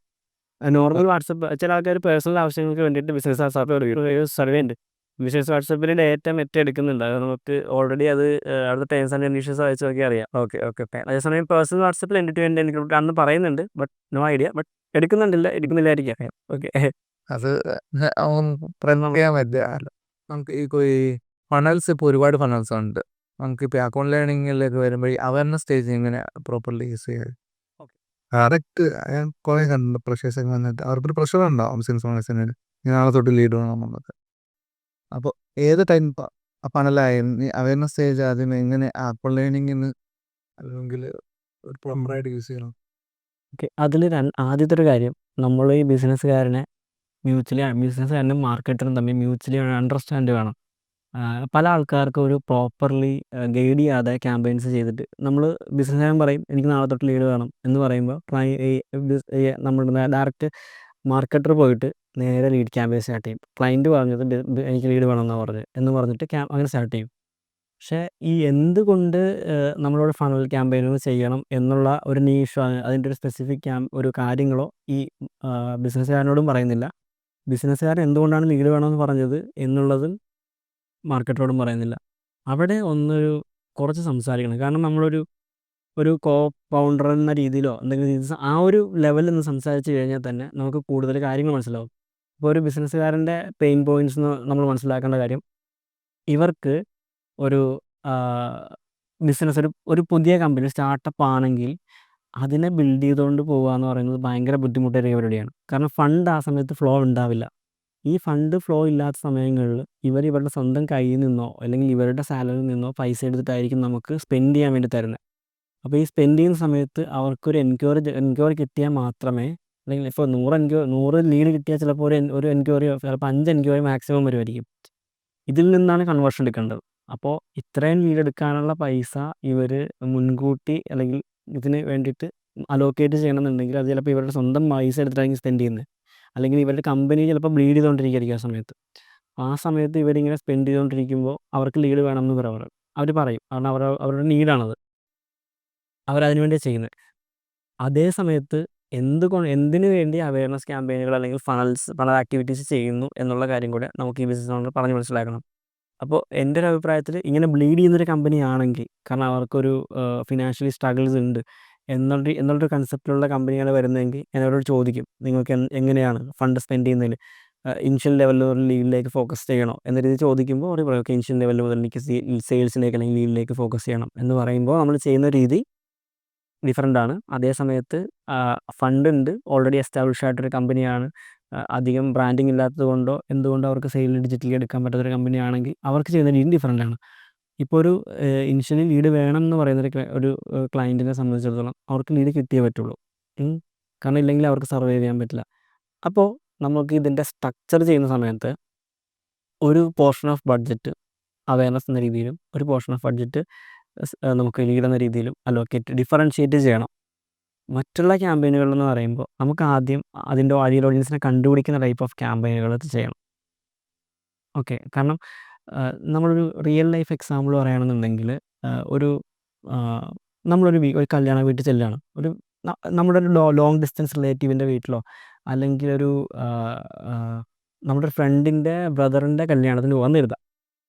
നോർമൽ വാട്സപ്പ് ചില ആൾക്കാർ പേഴ്സണൽ ആവശ്യങ്ങൾക്ക് വേണ്ടിയിട്ട് ബിസിനസ് വാട്സാപ്പിൽ ഒരു സർവേ ഉണ്ട്. ബിസിനസ് വാട്സപ്പിൽ ഡേറ്റ മെറ്റ എടുക്കുന്നുണ്ട്. അത് നമുക്ക് ഓൾറെഡി അത് അവിടുത്തെ ടേംസ് ആൻഡ് കണ്ടീഷൻസ് വായിച്ച് നോക്കി അറിയാം. Okay fine. അതേസമയം പേഴ്സണൽ വാട്സപ്പിൽ എൻ്റെ ടു എൻ്റെ എനിക്ക് അന്ന് പറയുന്നുണ്ട്, ബട്ട് നോ ഐഡിയ, ബട്ട് എടുക്കുന്നില്ലായിരിക്കാം. ഓക്കെ, അത് പറയാൻ പറ്റില്ല. നമുക്ക് ഈ ഫണൽസ് ഇപ്പോൾ ഒരുപാട് ഫണൽസ് ഉണ്ട്. നമുക്കിപ്പോൾ അക്കൗണ്ട് ലേണിങ്ങിലേക്ക് വരുമ്പോൾ ഈ അവയർനെസ് സ്റ്റേജ് എങ്ങനെ പ്രോപ്പർലി യൂസ് ചെയ്യുക? Okay. കറക്റ്റ്. ഞാൻ കുറേ കണ്ടിട്ടുണ്ട് പ്രഷേഴ്സൊക്കെ വന്നിട്ട് അവർക്കൊരു പ്രഷർ ഉണ്ടാവും ബിസിനസ് ഓണേഴ്സിന്, നാളെ തൊട്ട് ലീഡ് വേണമെന്നൊക്കെ. അപ്പോൾ ഏത് ടൈം പണലായി അവയർനെസ് സ്റ്റേജ് ആദ്യം എങ്ങനെ അക്കൗണ്ട് ലേണിങ്ങിന് അല്ലെങ്കിൽ ഒരു പ്രോപ്പറായിട്ട് യൂസ് ചെയ്യണം? ഓക്കെ, അതിൽ ആദ്യത്തെ ഒരു കാര്യം, നമ്മൾ ഈ ബിസിനസ്സുകാരനും മാർക്കറ്ററും തമ്മിൽ മ്യൂച്വലി അണ്ടർസ്റ്റാൻഡ് വേണം. പല ആൾക്കാർക്കും ഒരു പ്രോപ്പർലി ഗൈഡ് ചെയ്യാതെ ക്യാമ്പയിൻസ് ചെയ്തിട്ട് നമ്മൾ ബിസിനസ്സുകാരൻ പറയും എനിക്ക് നാളെ തൊട്ട് ലീഡ് വേണം എന്ന് പറയുമ്പോൾ നമ്മൾ ഡയറക്റ്റ് മാർക്കറ്റർ പോയിട്ട് നേരെ ലീഡ് ക്യാമ്പയിൻ സ്റ്റാർട്ട് ചെയ്യും. ക്ലയൻറ്റ് പറഞ്ഞത് എനിക്ക് ലീഡ് വേണമെന്നാണ് പറഞ്ഞത് എന്ന് പറഞ്ഞിട്ട് അങ്ങനെ സ്റ്റാർട്ട് ചെയ്യും. പക്ഷേ ഈ എന്തുകൊണ്ട് നമ്മളോട് ഫണൽ ക്യാമ്പയിനുകൾ ചെയ്യണം എന്നുള്ള ഒരു നീഷോ അതിൻ്റെ ഒരു സ്പെസിഫിക് ഒരു കാര്യങ്ങളോ ഈ ബിസിനസ്സുകാരനോടും പറയുന്നില്ല. ബിസിനസ്സുകാരൻ എന്തുകൊണ്ടാണ് ലീഡ് വേണമെന്ന് പറഞ്ഞത് എന്നുള്ളതും മാർക്കറ്ററോടും പറയുന്നില്ല. അവിടെ കുറച്ച് സംസാരിക്കണം. കാരണം ഒരു കോ ഫൗണ്ടർ എന്ന രീതിയിലോ എന്തെങ്കിലും രീതി ആ ഒരു ലെവലിൽ നിന്ന് സംസാരിച്ച് കഴിഞ്ഞാൽ തന്നെ നമുക്ക് കൂടുതൽ കാര്യങ്ങൾ മനസ്സിലാവും. ഇപ്പോൾ ഒരു ബിസിനസ്സുകാരൻ്റെ പെയിൻ പോയിൻറ്റ്സ് നമ്മൾ മനസ്സിലാക്കേണ്ട കാര്യം, ഇവർക്ക് ഒരു ബിസിനസ് ഒരു പുതിയ കമ്പനി സ്റ്റാർട്ടപ്പ് ആണെങ്കിൽ അതിനെ ബിൽഡ് ചെയ്തുകൊണ്ട് പോകുക എന്ന് പറയുന്നത് ഭയങ്കര ബുദ്ധിമുട്ടേറിയ പരിപാടിയാണ്. കാരണം ഫണ്ട് ആ സമയത്ത് ഫ്ലോ ഉണ്ടാവില്ല. ഈ ഫണ്ട് ഫ്ലോ ഇല്ലാത്ത സമയങ്ങളിൽ ഇവരുടെ സ്വന്തം കയ്യിൽ നിന്നോ അല്ലെങ്കിൽ ഇവരുടെ സാലറിയിൽ നിന്നോ പൈസ എടുത്തിട്ടായിരിക്കും നമുക്ക് സ്പെൻഡ് ചെയ്യാൻ വേണ്ടി തരുന്നത്. അപ്പോൾ ഈ സ്പെൻഡ് ചെയ്യുന്ന സമയത്ത് അവർക്കൊരു എൻക്വയറി കിട്ടിയാൽ മാത്രമേ, അല്ലെങ്കിൽ ഇപ്പോൾ 100 ലീഡ് കിട്ടിയാൽ ചിലപ്പോൾ ഒരു എൻക്വയറിയോ ചിലപ്പോൾ 5 എൻക്വയറി മാക്സിമം വരുമായിരിക്കും. ഇതിൽ നിന്നാണ് കൺവേർഷൻ എടുക്കേണ്ടത്. അപ്പോൾ ഇത്രയും ലീഡ് എടുക്കാനുള്ള പൈസ ഇവർ മുൻകൂട്ടി അല്ലെങ്കിൽ ഇതിന് വേണ്ടിയിട്ട് അലോക്കേറ്റ് ചെയ്യണമെന്നുണ്ടെങ്കിൽ അത് ചിലപ്പോൾ ഇവരുടെ സ്വന്തം പൈസ എടുത്തിട്ടായിരിക്കും സ്പെൻഡ് ചെയ്യുന്നത്. അല്ലെങ്കിൽ ഇവരുടെ കമ്പനി ചിലപ്പോൾ ബ്ലീഡ് ചെയ്തുകൊണ്ടിരിക്കുകയായിരിക്കും ആ സമയത്ത്. ആ സമയത്ത് ഇവരിങ്ങനെ സ്പെൻഡ് ചെയ്തുകൊണ്ടിരിക്കുമ്പോൾ അവർക്ക് ലീഡ് വേണമെന്ന് അവർ പറയും. കാരണം അവരുടെ നീഡാണത്. അവരതിനു വേണ്ടിയാണ് ചെയ്യുന്നത്. അതേ സമയത്ത് എന്തിനു വേണ്ടി അവയർനെസ് ക്യാമ്പയിനുകൾ അല്ലെങ്കിൽ ഫണൽ ആക്ടിവിറ്റീസ് ചെയ്യുന്നു എന്നുള്ള കാര്യം കൂടെ നമുക്ക് ഈ ബിസിനസ് ഓണർ പറഞ്ഞ് മനസ്സിലാക്കണം. അപ്പോൾ എൻ്റെ ഒരു അഭിപ്രായത്തിൽ ഇങ്ങനെ ബ്ലീഡ് ചെയ്യുന്നൊരു കമ്പനി ആണെങ്കിൽ, കാരണം അവർക്കൊരു ഫിനാൻഷ്യലി സ്ട്രഗിൾസ് ഉണ്ട് എന്നുള്ളൊരു കൺസെപ്റ്റിലുള്ള കമ്പനികൾ വരുന്നതെങ്കിൽ ഞാൻ അവരോട് ചോദിക്കും, നിങ്ങൾക്ക് എങ്ങനെയാണ് ഫണ്ട് സ്പെൻഡ് ചെയ്യുന്നതിൽ ഇനിഷ്യൽ ലെവലിൽ മുതൽ ലീഡിലേക്ക് ഫോക്കസ് ചെയ്യണോ എന്ന രീതി ചോദിക്കുമ്പോൾ അവർ പറയും ഓക്കെ, ഇനിഷ്യൽ ലെവലിൽ മുതൽ എനിക്ക് സെയിൽസിലേക്ക് അല്ലെങ്കിൽ ലീഡിലേക്ക് ഫോക്കസ് ചെയ്യണം എന്ന് പറയുമ്പോൾ നമ്മൾ ചെയ്യുന്ന രീതി ഡിഫറൻ്റ് ആണ്. അതേ സമയത്ത് ഫണ്ട് ഉണ്ട്, ഓൾറെഡി എസ്റ്റാബ്ലിഷ് ആയിട്ടൊരു കമ്പനിയാണ്, അധികം ബ്രാൻഡിങ് ഇല്ലാത്തത് കൊണ്ടോ എന്തുകൊണ്ടോ അവർക്ക് സെയിൽ ഡിജിറ്റലി എടുക്കാൻ പറ്റാത്തൊരു കമ്പനി ആണെങ്കിൽ അവർക്ക് ചെയ്യുന്ന രീതി ഡിഫറൻ്റ് ആണ്. ഇപ്പോൾ ഒരു ഇനിഷ്യലി ലീഡ് വേണം എന്ന് പറയുന്ന ഒരു ക്ലയൻറ്റിനെ സംബന്ധിച്ചിടത്തോളം അവർക്ക് ലീഡ് കിട്ടിയേ പറ്റുള്ളൂ. കാരണം ഇല്ലെങ്കിൽ അവർക്ക് സർവൈവ് ചെയ്യാൻ പറ്റില്ല. അപ്പോൾ നമുക്ക് ഇതിൻ്റെ സ്ട്രക്ചർ ചെയ്യുന്ന സമയത്ത് ഒരു പോർഷൻ ഓഫ് ബഡ്ജറ്റ് അവയർനെസ് എന്ന രീതിയിലും ഒരു പോർഷൻ ഓഫ് ബഡ്ജറ്റ് നമുക്ക് ലീഡ് എന്ന രീതിയിലും ഡിഫറൻഷിയേറ്റ് ചെയ്യണം. മറ്റുള്ള ക്യാമ്പയിനുകളെന്ന് പറയുമ്പോൾ നമുക്ക് ആദ്യം അതിൻ്റെ ഐഡിയൽ ഓഡിയൻസിനെ കണ്ടുപിടിക്കുന്ന ടൈപ്പ് ഓഫ് ക്യാമ്പയിനുകൾ ചെയ്യണം. ഓക്കെ, കാരണം നമ്മളൊരു റിയൽ ലൈഫ് എക്സാമ്പിൾ പറയുകയാണെന്നുണ്ടെങ്കിൽ ഒരു നമ്മളൊരു കല്യാണ വീട്ടിൽ ചെല്ലുകയാണ്. നമ്മുടെ ഒരു ലോങ് ഡിസ്റ്റൻസ് റിലേറ്റീവിൻ്റെ വീട്ടിലോ അല്ലെങ്കിൽ നമ്മുടെ ഫ്രണ്ടിൻ്റെ ബ്രദറിൻ്റെ കല്യാണത്തിന് പോകാൻ കരുതാം.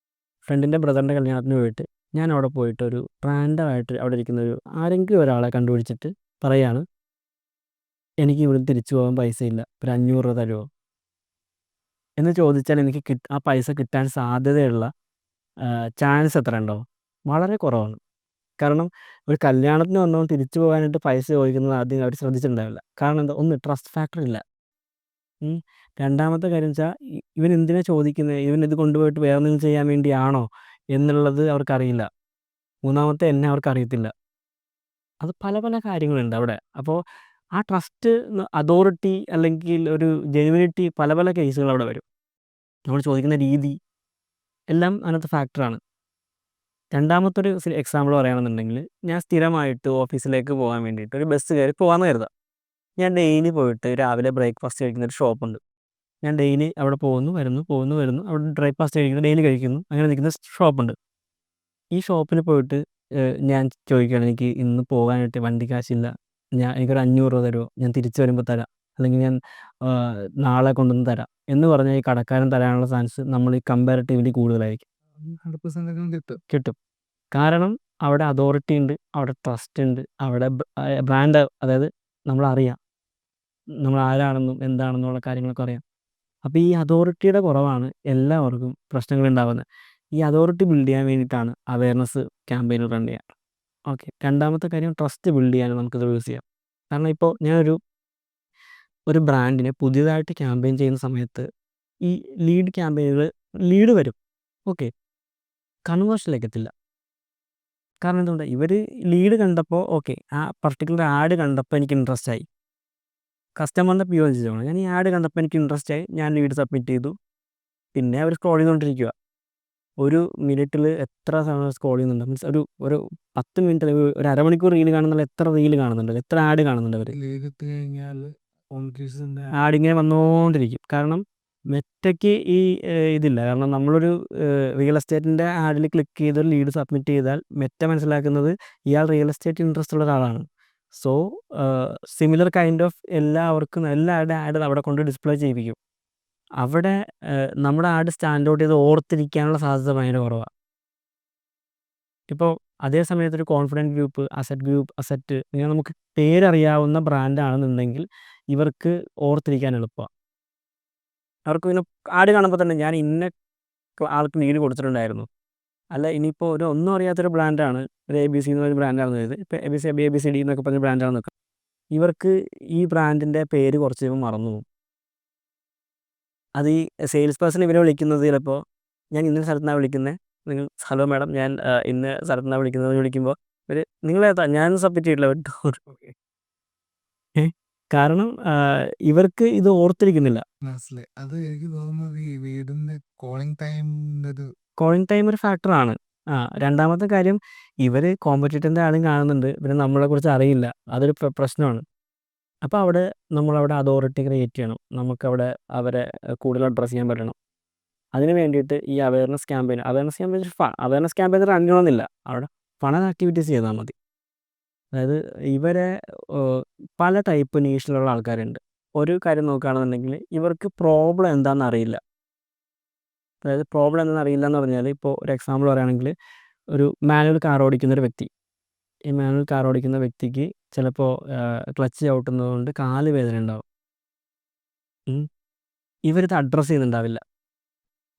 ഫ്രണ്ടിൻ്റെ ബ്രദറിൻ്റെ കല്യാണത്തിന് പോയിട്ട് ഞാൻ അവിടെ പോയിട്ട് ഒരു റാൻഡമായിട്ട് അവിടെ ഇരിക്കുന്ന ആരെങ്കിലും ഒരാളെ കണ്ടുപിടിച്ചിട്ട് പറയാണ്, എനിക്ക് ഇവിടെ തിരിച്ചു പോകാൻ പൈസയില്ല, ഒരു 500 രൂപ തരുമോ എന്ന് ചോദിച്ചാൽ എനിക്ക് ആ പൈസ കിട്ടാൻ സാധ്യതയുള്ള ചാൻസ് എത്ര ഉണ്ടോ? വളരെ കുറവാണ്. കാരണം ഒരു കല്യാണത്തിന് വന്നവൻ തിരിച്ചു പോകാനായിട്ട് പൈസ ചോദിക്കുന്നത് ആദ്യം അവർ ശ്രദ്ധിച്ചിട്ടുണ്ടാവില്ല. കാരണം എന്താ? ഒന്ന്, ട്രസ്റ്റ് ഫാക്ടർ ഇല്ല. രണ്ടാമത്തെ കാര്യം വെച്ചാൽ ഇവൻ എന്തിനാ ചോദിക്കുന്നത്, ഇവൻ ഇത് കൊണ്ടുപോയിട്ട് വേറെ എന്തെങ്കിലും ചെയ്യാൻ വേണ്ടിയാണോ എന്നുള്ളത് അവർക്കറിയില്ല. മൂന്നാമത്തെ എന്നെ അവർക്കറിയത്തില്ല. അത് പല പല കാര്യങ്ങളുണ്ട് അവിടെ. അപ്പോൾ ആ ട്രസ്റ്റ്, അതോറിറ്റി അല്ലെങ്കിൽ ഒരു ജെനുവിനിറ്റി, പല പല കേസുകൾ അവിടെ വരും. നമ്മൾ ചോദിക്കുന്ന രീതി എല്ലാം അതിനകത്ത് ഫാക്ടറാണ്. രണ്ടാമത്തൊരു എക്സാമ്പിൾ പറയുകയാണെന്നുണ്ടെങ്കിൽ, ഞാൻ സ്ഥിരമായിട്ട് ഓഫീസിലേക്ക് പോകാൻ വേണ്ടിയിട്ട് ഒരു ബസ് കയറി പോകാമെന്ന് കരുതാം. ഞാൻ ഡെയിലി പോയിട്ട് രാവിലെ ബ്രേക്ക്ഫാസ്റ്റ് കഴിക്കുന്ന ഒരു ഷോപ്പുണ്ട്. ഞാൻ ഡെയിലി അവിടെ പോകുന്നു വരുന്നു അവിടെ ബ്രേക്ക്ഫാസ്റ്റ് കഴിക്കുന്നു, ഡെയിലി കഴിക്കുന്നു, അങ്ങനെ നിൽക്കുന്ന ഷോപ്പുണ്ട്. ഈ ഷോപ്പിൽ പോയിട്ട് ഞാൻ ചോദിക്കുകയാണ്, എനിക്ക് ഇന്ന് പോകാനായിട്ട് വണ്ടി കാശില്ല, എനിക്കൊരു 500 രൂപ തരുമോ, ഞാൻ തിരിച്ചു വരുമ്പോൾ തരാം, അല്ലെങ്കിൽ ഞാൻ നാളെ കൊണ്ടുവന്ന് തരാം എന്ന് പറഞ്ഞാൽ ഈ കടക്കാരൻ തരാനുള്ള ചാൻസ് നമ്മൾ ഈ കമ്പാരിറ്റീവ്ലി കൂടുതലായിരിക്കും. 100% കിട്ടും. കാരണം അവിടെ അതോറിറ്റി ഉണ്ട്, അവിടെ ട്രസ്റ്റ് ഉണ്ട്, അവിടെ ബ്രാൻഡ്, അതായത് നമ്മളറിയാം, നമ്മൾ ആരാണെന്നും എന്താണെന്നുള്ള കാര്യങ്ങളൊക്കെ അറിയാം. അപ്പോൾ ഈ അതോറിറ്റിയുടെ കുറവാണ് എല്ലാവർക്കും പ്രശ്നങ്ങളുണ്ടാകുന്നത്. ഈ അതോറിറ്റി ബിൽഡ് ചെയ്യാൻ വേണ്ടിയിട്ടാണ് അവയർനെസ് ക്യാമ്പയിൻ റൺ ചെയ്യുക. ഓക്കെ, രണ്ടാമത്തെ കാര്യം ട്രസ്റ്റ് ബിൽഡ് ചെയ്യാനും നമുക്കിത് യൂസ് ചെയ്യാം. കാരണം ഇപ്പോൾ ഒരു ബ്രാൻഡിനെ പുതിയതായിട്ട് ക്യാമ്പയിൻ ചെയ്യുന്ന സമയത്ത് ഈ ലീഡ് ക്യാമ്പയിനുകൾ ലീഡ് വരും. ഓക്കെ, കൺവേർഷനിലേക്ക് എത്തില്ല. കാരണം എന്തുകൊണ്ട്, ഇവർ ലീഡ് കണ്ടപ്പോൾ ഓക്കെ ആ പർട്ടിക്കുലർ ആഡ് കണ്ടപ്പോൾ എനിക്ക് ഇൻട്രസ്റ്റ് ആയി. കസ്റ്റമറിൻ്റെ POV ചോദിച്ചോളാം, ഞാൻ ഈ ആഡ് കണ്ടപ്പോൾ എനിക്ക് ഇൻട്രസ്റ്റ് ആയി, ഞാൻ ലീഡ് സബ്മിറ്റ് ചെയ്തു. പിന്നെ അവർ സ്ക്രോൾ ചെയ്തുകൊണ്ടിരിക്കുക. ഒരു മിനിറ്റിൽ എത്ര സമയം സ്ക്രോൾ ചെയ്യുന്നുണ്ട്, മീൻസ് ഒരു 10 മിനിറ്റ് അല്ലെങ്കിൽ ഒരു അരമണിക്കൂർ റീൽ കാണുന്നുള്ള എത്ര റീൽ കാണുന്നുണ്ട്, എത്ര ആഡ് കാണുന്നുണ്ട് അവർ. കഴിഞ്ഞാൽ ആഡ് ഇങ്ങനെ വന്നുകൊണ്ടിരിക്കും. കാരണം മെറ്റയ്ക്ക് ഈ ഇതില്ല. കാരണം നമ്മളൊരു റിയൽ എസ്റ്റേറ്റിൻ്റെ ആഡിൽ ക്ലിക്ക് ചെയ്ത് ഒരു ലീഡ് സബ്മിറ്റ് ചെയ്താൽ മെറ്റ മനസ്സിലാക്കുന്നത് ഇയാൾ റിയൽ എസ്റ്റേറ്റ് ഇൻട്രസ്റ്റ് ഉള്ള ഒരാളാണ്. സോ സിമിലർ കൈൻഡ് ഓഫ് എല്ലാവർക്കും എല്ലാവരുടെ ആഡ് അവിടെ കൊണ്ട് ഡിസ്പ്ലേ ചെയ്യിപ്പിക്കും. അവിടെ നമ്മുടെ ആഡ് സ്റ്റാൻഡ് ഔട്ട് ചെയ്ത് ഓർത്തിരിക്കാനുള്ള സാധ്യത ഭയങ്കര കുറവാണ്. ഇപ്പോൾ അതേ സമയത്ത് ഒരു കോൺഫിഡൻറ്റ് ഗ്രൂപ്പ്, അസറ്റ് ഇങ്ങനെ നമുക്ക് പേരറിയാവുന്ന ബ്രാൻഡാണെന്നുണ്ടെങ്കിൽ ഇവർക്ക് ഓർത്തിരിക്കാൻ എളുപ്പമാണ്. അവർക്ക് പിന്നെ ആഡ് കാണുമ്പോൾ തന്നെ ഞാൻ ഇന്ന ആൾക്ക് ലീഡ് കൊടുത്തിട്ടുണ്ടായിരുന്നു. അല്ല ഇനിയിപ്പോൾ ഒന്നും അറിയാത്തൊരു ബ്രാൻഡാണ്, ഒരു ABC എന്നൊരു ബ്രാൻഡാണെന്ന് കരുതി, ഇപ്പോൾ ABCD എന്നൊക്കെ പറഞ്ഞ ബ്രാൻഡാണെന്ന് നോക്കാം. ഇവർക്ക് ഈ ബ്രാൻഡിൻ്റെ പേര് കുറച്ച് കഴിയുമ്പോൾ മറന്നു പോകും. അത് ഈ സെയിൽസ് പേഴ്സൺ ഇവരെ വിളിക്കുന്നത് ചിലപ്പോൾ ഞാൻ ഇന്ന സ്ഥലത്ത് നിന്നാണ് വിളിക്കുന്നത്, നിങ്ങൾ ഹലോ മാഡം ഞാൻ ഇന്ന സ്ഥലത്ത് നിന്നാണ് വിളിക്കുന്നത് വിളിക്കുമ്പോൾ ഇവർ നിങ്ങളേതാ, ഞാൻ സബ്മിറ്റ് ചെയ്തിട്ടില്ല കേട്ടോ. കാരണം ഇവർക്ക് ഇത് ഓർത്തിരിക്കുന്നില്ല. മനസ്സിലായി. അത് എനിക്ക് തോന്നുന്നത് ഈ വീടിന്റെ കോളിംഗ് ടൈമിന്റെ ഒരു കോളിംഗ് ടൈം ഒരു ഫാക്ടറാണ്. രണ്ടാമത്തെ കാര്യം, ഇവർ കോമ്പറ്റീറ്ററിൻ്റെ ആളും കാണുന്നുണ്ട്, പിന്നെ നമ്മളെക്കുറിച്ച് അറിയില്ല, അതൊരു പ്രശ്നമാണ്. അപ്പോൾ നമ്മളവിടെ അതോറിറ്റി ക്രിയേറ്റ് ചെയ്യണം, നമുക്കവിടെ അവരെ കൂടുതൽ അഡ്രസ്സ് ചെയ്യാൻ പറ്റണം. അതിന് വേണ്ടിയിട്ട് ഈ അവയർനെസ് ക്യാമ്പയിൻ റൺ ചെയ്യണമെന്നില്ല, അവിടെ ഫൺ ആക്ടിവിറ്റീസ് ചെയ്താൽ മതി. അതായത് ഇവരെ പല ടൈപ്പ് നീഷിലുള്ള ആൾക്കാരുണ്ട്. ഒരു കാര്യം നോക്കുകയാണെന്നുണ്ടെങ്കിൽ ഇവർക്ക് പ്രോബ്ലം എന്താണെന്ന് അറിയില്ല. അതായത് പ്രോബ്ലം എന്താണെന്ന് അറിയില്ല എന്ന് പറഞ്ഞാൽ, ഇപ്പോൾ ഒരു എക്സാമ്പിൾ പറയുകയാണെങ്കിൽ, ഒരു മാനുവൽ കാർ ഓടിക്കുന്നൊരു വ്യക്തി, ഈ മാനുവൽ കാർ ഓടിക്കുന്ന വ്യക്തിക്ക് ചിലപ്പോൾ ക്ലച്ച് ചവിട്ടുന്നത് കൊണ്ട് കാല് വേദന ഉണ്ടാവും. ഇവരിത് അഡ്രസ്സ് ചെയ്യുന്നുണ്ടാവില്ല.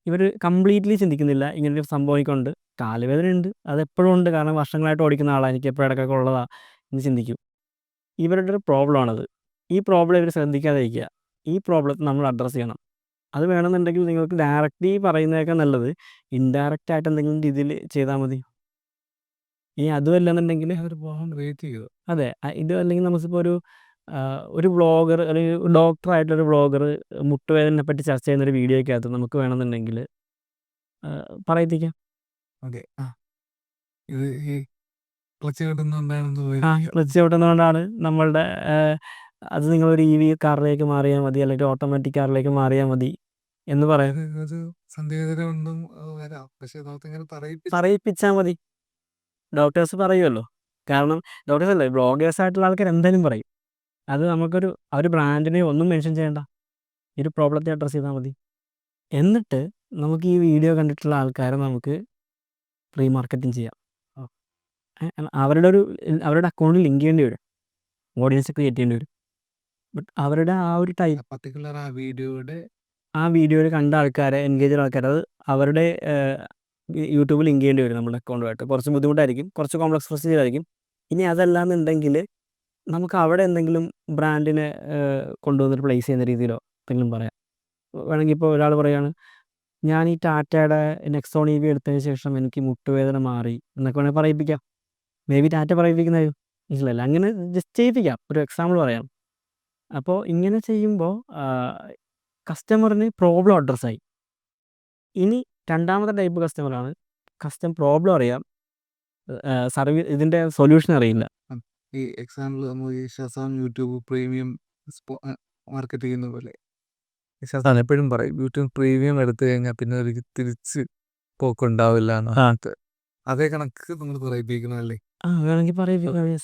ഇവർ കംപ്ലീറ്റ്ലി ചിന്തിക്കുന്നില്ല ഇങ്ങനൊരു സംഭവിക്കൊണ്ട് കാലുവേദന ഉണ്ട്, അതെപ്പോഴും ഉണ്ട്, കാരണം വർഷങ്ങളായിട്ട് ഓടിക്കുന്ന ആളാണ്, എനിക്ക് എപ്പോഴും ഇടയ്ക്കൊക്കെ ഉള്ളതാണ് എന്ന് ചിന്തിക്കും. ഇവരുടെ ഒരു പ്രോബ്ലമാണത്. ഈ പ്രോബ്ലം ഇവർ ശ്രദ്ധിക്കാതിരിക്കുക. ഈ പ്രോബ്ലത്തെ നമ്മൾ അഡ്രസ്സ് ചെയ്യണം. അത് വേണമെന്നുണ്ടെങ്കിൽ നിങ്ങൾക്ക് ഡയറക്റ്റ്ലി പറയുന്നതൊക്കെ നല്ലത്, ഇൻഡയറക്റ്റ് ആയിട്ട് എന്തെങ്കിലും രീതിയിൽ ചെയ്താൽ മതി. ഇനി അതുമല്ലെന്നുണ്ടെങ്കിൽ വെയിറ്റ് ചെയ്തു. അതെ, ഇത് അല്ലെങ്കിൽ നമുക്കിപ്പോൾ ഒരു വ്ളോഗർ അല്ലെങ്കിൽ ഡോക്ടറായിട്ടുള്ളൊരു വ്ളോഗർ മുട്ടുവേദനയെ പറ്റി ചർച്ച ചെയ്യുന്നൊരു വീഡിയോയ്ക്കകത്ത് നമുക്ക് വേണമെന്നുണ്ടെങ്കിൽ പറയിപ്പിക്കാം. ഓക്കെ, ഇത് ഈ ക്ലച്ച് കിട്ടുന്നുണ്ടായിരുന്നു. ക്ലച്ച് ചവിട്ടുന്നതുകൊണ്ടാണ് നമ്മളുടെ അത് നിങ്ങളൊരു EV കാറിലേക്ക് മാറിയാൽ മതി, അല്ലെങ്കിൽ ഓട്ടോമാറ്റിക് കാറിലേക്ക് മാറിയാൽ മതി എന്ന് പറയാം. സന്ദേഹതരമുണ്ടും വരാം, പക്ഷെ നമുക്കിങ്ങനെ പറയിപ്പിച്ചാൽ മതി. ഡോക്ടേഴ്സ് പറയുമല്ലോ. കാരണം ഡോക്ടേഴ്സ് അല്ലേ, ബ്ലോഗേഴ്സ് ആയിട്ടുള്ള ആൾക്കാർ എന്തായാലും പറയും. അത് ഒരു ബ്രാൻഡിനെ ഒന്നും മെൻഷൻ ചെയ്യേണ്ട, ഈ ഒരു പ്രോബ്ലത്തെ അഡ്രസ്സ് ചെയ്താൽ മതി. എന്നിട്ട് നമുക്ക് ഈ വീഡിയോ കണ്ടിട്ടുള്ള ആൾക്കാരെ നമുക്ക് പ്രീ മാർക്കറ്റിംഗ് ചെയ്യാം. അവരുടെ അക്കൗണ്ടിൽ ലിങ്ക് ചെയ്യേണ്ടി വരും, ഓഡിയൻസ് ക്രിയേറ്റ് ചെയ്യേണ്ടി വരും. ബട്ട് അവരുടെ ആ ഒരു ടൈപ്പ് പർട്ടിക്കുലർ ആ വീഡിയോയിൽ കണ്ട ആൾക്കാരെ, എൻഗേജ് ആൾക്കാർ, അത് അവരുടെ യൂട്യൂബിൽ ലിങ്ക് ചെയ്യേണ്ടി വരും നമ്മുടെ അക്കൗണ്ടുമായിട്ട്. കുറച്ച് ബുദ്ധിമുട്ടായിരിക്കും, കുറച്ച് കോംപ്ലക്സ് പ്രൊസീജിയർ ആയിരിക്കും. ഇനി അതല്ലാന്നുണ്ടെങ്കിൽ നമുക്ക് അവിടെ എന്തെങ്കിലും ബ്രാൻഡിനെ കൊണ്ടുവന്നിട്ട് പ്ലേസ് ചെയ്യുന്ന രീതിയിലോ എന്തെങ്കിലും പറയാം. വേണമെങ്കിൽ ഇപ്പോൾ ഒരാൾ പറയുകയാണ്, ഞാൻ ഈ ടാറ്റയുടെ നെക്സോൺ EV എടുത്തതിന് ശേഷം എനിക്ക് മുട്ടുവേദന മാറി എന്നൊക്കെ വേണമെങ്കിൽ പറയിപ്പിക്കാം. മേ ബി ടാറ്റ പറയിപ്പിക്കുന്നതായും മനസ്സിലല്ല, അങ്ങനെ ജസ്റ്റ് ചെയ്യിപ്പിക്കാം, ഒരു എക്സാമ്പിൾ പറയാം. അപ്പോൾ ഇങ്ങനെ ചെയ്യുമ്പോൾ കസ്റ്റമറിന് പ്രോബ്ലം അഡ്രസ്സായി. ഇനി രണ്ടാമത്തെ ടൈപ്പ് കസ്റ്റമറാണ്, പ്രോബ്ലം അറിയാം, ഇതിൻ്റെ സൊല്യൂഷൻ അറിയില്ല. ഈ എക്സാമ്പിൾ നമ്മൾ ഈ ഷസാം യൂട്യൂബ് പ്രീമിയം മാർക്കറ്റ് ചെയ്യുന്ന പോലെ ഷസാൻ എപ്പോഴും പറയും, യൂട്യൂബ് പ്രീമിയം എടുത്തു കഴിഞ്ഞാൽ പിന്നെ ഒരു തിരിച്ച് പോക്കുണ്ടാവില്ല എന്ന്. അതേ കണക്ക് നമ്മൾ പറയിപ്പിക്കണമല്ലേ? വേണമെങ്കിൽ പറയിപ്പിക്കാം.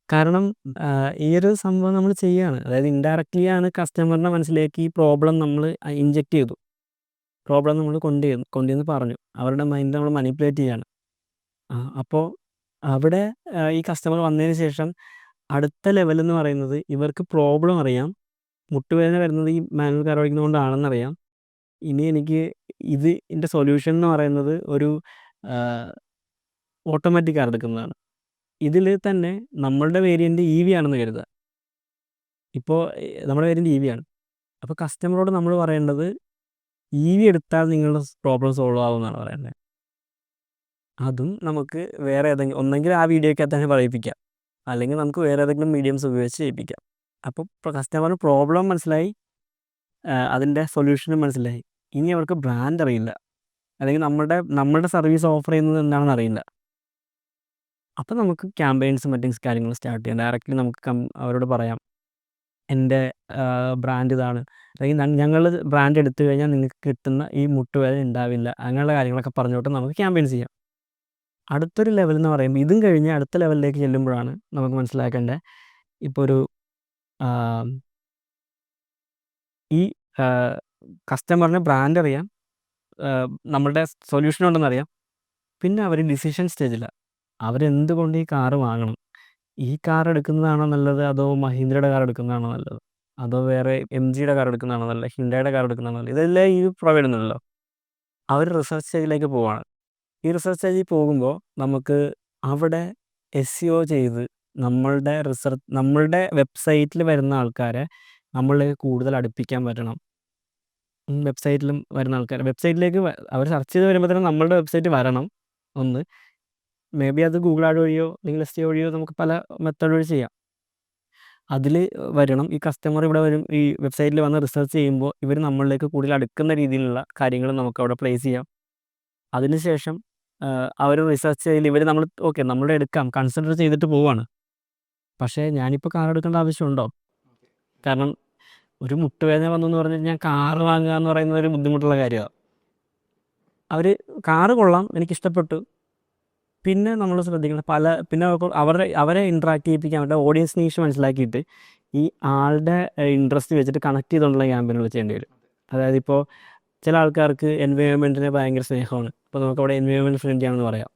കാരണം ഈ ഒരു സംഭവം നമ്മൾ ചെയ്യുകയാണ്, അതായത് ഇൻഡയറക്റ്റ്ലി ആണ് കസ്റ്റമറിൻ്റെ മനസ്സിലേക്ക് ഈ പ്രോബ്ലം നമ്മൾ ഇഞ്ചെക്ട് ചെയ്തു, പ്രോബ്ലം നമ്മൾ കൊണ്ടുവന്ന് പറഞ്ഞു, അവരുടെ മൈൻഡ് നമ്മൾ മാനിപ്പുലേറ്റ് ചെയ്യാണ്. അപ്പോൾ അവിടെ ഈ കസ്റ്റമർ വന്നതിന് ശേഷം അടുത്ത ലെവൽ എന്ന് പറയുന്നത്, ഇവർക്ക് പ്രോബ്ലം അറിയാം, മുട്ടുവേദന വരുന്നത് ഈ മാനുവൽ കാർ ഓടിക്കുന്നതുകൊണ്ടാണെന്നറിയാം, ഇനി എനിക്ക് ഇതിൻ്റെ സൊല്യൂഷൻ എന്ന് പറയുന്നത് ഒരു ഓട്ടോമാറ്റിക് കാർ എടുക്കുന്നതാണ്. ഇതിൽ തന്നെ നമ്മളുടെ വേരിയൻ്റ് EV ആണെന്ന് കരുതുക. ഇപ്പോൾ നമ്മുടെ വേരിയൻ്റ് EV ആണ്. അപ്പോൾ കസ്റ്റമറോട് നമ്മൾ പറയേണ്ടത് EV എടുത്താൽ നിങ്ങളുടെ പ്രോബ്ലം സോൾവ് ആവുമെന്നാണ് പറയേണ്ടത്. അതും നമുക്ക് വേറെ ഏതെങ്കിലും ഒന്നെങ്കിൽ ആ വീഡിയോയ്ക്കകത്ത് തന്നെ പറയിപ്പിക്കാം, അല്ലെങ്കിൽ നമുക്ക് വേറെ ഏതെങ്കിലും മീഡിയംസ് ഉപയോഗിച്ച് ചെയ്യിപ്പിക്കാം. അപ്പോൾ കസ്റ്റമറിന് പ്രോബ്ലം മനസ്സിലായി, അതിൻ്റെ സൊല്യൂഷനും മനസ്സിലായി. ഇനി അവർക്ക് ബ്രാൻഡ് അറിയില്ല, അല്ലെങ്കിൽ നമ്മളുടെ സർവീസ് ഓഫർ ചെയ്യുന്നത് എന്താണെന്ന് അറിയില്ല. അപ്പോൾ നമുക്ക് ക്യാമ്പയിൻസും മറ്റും കാര്യങ്ങളും സ്റ്റാർട്ട് ചെയ്യാം. ഡയറക്റ്റ്ലി നമുക്ക് അവരോട് പറയാം, എൻ്റെ ബ്രാൻഡ് ഇതാണ്, അല്ലെങ്കിൽ ഞങ്ങൾ ബ്രാൻഡ് എടുത്തു കഴിഞ്ഞാൽ നിങ്ങൾക്ക് കിട്ടുന്ന ഈ മുട്ടുവേദന ഉണ്ടാവില്ല, അങ്ങനെയുള്ള കാര്യങ്ങളൊക്കെ പറഞ്ഞുകൊണ്ട് നമുക്ക് ക്യാമ്പയിൻസ് ചെയ്യാം. അടുത്തൊരു ലെവൽ എന്ന് പറയുമ്പോൾ ഇതും കഴിഞ്ഞ് അടുത്ത ലെവലിലേക്ക് ചെല്ലുമ്പോഴാണ് നമുക്ക് മനസ്സിലാക്കേണ്ടത്, ഇപ്പോൾ ഒരു ഈ കസ്റ്റമറിന് ബ്രാൻഡ് അറിയാം, നമ്മളുടെ സൊല്യൂഷൻ ഉണ്ടെന്നറിയാം, പിന്നെ അവർ ഡിസിഷൻ സ്റ്റേജിലാണ്. അവരെന്തുകൊണ്ട് ഈ കാറ് വാങ്ങണം, ഈ കാർ എടുക്കുന്നതാണോ നല്ലത്, അതോ മഹീന്ദ്രയുടെ കാർ എടുക്കുന്നതാണോ നല്ലത്, അതോ വേറെ MGയുടെ കാർ എടുക്കുന്നതാണോ നല്ലത്, ഹിൻഡയുടെ കാർ എടുക്കുന്നതാണോ നല്ലത്, ഇതെല്ലാം ഈ പ്രൊവൈഡ് ചെയ്യുന്നുണ്ടല്ലോ. അവർ റിസർച്ച് സ്റ്റേജിലേക്ക് പോവാണ്. ഈ റിസർച്ച് സ്റ്റേജിൽ പോകുമ്പോൾ നമുക്ക് അവിടെ SEO ചെയ്ത് നമ്മളുടെ വെബ്സൈറ്റിൽ വരുന്ന ആൾക്കാരെ നമ്മളിലേക്ക് കൂടുതൽ അടുപ്പിക്കാൻ പറ്റണം. വെബ്സൈറ്റിലും വരുന്ന ആൾക്കാർ വെബ്സൈറ്റിലേക്ക് അവർ സെർച്ച് ചെയ്ത് വരുമ്പോൾ തന്നെ നമ്മളുടെ വെബ്സൈറ്റ് വരണം. ഒന്ന് മേ ബി അത് ഗൂഗിൾ ആഡ് വഴിയോ അല്ലെങ്കിൽ SEO വഴിയോ നമുക്ക് പല മെത്തേഡ് വഴി ചെയ്യാം. അതിൽ വരണം. ഈ കസ്റ്റമർ ഇവിടെ വരും, ഈ വെബ്സൈറ്റിൽ വന്ന് റിസർച്ച് ചെയ്യുമ്പോൾ ഇവർ നമ്മളിലേക്ക് കൂടുതൽ അടുക്കുന്ന രീതിയിലുള്ള കാര്യങ്ങൾ നമുക്ക് അവിടെ പ്ലേസ് ചെയ്യാം. അതിനുശേഷം അവർ റിസർച്ച് ചെയ്യൽ നമ്മളുടെ എടുക്കാം കൺസിഡർ ചെയ്തിട്ട് പോവാണ്. പക്ഷേ ഞാനിപ്പോൾ കാർ എടുക്കേണ്ട ആവശ്യമുണ്ടോ? കാരണം ഒരു മുട്ടുവേദന വന്നെന്ന് പറഞ്ഞാൽ ഞാൻ കാറ് വാങ്ങുക എന്ന് പറയുന്നത് ഒരു ബുദ്ധിമുട്ടുള്ള കാര്യമാണ്. അവർ കാറ് കൊള്ളാം, എനിക്കിഷ്ടപ്പെട്ടു. പിന്നെ നമ്മൾ ശ്രദ്ധിക്കണം, പിന്നെ അവരെ ഇൻട്രാക്ട് ചെയ്യിപ്പിക്കാൻ, അവരുടെ ഓഡിയൻസ് നീഷ് മനസ്സിലാക്കിയിട്ട് ഈ ആളുടെ ഇൻട്രസ്റ്റ് വെച്ചിട്ട് കണക്ട് ചെയ്തുകൊണ്ടുള്ള ക്യാമ്പയിനുകൾ ചെയ്യേണ്ടി വരും. അതായത് ഇപ്പോൾ ചില ആൾക്കാർക്ക് എൻവയോൺമെൻറ്റിനെ ഭയങ്കര സ്നേഹമാണ്, അപ്പോൾ നമുക്കവിടെ എൻവയോൺമെൻറ്റ് ഫ്രണ്ട്ലി ആണെന്ന് പറയാം.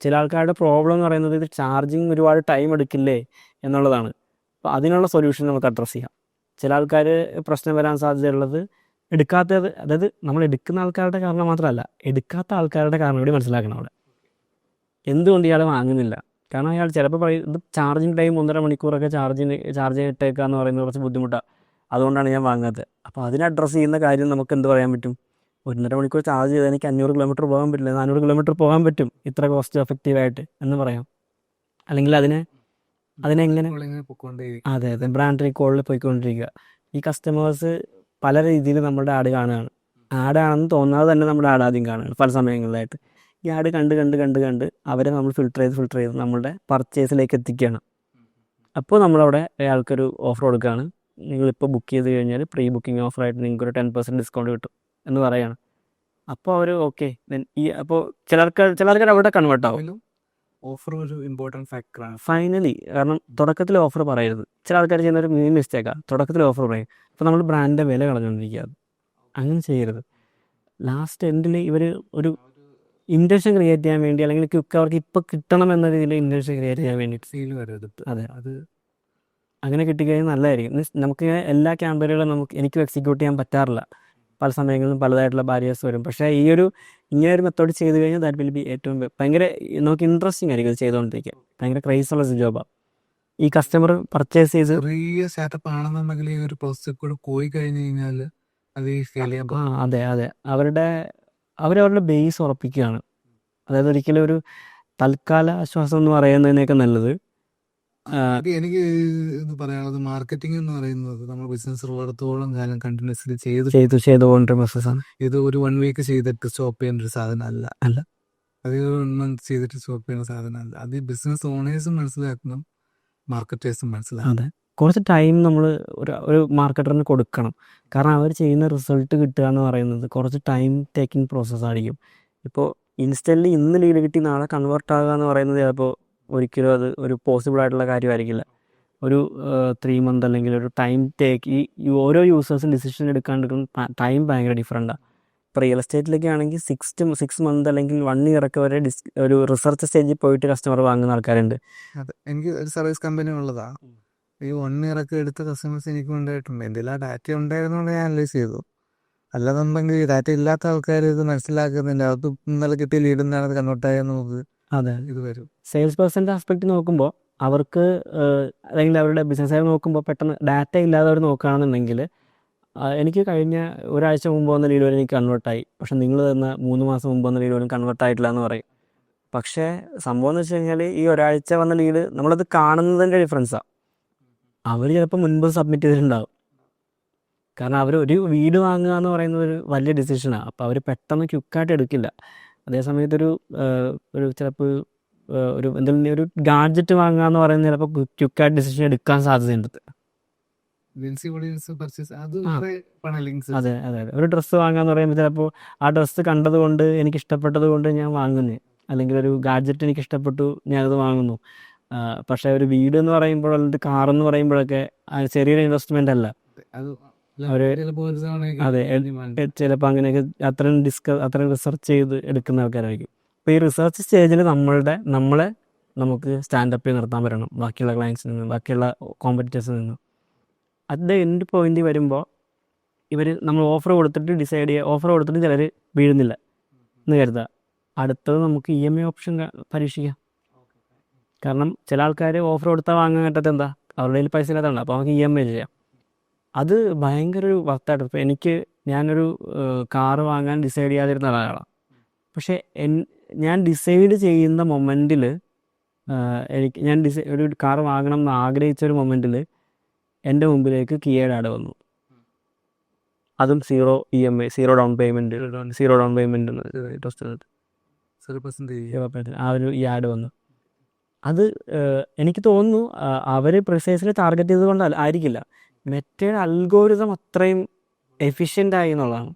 ചില ആൾക്കാരുടെ പ്രോബ്ലം എന്ന് പറയുന്നത് ഇത് ചാർജിങ് ഒരുപാട് ടൈം എടുക്കില്ലേ എന്നുള്ളതാണ്. അപ്പോൾ അതിനുള്ള സൊല്യൂഷൻ നമുക്ക് അഡ്രസ്സ് ചെയ്യാം. ചില ആൾക്കാർ പ്രശ്നം വരാൻ സാധ്യതയുള്ളത് അതായത് നമ്മൾ എടുക്കുന്ന ആൾക്കാരുടെ കാരണം മാത്രമല്ല, എടുക്കാത്ത ആൾക്കാരുടെ കാരണം കൂടി മനസ്സിലാക്കണം. അവിടെ എന്തുകൊണ്ട് ഇയാൾ വാങ്ങുന്നില്ല? കാരണം അയാൾ ചിലപ്പോൾ പറയും, ഇത് ചാർജിങ് ടൈം 1.5 മണിക്കൂറൊക്കെ ചാർജ് ഇട്ടേക്കുക എന്ന് പറയുന്നത് കുറച്ച് ബുദ്ധിമുട്ടാണ്, അതുകൊണ്ടാണ് ഞാൻ വാങ്ങാത്തത്. അപ്പോൾ അതിനെ അഡ്രസ്സ് ചെയ്യുന്ന കാര്യം നമുക്ക് എന്ത് പറയാൻ പറ്റും? 1.5 മണിക്കൂർ ചാർജ് ചെയ്താൽ എനിക്ക് 500 കിലോമീറ്റർ പോകാൻ പറ്റില്ല, 400 കിലോമീറ്റർ പോകാൻ പറ്റും ഇത്ര കോസ്റ്റ് എഫക്റ്റീവായിട്ട് എന്ന് പറയാം. അല്ലെങ്കിൽ അതിനെങ്ങനെ അതെ ബ്രാൻഡ് റീകോളിൽ പോയിക്കൊണ്ടിരിക്കുക. ഈ കസ്റ്റമേഴ്സ് പല രീതിയിൽ നമ്മുടെ ആഡ് കാണുകയാണ്. ആഡാണെന്ന് തോന്നാതെ തന്നെ നമ്മുടെ ആഡ് ആദ്യം കാണുകയാണ് പല സമയങ്ങളിലായിട്ട്. ഈ ആഡ് കണ്ട് അവരെ നമ്മൾ ഫിൽട്ടർ ചെയ്ത് നമ്മളുടെ പർച്ചേസിലേക്ക് എത്തിക്കുകയാണ്. അപ്പോൾ നമ്മളവിടെ അയാൾക്കൊരു ഓഫർ കൊടുക്കുകയാണ്, നിങ്ങളിപ്പോൾ ബുക്ക് ചെയ്ത് കഴിഞ്ഞാൽ പ്രീ ബുക്കിംഗ് ഓഫറായിട്ട് നിങ്ങൾക്കൊരു 10% ഡിസ്കൗണ്ട് കിട്ടും എന്ന് പറയുകയാണ്. അപ്പോൾ അവർ ഓക്കെ അപ്പോൾ ചിലർക്ക് അവിടെ കൺവേർട്ട് ആവും. ഓഫർ ഒരു ഇമ്പോർട്ടൻറ്റ് ഫാക്ടറാണ് ഫൈനലി. കാരണം തുടക്കത്തിൽ ഓഫർ പറയരുത്. ചില ആൾക്കാർ ചെയ്യുന്ന ഒരു മെയിൻ മിസ്റ്റേക്കാണ്, തുടക്കത്തിൽ ഓഫർ പറയും. അപ്പോൾ നമ്മൾ ബ്രാൻഡിൻ്റെ വില കളഞ്ഞുകൊണ്ടിരിക്കുക. അങ്ങനെ ചെയ്യരുത്. ലാസ്റ്റ് എൻഡിൽ ഇവർ ഒരു ഇൻറ്റൻഷൻ ക്രിയേറ്റ് ചെയ്യാൻ വേണ്ടി, അല്ലെങ്കിൽ അവർക്ക് ഇപ്പോൾ കിട്ടണം എന്ന രീതിയിൽ ഇൻറ്റൻഷൻ ക്രിയേറ്റ് ചെയ്യാൻ വേണ്ടിയിട്ട് ഫീൽ വരരുത്. അതെ, അത് അങ്ങനെ കിട്ടിക്കഴിഞ്ഞാൽ നല്ലതായിരിക്കും. നമുക്ക് എല്ലാ ക്യാമ്പയിനുകളും എനിക്കും എക്സിക്യൂട്ട് ചെയ്യാൻ പറ്റാറില്ല. പല സമയങ്ങളിലും പലതായിട്ടുള്ള ബാരിയേഴ്സ് വരും. പക്ഷേ ഇങ്ങനെ ഒരു മെത്തേഡ് ചെയ്ത് കഴിഞ്ഞാൽ ദാറ്റ് വിൽ ബി ഏറ്റവും ഭയങ്കര നമുക്ക് ഇൻട്രസ്റ്റിംഗ് ആയിരിക്കും ഇത് ചെയ്തുകൊണ്ടിരിക്കുക. ഭയങ്കര ക്രൈസുള്ള ജോബാണ്. ഈ കസ്റ്റമർ പർച്ചേസ് ചെയ്ത് ചെറിയ സ്റ്റാർട്ടപ്പ് ആണെന്നുണ്ടെങ്കിൽ ഈ ഒരു പ്രോസസ്സിൽ കൂടെ പോയി കഴിഞ്ഞ് കഴിഞ്ഞാൽ അത് ഫെയിൽ ചെയ്യാൻ അതെ അവരവരുടെ ബേസ് ഉറപ്പിക്കുകയാണ്. അതായത് ഒരിക്കലും ഒരു തൽക്കാല ആശ്വാസം എന്ന് പറയുന്നതിനേക്കാൾ നല്ലത്. എനിക്ക് ഇത് പറയാനുള്ളത്, മാർക്കറ്റിംഗ് എന്ന് പറയുന്നത് നമ്മൾ ബിസിനസ് ഉള്ളിടത്തോളം കാലം കണ്ടിന്യൂസ്ലി ചെയ്തുകൊണ്ടിരുന്ന ബിസിനസ്സാണ്. ഇത് ഒരു 1 വീക്ക് ചെയ്തിട്ട് സ്റ്റോപ്പ് ചെയ്യേണ്ട ഒരു സാധനം അല്ല. അത് ഒരു 1 മന്ത് ചെയ്തിട്ട് സ്റ്റോപ്പ് ചെയ്യുന്ന സാധനമല്ല. അത് ഈ ബിസിനസ് ഓണേഴ്സും മനസ്സിലാക്കണം, മാർക്കറ്റേഴ്സും മനസ്സിലാക്കണം. അതെ, കുറച്ച് ടൈം നമ്മൾ ഒരു മാർക്കറ്ററിന് കൊടുക്കണം. കാരണം അവർ ചെയ്യുന്ന റിസൾട്ട് കിട്ടുക എന്ന് പറയുന്നത് കുറച്ച് ടൈം ടേക്കിംഗ് പ്രോസസ്സായിരിക്കും. ഇപ്പോൾ ഇൻസ്റ്റൻ്റ്ലി ഇന്ന് ലീഡ് കിട്ടി നാളെ കൺവേർട്ട് ആകുക എന്ന് പറയുന്നത് ചിലപ്പോൾ ഒരിക്കലും അത് ഒരു പോസിബിൾ ആയിട്ടുള്ള കാര്യമായിരിക്കില്ല. ഒരു 3 മന്ത് അല്ലെങ്കിൽ ഒരു ടൈം ടേക്ക്. ഈ ഓരോ യൂസേഴ്സും ഡിസിഷൻ എടുക്കാണ്ടിരിക്കുന്ന ടൈം ഭയങ്കര ഡിഫറൻറ്റാണ്. ഇപ്പോൾ റിയൽ എസ്റ്റേറ്റിലൊക്കെ ആണെങ്കിൽ 6 മന്ത് അല്ലെങ്കിൽ 1 ഇയറൊക്കെ വരെ ഒരു റിസർച്ച് സ്റ്റേജിൽ പോയിട്ട് കസ്റ്റമർ വാങ്ങുന്ന ആൾക്കാരുണ്ട്. അതെ, എനിക്ക് ഒരു സർവീസ് കമ്പനി ഉള്ളതാണ്. ഈ 1 ഇയറൊക്കെ എടുത്ത കസ്റ്റമേഴ്സ് എനിക്ക് ഉണ്ടായിട്ടുണ്ട്. എന്തെല്ലാം ഡാറ്റ ഉണ്ടായിരുന്നുകൊണ്ട് ഞാൻ അനലൈസ് ചെയ്തു. അല്ലാന്നുണ്ടെങ്കിൽ ഡാറ്റ ഇല്ലാത്ത ആൾക്കാർ ഇത് മനസ്സിലാക്കുന്നില്ല. അത് ഇന്നലെ കിട്ടിയ ലീഡിൽ നിന്നാണ് അത് കൺവേർട്ടായ നമുക്ക് അതെ, ഇത് വരും. സെയിൽസ് പേഴ്സൻ്റെ ആസ്പെക്ട് നോക്കുമ്പോൾ അവർക്ക് അല്ലെങ്കിൽ അവരുടെ ബിസിനസ്സായി നോക്കുമ്പോൾ പെട്ടെന്ന് ഡാറ്റ ഇല്ലാതെ അവർ നോക്കുകയാണെന്നുണ്ടെങ്കിൽ എനിക്ക് കഴിഞ്ഞ ഒരാഴ്ച മുമ്പ് വന്ന ലീഡ് വരെ എനിക്ക് കൺവേർട്ടായി, പക്ഷെ നിങ്ങൾ തന്ന 3 മാസം മുമ്പ് വന്ന ലീഡ് വരെ കൺവേർട്ടായിട്ടില്ല എന്ന് പറയും. പക്ഷേ സംഭവം എന്ന് വെച്ച് കഴിഞ്ഞാൽ ഈ ഒരാഴ്ച വന്ന ലീഡ് നമ്മളത് കാണുന്നതിൻ്റെ ഡിഫറൻസാണ്. അവർ ചിലപ്പോൾ മുൻപ് സബ്മിറ്റ് ചെയ്തിട്ടുണ്ടാകും. കാരണം അവർ ഒരു വീട് വാങ്ങുക എന്ന് പറയുന്നത് ഒരു വലിയ ഡിസിഷനാണ്. അപ്പോൾ അവർ പെട്ടെന്ന് ക്വിക്കായിട്ട് എടുക്കില്ല. അതേസമയത്തൊരു ഒരു ചിലപ്പോൾ ഒരു എന്തെങ്കിലും ഒരു ഗാഡ്ജറ്റ് വാങ്ങുക എന്ന് പറയുന്നത് ചിലപ്പോൾ ക്വിക്കായിട്ട് ഡിസിഷൻ എടുക്കാൻ സാധ്യതയുണ്ട്. അതെ അതെ അതെ, ഒരു ഡ്രസ്സ് വാങ്ങുക എന്ന് പറയുമ്പോൾ ചിലപ്പോൾ ആ ഡ്രസ്സ് കണ്ടതുകൊണ്ട് എനിക്ക് ഇഷ്ടപ്പെട്ടത് കൊണ്ട് ഞാൻ വാങ്ങുന്നത്, അല്ലെങ്കിൽ ഒരു ഗാഡ്ജറ്റ് എനിക്ക് ഇഷ്ടപ്പെട്ടു ഞാനത് വാങ്ങുന്നു. പക്ഷേ ഒരു വീട് എന്ന് പറയുമ്പോൾ അല്ലെങ്കിൽ കാർ എന്ന് പറയുമ്പോഴൊക്കെ ചെറിയൊരു ഇൻവെസ്റ്റ്മെൻ്റ് അല്ല. അവർ അതെ ചിലപ്പോൾ അങ്ങനെയൊക്കെ അത്രയും റിസർച്ച് ചെയ്ത് എടുക്കുന്ന ആൾക്കാരായിരിക്കും. അപ്പോൾ ഈ റിസർച്ച് സ്റ്റേജിൽ നമ്മളെ നമുക്ക് സ്റ്റാൻഡപ്പ് ചെയ്ത് നിർത്താൻ പറ്റണം ബാക്കിയുള്ള ക്ലയൻസിൽ നിന്ന്, ബാക്കിയുള്ള കോമ്പറ്റീറ്റേഴ്സിൽ നിന്ന്. അതിൻ്റെ എൻഡ് പോയിന്റ് വരുമ്പോൾ നമ്മൾ ഓഫർ കൊടുത്തിട്ട് ഓഫർ കൊടുത്തിട്ട് ചിലർ വീഴുന്നില്ല എന്ന് കരുതുക. അടുത്തത് നമുക്ക് EMI ഓപ്ഷൻ പരീക്ഷിക്കാം. കാരണം ചില ആൾക്കാർ ഓഫർ കൊടുത്താൽ വാങ്ങാൻ പറ്റാത്ത എന്താ, അവരുടെ കയ്യിൽ പൈസ ഇല്ലാത്തതാണ്. അപ്പോൾ നമുക്ക് EMI ചെയ്യാം. അത് ഭയങ്കര ഒരു വർത്തായിട്ട്. ഇപ്പോൾ ഞാനൊരു കാറ് വാങ്ങാൻ ഡിസൈഡ് ചെയ്യാതിരുന്ന ഒരാളാണ്. പക്ഷേ ഞാൻ ഡിസൈഡ് ചെയ്യുന്ന മൊമെൻറ്റിൽ ഞാൻ ഒരു കാർ വാങ്ങണം എന്ന് ആഗ്രഹിച്ച ഒരു മൊമെൻറ്റിൽ എൻ്റെ മുമ്പിലേക്ക് കിയയുടെ ആഡ് വന്നു. അതും 0 EMI, 0 ഡൗൺ പേയ്മെൻറ്റ് ആ ഒരു ഈ ആഡ് വന്നു. അത് എനിക്ക് തോന്നുന്നു അവർ പ്രിസൈസ്ലി ടാർഗറ്റ് ചെയ്തുകൊണ്ട് ആയിരിക്കില്ല. മെറ്റയുടെ അൽഗോരിതം അത്രയും എഫിഷ്യൻ്റായി എന്നുള്ളതാണ്.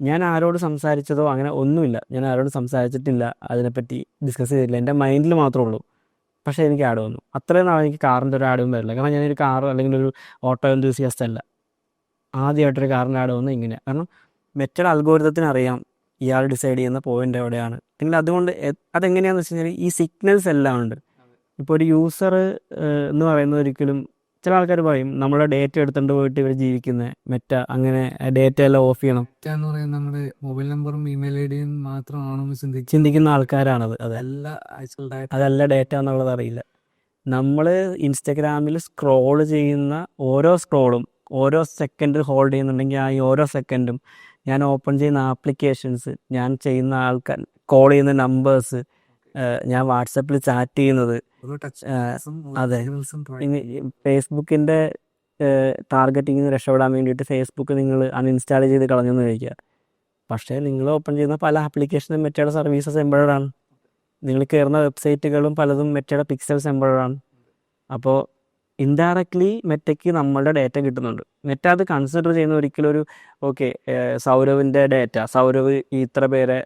ഞാൻ ആരോട് സംസാരിച്ചതോ അങ്ങനെ ഒന്നുമില്ല, ഞാൻ ആരോട് സംസാരിച്ചിട്ടില്ല, അതിനെപ്പറ്റി ഡിസ്കസ് ചെയ്തിട്ടില്ല, എൻ്റെ മൈൻഡിൽ മാത്രമേ ഉള്ളൂ. പക്ഷേ എനിക്ക് ആഡ് വന്നു. അത്രയും നാളെ എനിക്ക് കാറിൻ്റെ ഒരു ആഡും വരില്ല. കാരണം ഞാനൊരു കാർ അല്ലെങ്കിൽ ഒരു ഓട്ടോ എന്തൂസിയാസ്റ്റ് അല്ല. ആദ്യമായിട്ടൊരു കാറിൻ്റെ ആഡ് വന്നത് ഇങ്ങനെയാണ്. കാരണം മെറ്റയുടെ അൽഗോരിതത്തിന് അറിയാം ഇയാൾ ഡിസൈഡ് ചെയ്യുന്ന പോയിൻ്റ് എവിടെയാണ്. അല്ലെങ്കിൽ അതുകൊണ്ട് അതെങ്ങനെയാണെന്ന് വെച്ച് കഴിഞ്ഞാൽ ഈ സിഗ്നൽസ് എല്ലാം ഉണ്ട്. ഇപ്പോൾ ഒരു യൂസർ എന്ന് പറയുന്നത് ഒരിക്കലും ചില ആൾക്കാർ പറയും നമ്മളെ ഡേറ്റ എടുത്തുകൊണ്ട് പോയിട്ട് ഇവർ ജീവിക്കുന്നത് മെറ്റ അങ്ങനെ ഡേറ്റ എല്ലാം ഓഫ് ചെയ്യണം എന്ന് പറയുന്നത് നമ്മുടെ മൊബൈൽ നമ്പറും ഇമെയിൽ ഐഡിയും മാത്രമാണെന്ന് ചിന്തിക്കുന്ന ആൾക്കാരാണത്. അതല്ല ഡേറ്റ എന്നുള്ളത് അറിയില്ല. നമ്മൾ ഇൻസ്റ്റഗ്രാമിൽ സ്ക്രോൾ ചെയ്യുന്ന ഓരോ സ്ക്രോളും ഓരോ സെക്കൻഡ് ഹോൾഡ് ചെയ്യുന്നുണ്ടെങ്കിൽ ആ ഓരോ സെക്കൻഡും ഞാൻ ഓപ്പൺ ചെയ്യുന്ന ആപ്ലിക്കേഷൻസ്, ഞാൻ ചെയ്യുന്ന ആൾക്കാർ കോൾ ചെയ്യുന്ന നമ്പേഴ്സ്, ഞാൻ വാട്സപ്പിൽ ചാറ്റ് ചെയ്യുന്നത്, അതെ ഇനി ഫേസ്ബുക്കിൻ്റെ ടാർഗറ്റിങ്ങിൽ നിന്ന് രക്ഷപ്പെടാൻ വേണ്ടിയിട്ട് ഫേസ്ബുക്ക് നിങ്ങൾ അൺഇൻസ്റ്റാൾ ചെയ്ത് കളഞ്ഞെന്ന് ചോദിക്കുക. പക്ഷേ നിങ്ങൾ ഓപ്പൺ ചെയ്യുന്ന പല ആപ്ലിക്കേഷനും മെറ്റയുടെ സർവീസസ് എംബഡഡ് ആണ്. നിങ്ങൾ കയറുന്ന വെബ്സൈറ്റുകളും പലതും മെറ്റയുടെ പിക്സൽസ് എംബഡഡ് ആണ്. അപ്പോൾ ഇൻഡയറക്ട്ലി മെറ്റയ്ക്ക് നമ്മളുടെ ഡേറ്റ കിട്ടുന്നുണ്ട്. മെറ്റ അത് കൺസിഡർ ചെയ്യുന്ന ഒരിക്കലും ഒരു ഓക്കെ സൗരവിൻ്റെ ഡേറ്റ, സൗരവ് ഇത്ര പേരെ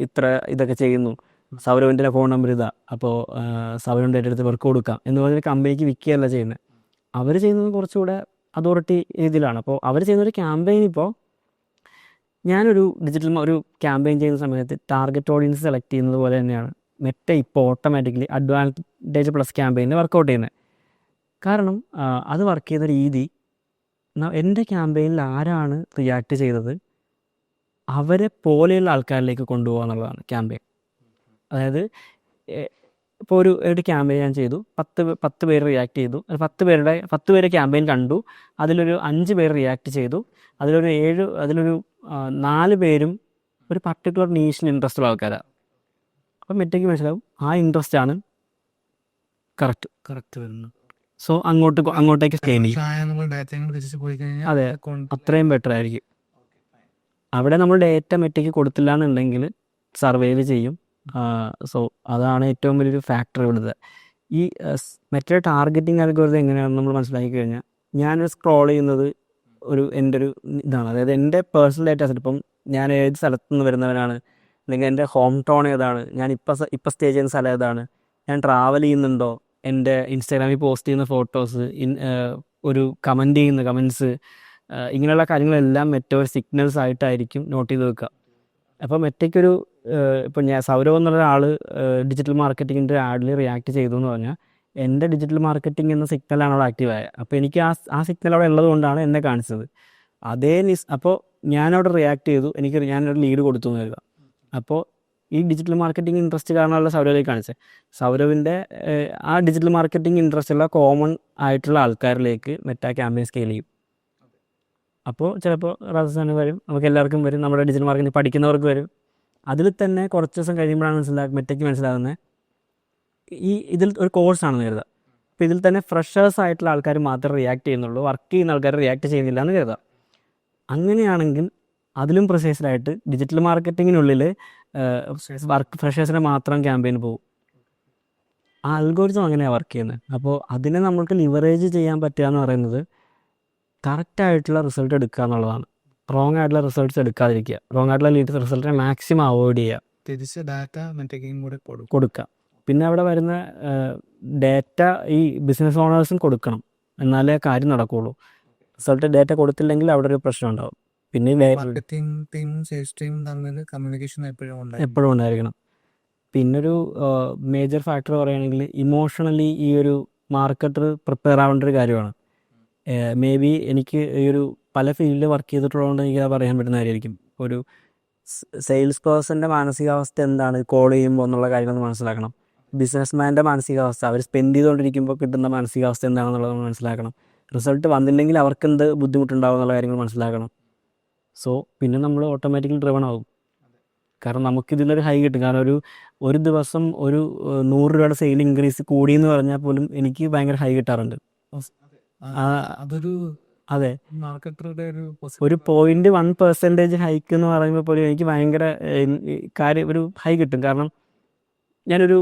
ഇത്ര ഇതൊക്കെ ചെയ്യുന്നു, സൗരവിൻ്റെ ഫോൺ നമ്പർ ഇതാ, അപ്പോൾ സൗരവിൻ്റെ ഡേറ്റ എടുത്ത് വർക്ക് കൊടുക്കാം എന്ന് പറഞ്ഞൊരു കമ്പനിക്ക് വിൽക്കുകയല്ല ചെയ്യുന്നത്. അവർ ചെയ്യുന്നത് കുറച്ചുകൂടെ അതോറിറ്റി രീതിയിലാണ്. അപ്പോൾ അവർ ചെയ്യുന്നൊരു ക്യാമ്പയിൻ, ഇപ്പോൾ ഞാനൊരു ഒരു ക്യാമ്പയിൻ ചെയ്യുന്ന സമയത്ത് ടാർഗറ്റ് ഓഡിയൻസ് സെലക്ട് ചെയ്യുന്നത് പോലെ തന്നെയാണ് മെറ്റ ഇപ്പോൾ ഓട്ടോമാറ്റിക്കലി അഡ്വാൻറ്റേജ് പ്ലസ് ക്യാമ്പയിനിൽ വർക്കൗട്ട് ചെയ്യുന്നത്. കാരണം അത് വർക്ക് ചെയ്യുന്ന രീതി, എൻ്റെ ക്യാമ്പയിനിൽ ആരാണ് റിയാക്ട് ചെയ്തത് അവരെ പോലെയുള്ള ആൾക്കാരിലേക്ക് കൊണ്ടുപോകുക എന്നുള്ളതാണ് ക്യാമ്പയിൻ. അതായത് ഇപ്പോൾ ഒരു ക്യാമ്പയിൻ ഞാൻ ചെയ്തു, 10 പേര് റിയാക്ട് ചെയ്തു, 10 പേരെ ക്യാമ്പയിൻ കണ്ടു, അതിലൊരു 5 പേര് റിയാക്ട് ചെയ്തു, അതിലൊരു 4 പേരും ഒരു പർട്ടിക്കുലർ നീഷിൽ ഇൻട്രസ്റ്റ് ഉള്ള ആൾക്കാരാണ്. അപ്പം മെറ്റയ്ക്ക് മനസ്സിലാവും ആ ഇൻട്രസ്റ്റ് ആണ് കറക്റ്റ് വരുന്നത്. സോ അങ്ങോട്ടേക്ക് സ്കെയിൽ ചെയ്യും. അതെ, അത്രയും ബെറ്റർ ആയിരിക്കും. അവിടെ നമ്മൾ ഡേറ്റ മെറ്റയ്ക്ക് കൊടുത്തില്ല എന്നുണ്ടെങ്കിൽ സർവൈവ് ചെയ്യും. സോ അതാണ് ഏറ്റവും വലിയൊരു ഫാക്ടർ ഇവിടുത്തെ. ഈ മെറ്റ ടാർഗറ്റിംഗ് അൽഗോരിതം എങ്ങനെയാണെന്ന് നമ്മൾ മനസ്സിലാക്കി കഴിഞ്ഞാൽ, ഞാൻ സ്ക്രോൾ ചെയ്യുന്നത് എൻ്റെ ഒരു ഇതാണ്. അതായത് എൻ്റെ പേഴ്സണൽ ഡേറ്റാസ്, ഇപ്പം ഞാൻ ഏത് സ്ഥലത്തു നിന്ന് വരുന്നവനാണ്, അല്ലെങ്കിൽ എൻ്റെ ഹോം ടൗൺ ഏതാണ്, ഞാൻ ഇപ്പം സ്റ്റേ ചെയ്യുന്ന സ്ഥലം ഏതാണ്, ഞാൻ ട്രാവൽ ചെയ്യുന്നുണ്ടോ, എൻ്റെ ഇൻസ്റ്റാഗ്രാമിൽ പോസ്റ്റ് ചെയ്യുന്ന ഫോട്ടോസ്, ഒരു കമൻറ്റ്സ്, ഇങ്ങനെയുള്ള കാര്യങ്ങളെല്ലാം മെറ്റ ഒരു സിഗ്നൽസ് ആയിട്ടായിരിക്കും നോട്ട് ചെയ്ത് വെക്കുക. അപ്പോൾ മെറ്റയ്ക്കൊരു ഇപ്പോൾ സൗരവ് എന്നുള്ള ആൾ ഡിജിറ്റൽ മാർക്കറ്റിങ്ങിൻ്റെ ആഡിൽ റിയാക്ട് ചെയ്തു എന്ന് പറഞ്ഞാൽ എൻ്റെ ഡിജിറ്റൽ മാർക്കറ്റിംഗ് എന്ന സിഗ്നലാണ് അവിടെ ആക്റ്റീവായത്. അപ്പോൾ എനിക്ക് ആ സിഗ്നൽ അവിടെ ഉള്ളത് കൊണ്ടാണ് എന്നെ കാണിച്ചത്. അപ്പോൾ ഞാനവിടെ റിയാക്ട് ചെയ്തു, ഞാനൊരു ലീഡ് കൊടുത്തു എന്ന് കരുതാം. അപ്പോൾ ഈ ഡിജിറ്റൽ മാർക്കറ്റിംഗ് ഇൻട്രസ്റ്റ് കാരണമുള്ള സൗരവിലേക്ക് കാണിച്ചത്. സൗരവിൻ്റെ ആ ഡിജിറ്റൽ മാർക്കറ്റിംഗ് ഇൻട്രസ്റ്റ് ഉള്ള കോമൺ ആയിട്ടുള്ള ആൾക്കാരിലേക്ക് മെറ്റാ ക്യാമ്പയിൻ സ്കെയിൽ ചെയ്യും. അപ്പോൾ ചിലപ്പോൾ രാജസ്ഥാന് വരും, നമുക്ക് എല്ലാവർക്കും വരും, നമ്മുടെ ഡിജിറ്റൽ മാർക്കറ്റിംഗ് പഠിക്കുന്നവർക്ക് വരും. അതിൽ തന്നെ കുറച്ച് ദിവസം കഴിയുമ്പോഴാണ് മെറ്റയ്ക്ക് മനസ്സിലാകുന്നത് ഇതിൽ ഒരു കോഴ്സാണെന്ന് കരുതാം. അപ്പോൾ ഇതിൽ തന്നെ ഫ്രഷേഴ്സ് ആയിട്ടുള്ള ആൾക്കാർ മാത്രമേ റിയാക്ട് ചെയ്യുന്നുള്ളൂ, വർക്ക് ചെയ്യുന്ന ആൾക്കാർ റിയാക്ട് ചെയ്യുന്നില്ല എന്ന് കരുതാം. അങ്ങനെയാണെങ്കിൽ അതിലും പ്രിസൈസ്ഡായിട്ട് ഡിജിറ്റൽ മാർക്കറ്റിങ്ങിനുള്ളിൽ ഫ്രഷേഴ്സിനെ മാത്രം ക്യാമ്പയിൻ പോകും. ആ അൽഗോരിതം അങ്ങനെയാണ് വർക്ക് ചെയ്യുന്നത്. അപ്പോൾ അതിനെ നമ്മൾക്ക് ലിവറേജ് ചെയ്യാൻ പറ്റുക എന്ന് പറയുന്നത് കറക്റ്റായിട്ടുള്ള റിസൾട്ട് എടുക്കുക എന്നുള്ളതാണ്. റോങ് ആയിട്ടുള്ള റിസൾട്ട്സ് എടുക്കാതിരിക്കുക, റോങ് ആയിട്ടുള്ള റിസൾട്ടിനെ മാക്സിമം അവോയ്ഡ് ചെയ്യുക, തിരിച്ച് ഡാറ്റ കൂടെ കൊടുക്കുക. പിന്നെ അവിടെ വരുന്ന ഡാറ്റ ഈ ബിസിനസ് ഓണേഴ്സും കൊടുക്കണം, എന്നാലേ കാര്യം നടക്കുകയുള്ളൂ. റിസൾട്ട് ഡാറ്റ കൊടുത്തില്ലെങ്കിൽ അവിടെ ഒരു പ്രശ്നം ഉണ്ടാവും. പിന്നെ കമ്മ്യൂണിക്കേഷൻ എപ്പോഴും ഉണ്ടായിരിക്കണം. പിന്നൊരു മേജർ ഫാക്ടർ പറയുകയാണെങ്കിൽ ഇമോഷണലി ഈ ഒരു മാർക്കറ്റർ പ്രിപ്പയർ ആവേണ്ട ഒരു കാര്യമാണ്. മേ ബി എനിക്ക് ഈ ഒരു പല ഫീൽഡിൽ വർക്ക് ചെയ്തിട്ടുള്ളതുകൊണ്ട് എനിക്ക് അത് പറയാൻ പറ്റുന്ന കാര്യമായിരിക്കും. ഒരു സെയിൽസ് പേഴ്സൻ്റെ മാനസികാവസ്ഥ എന്താണ് കോൾ ചെയ്യുമ്പോൾ എന്നുള്ള കാര്യങ്ങൾ മനസ്സിലാക്കണം. ബിസിനസ്മാൻ്റെ മാനസികാവസ്ഥ, അവർ സ്പെൻഡ് ചെയ്തുകൊണ്ടിരിക്കുമ്പോൾ കിട്ടുന്ന മാനസികാവസ്ഥ എന്താണെന്നുള്ളത് നമ്മൾ മനസ്സിലാക്കണം. റിസൾട്ട് വന്നില്ലെങ്കിൽ അവർക്ക് എന്ത് ബുദ്ധിമുട്ടുണ്ടാവും എന്നുള്ള കാര്യങ്ങൾ മനസ്സിലാക്കണം. സോ പിന്നെ നമ്മൾ ഓട്ടോമാറ്റിക്കലി ഡ്രിവൺ ആവും. കാരണം നമുക്കിതിലൊരു ഹൈ കിട്ടും. കാരണം ഒരു ദിവസം ഒരു 100 രൂപയുടെ സെയിൽ ഇൻക്രീസ് കൂടിയെന്ന് പറഞ്ഞാൽ പോലും എനിക്ക് ഭയങ്കര ഹൈ കിട്ടാറുണ്ട്. അതെ, ഒരു 0.1% ഹൈക്ക് എന്ന് പറയുമ്പോൾ പോലും എനിക്ക് ഭയങ്കര ഒരു ഹൈ കിട്ടും. കാരണം ഞാനൊരു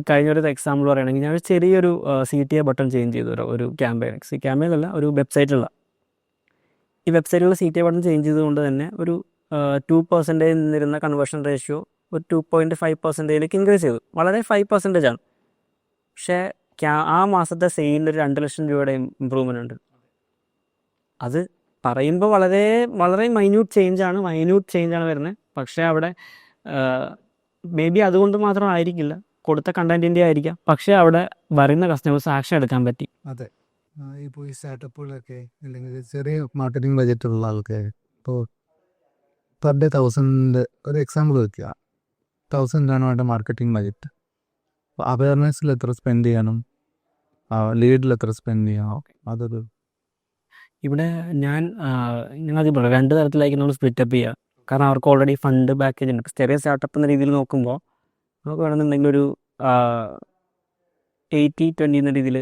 കഴിഞ്ഞൊരു എക്സാമ്പിൾ പറയുകയാണെങ്കിൽ ഞാനൊരു ചെറിയൊരു CTA ബട്ടൺ ചേഞ്ച് ചെയ്തു ഒരു ക്യാമ്പയിൻ അല്ല, ഒരു വെബ്സൈറ്റിലുള്ള ഈ വെബ്സൈറ്റിലുള്ള CTA ബട്ടൺ ചേഞ്ച് ചെയ്തുകൊണ്ട് തന്നെ ഒരു 2% നിന്നിരുന്ന കൺവേർഷൻ റേഷ്യോ ഒരു 2.5%ലേക്ക് ഇൻക്രീസ് ചെയ്തു. വളരെ 5% ആണ്. പക്ഷേ ആ മാസത്തെ സെയിലിൽ ഒരു 2 ലക്ഷം രൂപയുടെ ഇമ്പ്രൂവ്മെൻ്റ് ഉണ്ട്. അത് പറയുമ്പോൾ വളരെ വളരെ മൈന്യൂട്ട് ചേഞ്ചാണ് വരുന്നത്. പക്ഷേ അവിടെ മേ ബി അതുകൊണ്ട് മാത്രമായിരിക്കില്ല, കൊടുത്ത കണ്ടൻറ്റിൻ്റെ ആയിരിക്കാം. പക്ഷേ അവിടെ വരുന്ന കസ്റ്റമേഴ്സ് ആക്ഷൻ എടുക്കാൻ പറ്റി. അതെ, ഇപ്പോൾ ഈ സ്റ്റാർട്ടപ്പുകളൊക്കെ അല്ലെങ്കിൽ ചെറിയ മാർക്കറ്റിംഗ് ബജറ്റുള്ള ആൾക്കാർ ഇപ്പോൾ പെർ ഡേ 1000 ഒരു എക്സാമ്പിൾ വയ്ക്കുക, 1000 ആണ് അവരുടെ മാർക്കറ്റിംഗ് ബജറ്റ്. അപ്പോൾ അവയർനെസ്സിൽ എത്ര സ്പെൻഡ് ചെയ്യണം, ലീഡിൽ എത്ര സ്പെൻഡ് ചെയ്യണം, അതൊരു ഇവിടെ ഞാൻ അത് പറയാം, 2 തരത്തിലായിരിക്കും നമ്മൾ സ്പ്ലിറ്റപ്പ് ചെയ്യുക. കാരണം അവർക്ക് ഓൾറെഡി ഫണ്ട് പാക്കേജ് ഉണ്ട്. ചെറിയ സ്റ്റാർട്ടപ്പ് എന്ന രീതിയിൽ നോക്കുമ്പോൾ നമുക്ക് വേണമെന്നുണ്ടെങ്കിൽ ഒരു 80-20 എന്ന രീതിയിൽ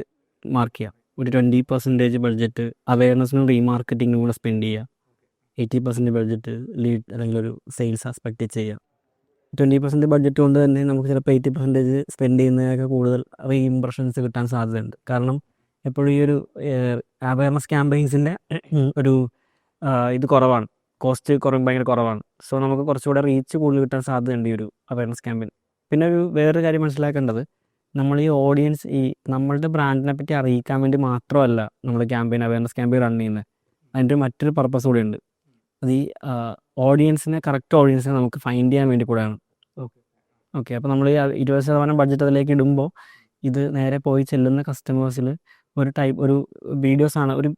മാർക്ക് ചെയ്യാം. ഒരു 20% ബഡ്ജറ്റ് അവയർനെസ്സിനും റീമാർക്കറ്റിങ്ങിനും കൂടെ സ്പെൻഡ് ചെയ്യുക. 80% ബഡ്ജറ്റ് ലീഡ് അല്ലെങ്കിൽ ഒരു സെയിൽസ് ആസ്പെക്റ്റ് ചെയ്യുക. 20% ബഡ്ജറ്റ് കൊണ്ട് തന്നെ നമുക്ക് ചിലപ്പോൾ 80% സ്പെൻഡ് ചെയ്യുന്നതിനൊക്കെ കൂടുതൽ റീഇംപ്രഷൻസ് കിട്ടാൻ സാധ്യതയുണ്ട്. കാരണം എപ്പോഴും ഈ ഒരു അവയർനെസ് ക്യാമ്പയിൻസിൻ്റെ ഒരു ഇത് കുറവാണ്, കോസ്റ്റ് ഭയങ്കര കുറവാണ്. സോ നമുക്ക് കുറച്ചുകൂടെ റീച്ച് കൂടുതൽ കിട്ടാൻ സാധ്യതയുണ്ട് ഈ ഒരു അവയർനെസ് ക്യാമ്പയിൻ. പിന്നെ വേറൊരു കാര്യം മനസ്സിലാക്കേണ്ടത്, നമ്മൾ ഈ ഓഡിയൻസ് നമ്മളുടെ ബ്രാൻഡിനെ പറ്റി അറിയിക്കാൻ വേണ്ടി മാത്രമല്ല നമ്മൾ അവയർനെസ് ക്യാമ്പയിൻ റൺ ചെയ്യുന്നത്. അതിൻ്റെ മറ്റൊരു പർപ്പസ് കൂടെ ഉണ്ട്. അത് ഈ കറക്റ്റ് ഓഡിയൻസിനെ നമുക്ക് ഫൈൻഡ് ചെയ്യാൻ വേണ്ടി കൂടെയാണ്. ഓക്കെ, അപ്പോൾ നമ്മൾ ഈ 20% ബഡ്ജറ്റ് അതിലേക്ക് ഇടുമ്പോൾ ഇത് നേരെ പോയി ചെല്ലുന്ന കസ്റ്റമേഴ്സിൽ ഒരു വീഡിയോസാണ്, ഒരു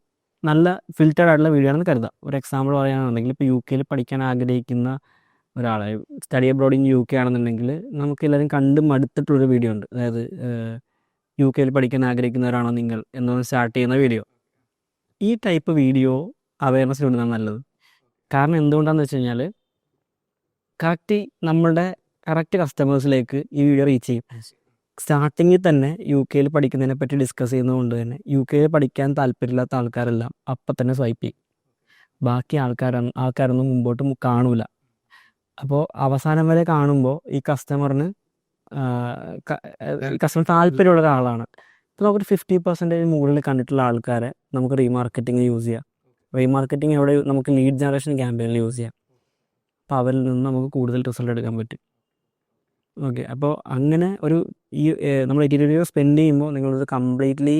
നല്ല ഫിൽറ്റേഡ് ആയിട്ടുള്ള വീഡിയോ ആണെന്ന് കരുതാം. ഒരു എക്സാമ്പിൾ പറയുകയാണെന്നുണ്ടെങ്കിൽ ഇപ്പോൾ UK പഠിക്കാൻ ആഗ്രഹിക്കുന്ന ഒരാളെ, സ്റ്റഡി അബ്രോഡ് ഇൻ UK ആണെന്നുണ്ടെങ്കിൽ നമുക്ക് എല്ലാവരും കണ്ട് മടുത്തിട്ടുള്ളൊരു വീഡിയോ ഉണ്ട്. അതായത് UK പഠിക്കാൻ ആഗ്രഹിക്കുന്നവരാണോ നിങ്ങൾ എന്നൊന്ന് സ്റ്റാർട്ട് ചെയ്യുന്ന വീഡിയോ. ഈ ടൈപ്പ് വീഡിയോ അവയർനെസ്സിൽ ഇടുന്നതാണ് നല്ലത്. കാരണം എന്തുകൊണ്ടാണെന്ന് വെച്ച് കഴിഞ്ഞാൽ കറക്റ്റ് കസ്റ്റമേഴ്സിലേക്ക് ഈ വീഡിയോ റീച്ച് ചെയ്യും. സ്റ്റാർട്ടിങ്ങിൽ തന്നെ UK പഠിക്കുന്നതിനെ പറ്റി ഡിസ്കസ് ചെയ്യുന്നതുകൊണ്ട് തന്നെ UK പഠിക്കാൻ താല്പര്യമില്ലാത്ത ആൾക്കാരെല്ലാം അപ്പം തന്നെ സ്വൈപ്പ് ചെയ്യും. ബാക്കി ആൾക്കാരൊന്നും മുമ്പോട്ട് കാണൂല. അപ്പോൾ അവസാനം വരെ കാണുമ്പോൾ ഈ കസ്റ്റമർ താല്പര്യമുള്ള ഒരാളാണ്. ഇപ്പോൾ നമുക്കൊരു 50% മുകളിൽ കണ്ടിട്ടുള്ള ആൾക്കാരെ നമുക്ക് റീമാർക്കറ്റിംഗ് യൂസ് ചെയ്യാം. റീമാർക്കറ്റിംഗ് എവിടെ നമുക്ക് ലീഡ് ജനറേഷൻ ക്യാമ്പയിനിൽ യൂസ് ചെയ്യാം. അപ്പോൾ അവരിൽ നിന്ന് നമുക്ക് കൂടുതൽ റിസൾട്ട് എടുക്കാൻ പറ്റും. ഓക്കെ, അപ്പോൾ അങ്ങനെ നമ്മൾ 20 രൂപ സ്പെൻഡ് ചെയ്യുമ്പോൾ നിങ്ങളത് കംപ്ലീറ്റ്ലി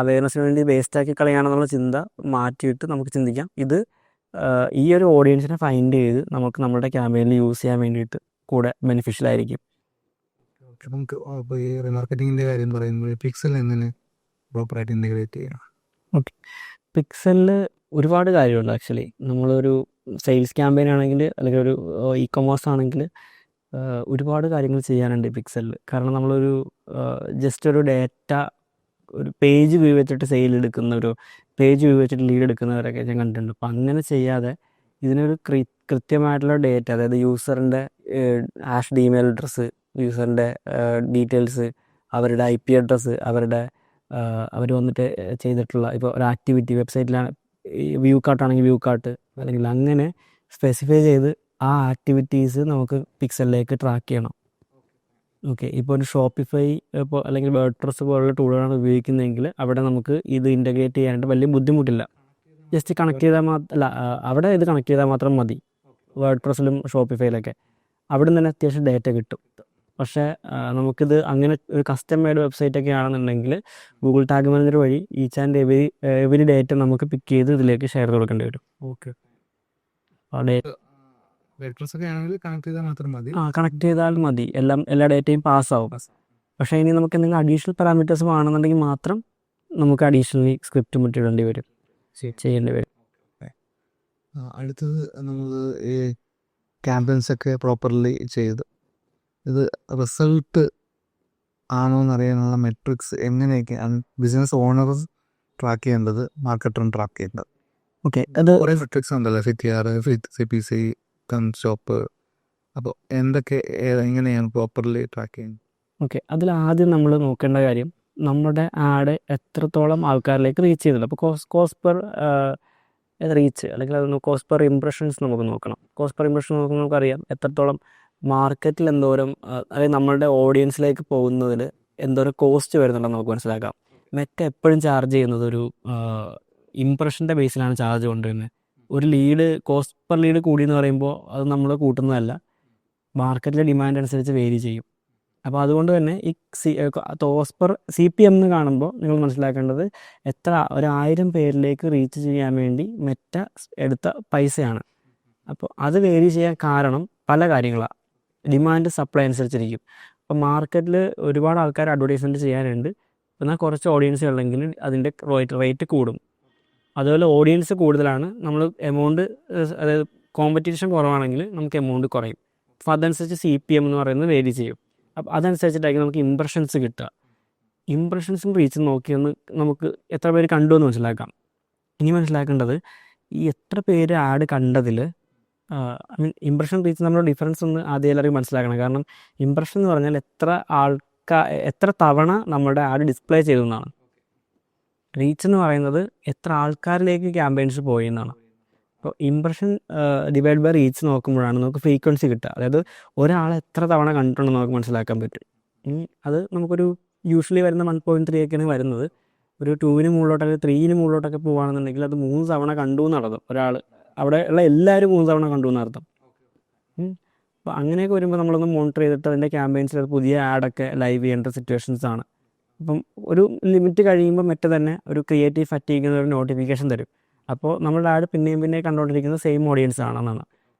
അവയർനെസ്സിന് വേണ്ടി വേസ്റ്റാക്കി കളയാണെന്നുള്ള ചിന്ത മാറ്റിയിട്ട് നമുക്ക് ചിന്തിക്കാം, ഇത് ഈ ഒരു ഓഡിയൻസിനെ ഫൈൻഡ് ചെയ്ത് നമുക്ക് നമ്മുടെ ക്യാമ്പയിനിൽ യൂസ് ചെയ്യാൻ വേണ്ടിയിട്ട് കൂടെ ബെനിഫിഷ്യൽ ആയിരിക്കും. നമുക്ക് ഇപ്പോൾ ഈ റീമാർക്കറ്റിങ്ങിൻ്റെ കാര്യം പറയുമ്പോൾ പിക്സൽ എങ്ങനെ പ്രോപ്പറായിട്ട് ഇൻറ്റഗ്രേറ്റ് ചെയ്യണം? ഓക്കെ, പിക്സലിൽ ഒരുപാട് കാര്യമുണ്ട് ആക്ച്വലി. നമ്മളൊരു സെയിൽസ് ക്യാമ്പയിൻ ആണെങ്കിൽ അല്ലെങ്കിൽ ഒരു ഇ കൊമേഴ്സ് ആണെങ്കിൽ ഒരുപാട് കാര്യങ്ങൾ ചെയ്യാനുണ്ട് പിക്സലിൽ. കാരണം നമ്മളൊരു ജസ്റ്റ് ഒരു ഡേറ്റ ഒരു പേജ് വ്യൂ വെച്ചിട്ട് സെയിൽ എടുക്കുന്ന ഒരു പേജ് വ്യൂ വെച്ചിട്ട് ലീഡ് എടുക്കുന്നവരൊക്കെ ഞാൻ കണ്ടിട്ടുണ്ട്. അപ്പം അങ്ങനെ ചെയ്യാതെ ഇതിനൊരു കൃത്യമായിട്ടുള്ള ഡേറ്റ, അതായത് യൂസറിൻ്റെ ഹാഷ് ഇമെയിൽ അഡ്രസ്സ്, യൂസറിൻ്റെ ഡീറ്റെയിൽസ്, അവരുടെ IP അഡ്രസ്സ്, അവർ വന്നിട്ട് ചെയ്തിട്ടുള്ള ഇപ്പോൾ ഒരു ആക്ടിവിറ്റി വെബ്സൈറ്റിലാണ് വ്യൂ കാർട്ടാണെങ്കിൽ വ്യൂ കാർട്ട്, അല്ലെങ്കിൽ അങ്ങനെ സ്പെസിഫൈ ചെയ്ത് ആ ആക്ടിവിറ്റീസ് നമുക്ക് പിക്സലിലേക്ക് ട്രാക്ക് ചെയ്യണം. ഓക്കെ, ഇപ്പോൾ ഒരു ഷോപ്പിഫൈ ഇപ്പോൾ അല്ലെങ്കിൽ വേർഡ്പ്രസ് പോലുള്ള ടൂളുകളാണ് ഉപയോഗിക്കുന്നതെങ്കിൽ അവിടെ നമുക്ക് ഇത് ഇൻ്റഗ്രേറ്റ് ചെയ്യാനായിട്ട് വലിയ ബുദ്ധിമുട്ടില്ല. ജസ്റ്റ് കണക്ട് ചെയ്താൽ അല്ല, അവിടെ ഇത് കണക്ട് ചെയ്താൽ മാത്രം മതി. വേർഡ്പ്രസ്സിലും ഷോപ്പിഫൈയിലൊക്കെ അവിടെ നിന്ന് തന്നെ അത്യാവശ്യം ഡേറ്റ കിട്ടും. പക്ഷേ നമുക്കിത് അങ്ങനെ ഒരു കസ്റ്റം മെയ്ഡ് വെബ്സൈറ്റ് ഒക്കെ ആണെന്നുണ്ടെങ്കിൽ ഗൂഗിൾ ടാഗ് മാനേജർ വഴി ഈച്ച് ആൻഡ് എവരി ഡേറ്റ നമുക്ക് പിക്ക് ചെയ്ത് ഇതിലേക്ക് ഷെയർ ചെയ്ത് കൊടുക്കേണ്ടി വരും. ഓക്കെ, ആ ഡേറ്റ കണക്ട് ചെയ്താൽ മതി, എല്ലാ ഡേറ്റയും പാസ്സാവും. പക്ഷേ ഇനി നമുക്ക് എന്തെങ്കിലും അഡീഷണൽ പാരാമീറ്റേഴ്സ് വേണമെന്നുണ്ടെങ്കിൽ മാത്രം നമുക്ക് അഡീഷണലി സ്ക്രിപ്റ്റ് മുട്ടിടേണ്ടി വരും, ചെയ്യേണ്ടി വരും. അടുത്തത് നമ്മൾ ഈ ക്യാമ്പയിൻസ് ഒക്കെ പ്രോപ്പർലി ചെയ്ത് ഇത് റിസൾട്ട് ആണോ എന്നറിയാനുള്ള മെട്രിക്സ് എങ്ങനെയൊക്കെയാണ് ബിസിനസ് ഓണർ ട്രാക്ക് ചെയ്യേണ്ടത്, മാർക്കറ്ററും ട്രാക്ക് ചെയ്യേണ്ടത്? ഓക്കെ, അത് കുറേ മെട്രിക്സ് ഉണ്ടല്ലോ, FTR, CPC, സ്റ്റോപ്പ്. അപ്പോൾ എന്തൊക്കെ എങ്ങനെയാണ് പ്രോപ്പർലി ട്രാക്ക് ചെയ്യുന്നത്? ഓക്കെ, അതിൽ ആദ്യം നമ്മൾ നോക്കേണ്ട കാര്യം നമ്മുടെ ആഡ് എത്രത്തോളം ആൾക്കാരിലേക്ക് റീച്ച് ചെയ്തിട്ടുണ്ട്. അപ്പോൾ കോസ്റ്റ് പെർ റീച്ച് അല്ലെങ്കിൽ അത് കോസ്റ്റ് പെർ ഇംപ്രഷൻസ് നമുക്ക് നോക്കണം. കോസ്റ്റ് പെർ ഇംപ്രഷൻ നോക്കുമ്പോൾ നമുക്കറിയാം എത്രത്തോളം മാർക്കറ്റിൽ എന്തോരം, അതായത് നമ്മളുടെ ഓഡിയൻസിലേക്ക് പോകുന്നതിൽ എന്തോരം കോസ്റ്റ് വരുന്നുണ്ടെന്ന് നമുക്ക് മനസ്സിലാക്കാം. മെറ്റ എപ്പോഴും ചാർജ് ചെയ്യുന്നത് ഒരു ഇംപ്രഷൻ്റെ ബേസിലാണ് ചാർജ് കൊണ്ടുവരുന്നത്. ഒരു ലീഡ് കോസ്റ്റ് പെർ ലീഡ് കൂടിയെന്ന് പറയുമ്പോൾ അത് നമ്മൾ കൂട്ടുന്നതല്ല, മാർക്കറ്റിലെ ഡിമാൻഡ് അനുസരിച്ച് വേരി ചെയ്യും. അപ്പോൾ അതുകൊണ്ട് തന്നെ ഈ കോസ്റ്റ് പെർ CPM എന്ന് കാണുമ്പോൾ നിങ്ങൾ മനസ്സിലാക്കേണ്ടത് എത്ര 1000 പേരിലേക്ക് റീച്ച് ചെയ്യാൻ വേണ്ടി മെറ്റ എടുത്ത പൈസയാണ്. അപ്പോൾ അത് വേരി ചെയ്യാൻ കാരണം പല കാര്യങ്ങളാണ്. ഡിമാൻഡ് സപ്ലൈ അനുസരിച്ചിരിക്കും. അപ്പോൾ മാർക്കറ്റിൽ ഒരുപാട് ആൾക്കാർ അഡ്വർടൈസ്മെൻറ്റ് ചെയ്യാനുണ്ട്, എന്നാൽ കുറച്ച് ഓഡിയൻസ് ഉള്ളെങ്കിൽ അതിൻ്റെ റേറ്റ് കൂടും. അതുപോലെ ഓഡിയൻസ് കൂടുതലാണ്, നമ്മൾ എമൗണ്ട്, അതായത് കോമ്പറ്റീഷൻ കുറവാണെങ്കിൽ നമുക്ക് എമൗണ്ട് കുറയും. അപ്പോൾ അതനുസരിച്ച് CPM എന്ന് പറയുന്നത് വേരി ചെയ്യും. അപ്പോൾ അതനുസരിച്ചിട്ടായിരിക്കും നമുക്ക് ഇംപ്രഷൻസ് കിട്ടുക. ഇംപ്രഷൻസും റീച്ചും നോക്കിയൊന്ന് നമുക്ക് എത്ര പേര് കണ്ടു എന്ന് മനസ്സിലാക്കാം. ഇനി മനസ്സിലാക്കേണ്ടത് ഈ എത്ര പേര് ആഡ് കണ്ടതിൽ ഇംപ്രഷൻ റീച്ച് നമ്മുടെ ഡിഫറൻസ് ഒന്ന് ആദ്യം എല്ലാവരും മനസ്സിലാക്കണം. കാരണം ഇംപ്രഷൻ എന്ന് പറഞ്ഞാൽ എത്ര തവണ നമ്മുടെ ആഡ് ഡിസ്പ്ലേ ചെയ്തു എന്നാണ്. റീച്ച് എന്ന് പറയുന്നത് എത്ര ആൾക്കാരിലേക്ക് ക്യാമ്പയിൻസ് പോയി എന്നാണ്. അപ്പോൾ ഇംപ്രഷൻ ഡിവൈഡ് ബൈ റീച്ച് നോക്കുമ്പോഴാണ് നമുക്ക് ഫ്രീക്വൻസി കിട്ടുക. അതായത് ഒരാൾ എത്ര തവണ കണ്ടിട്ടുണ്ടെന്ന് നമുക്ക് മനസ്സിലാക്കാൻ പറ്റും. അത് നമുക്കൊരു യൂഷ്വലി വരുന്ന 1.3 ഒക്കെയാണ് വരുന്നത്. ഒരു 2-ന് മുകളിലോട്ട് അല്ലെങ്കിൽ 3-ന് മുകളിലോട്ടൊക്കെ പോകുകയാണെന്നുണ്ടെങ്കിൽ അത് 3 തവണ കണ്ടു എന്നർത്ഥം. ഒരാൾ അവിടെ ഉള്ള എല്ലാവരും 3 തവണ കണ്ടു എന്നർത്ഥം. അപ്പോൾ അങ്ങനെയൊക്കെ വരുമ്പോൾ നമ്മളൊന്ന് മോണിറ്റർ ചെയ്തിട്ട് അതിൻ്റെ ക്യാമ്പയിൻസിൽ അത് പുതിയ ആഡൊക്കെ ലൈവ് ചെയ്യേണ്ട സിറ്റുവേഷൻസ് ആണ്. അപ്പം ഒരു ലിമിറ്റ് കഴിയുമ്പോൾ മറ്റേ തന്നെ ഒരു ക്രിയേറ്റീവ് ഫറ്റീഗ് എന്നൊരു നോട്ടിഫിക്കേഷൻ തരും. അപ്പോൾ നമ്മുടെ ആഡ് പിന്നെയും കണ്ടുകൊണ്ടിരിക്കുന്നത് സെയിം ഓഡിയൻസ് ആണെന്നാണ്.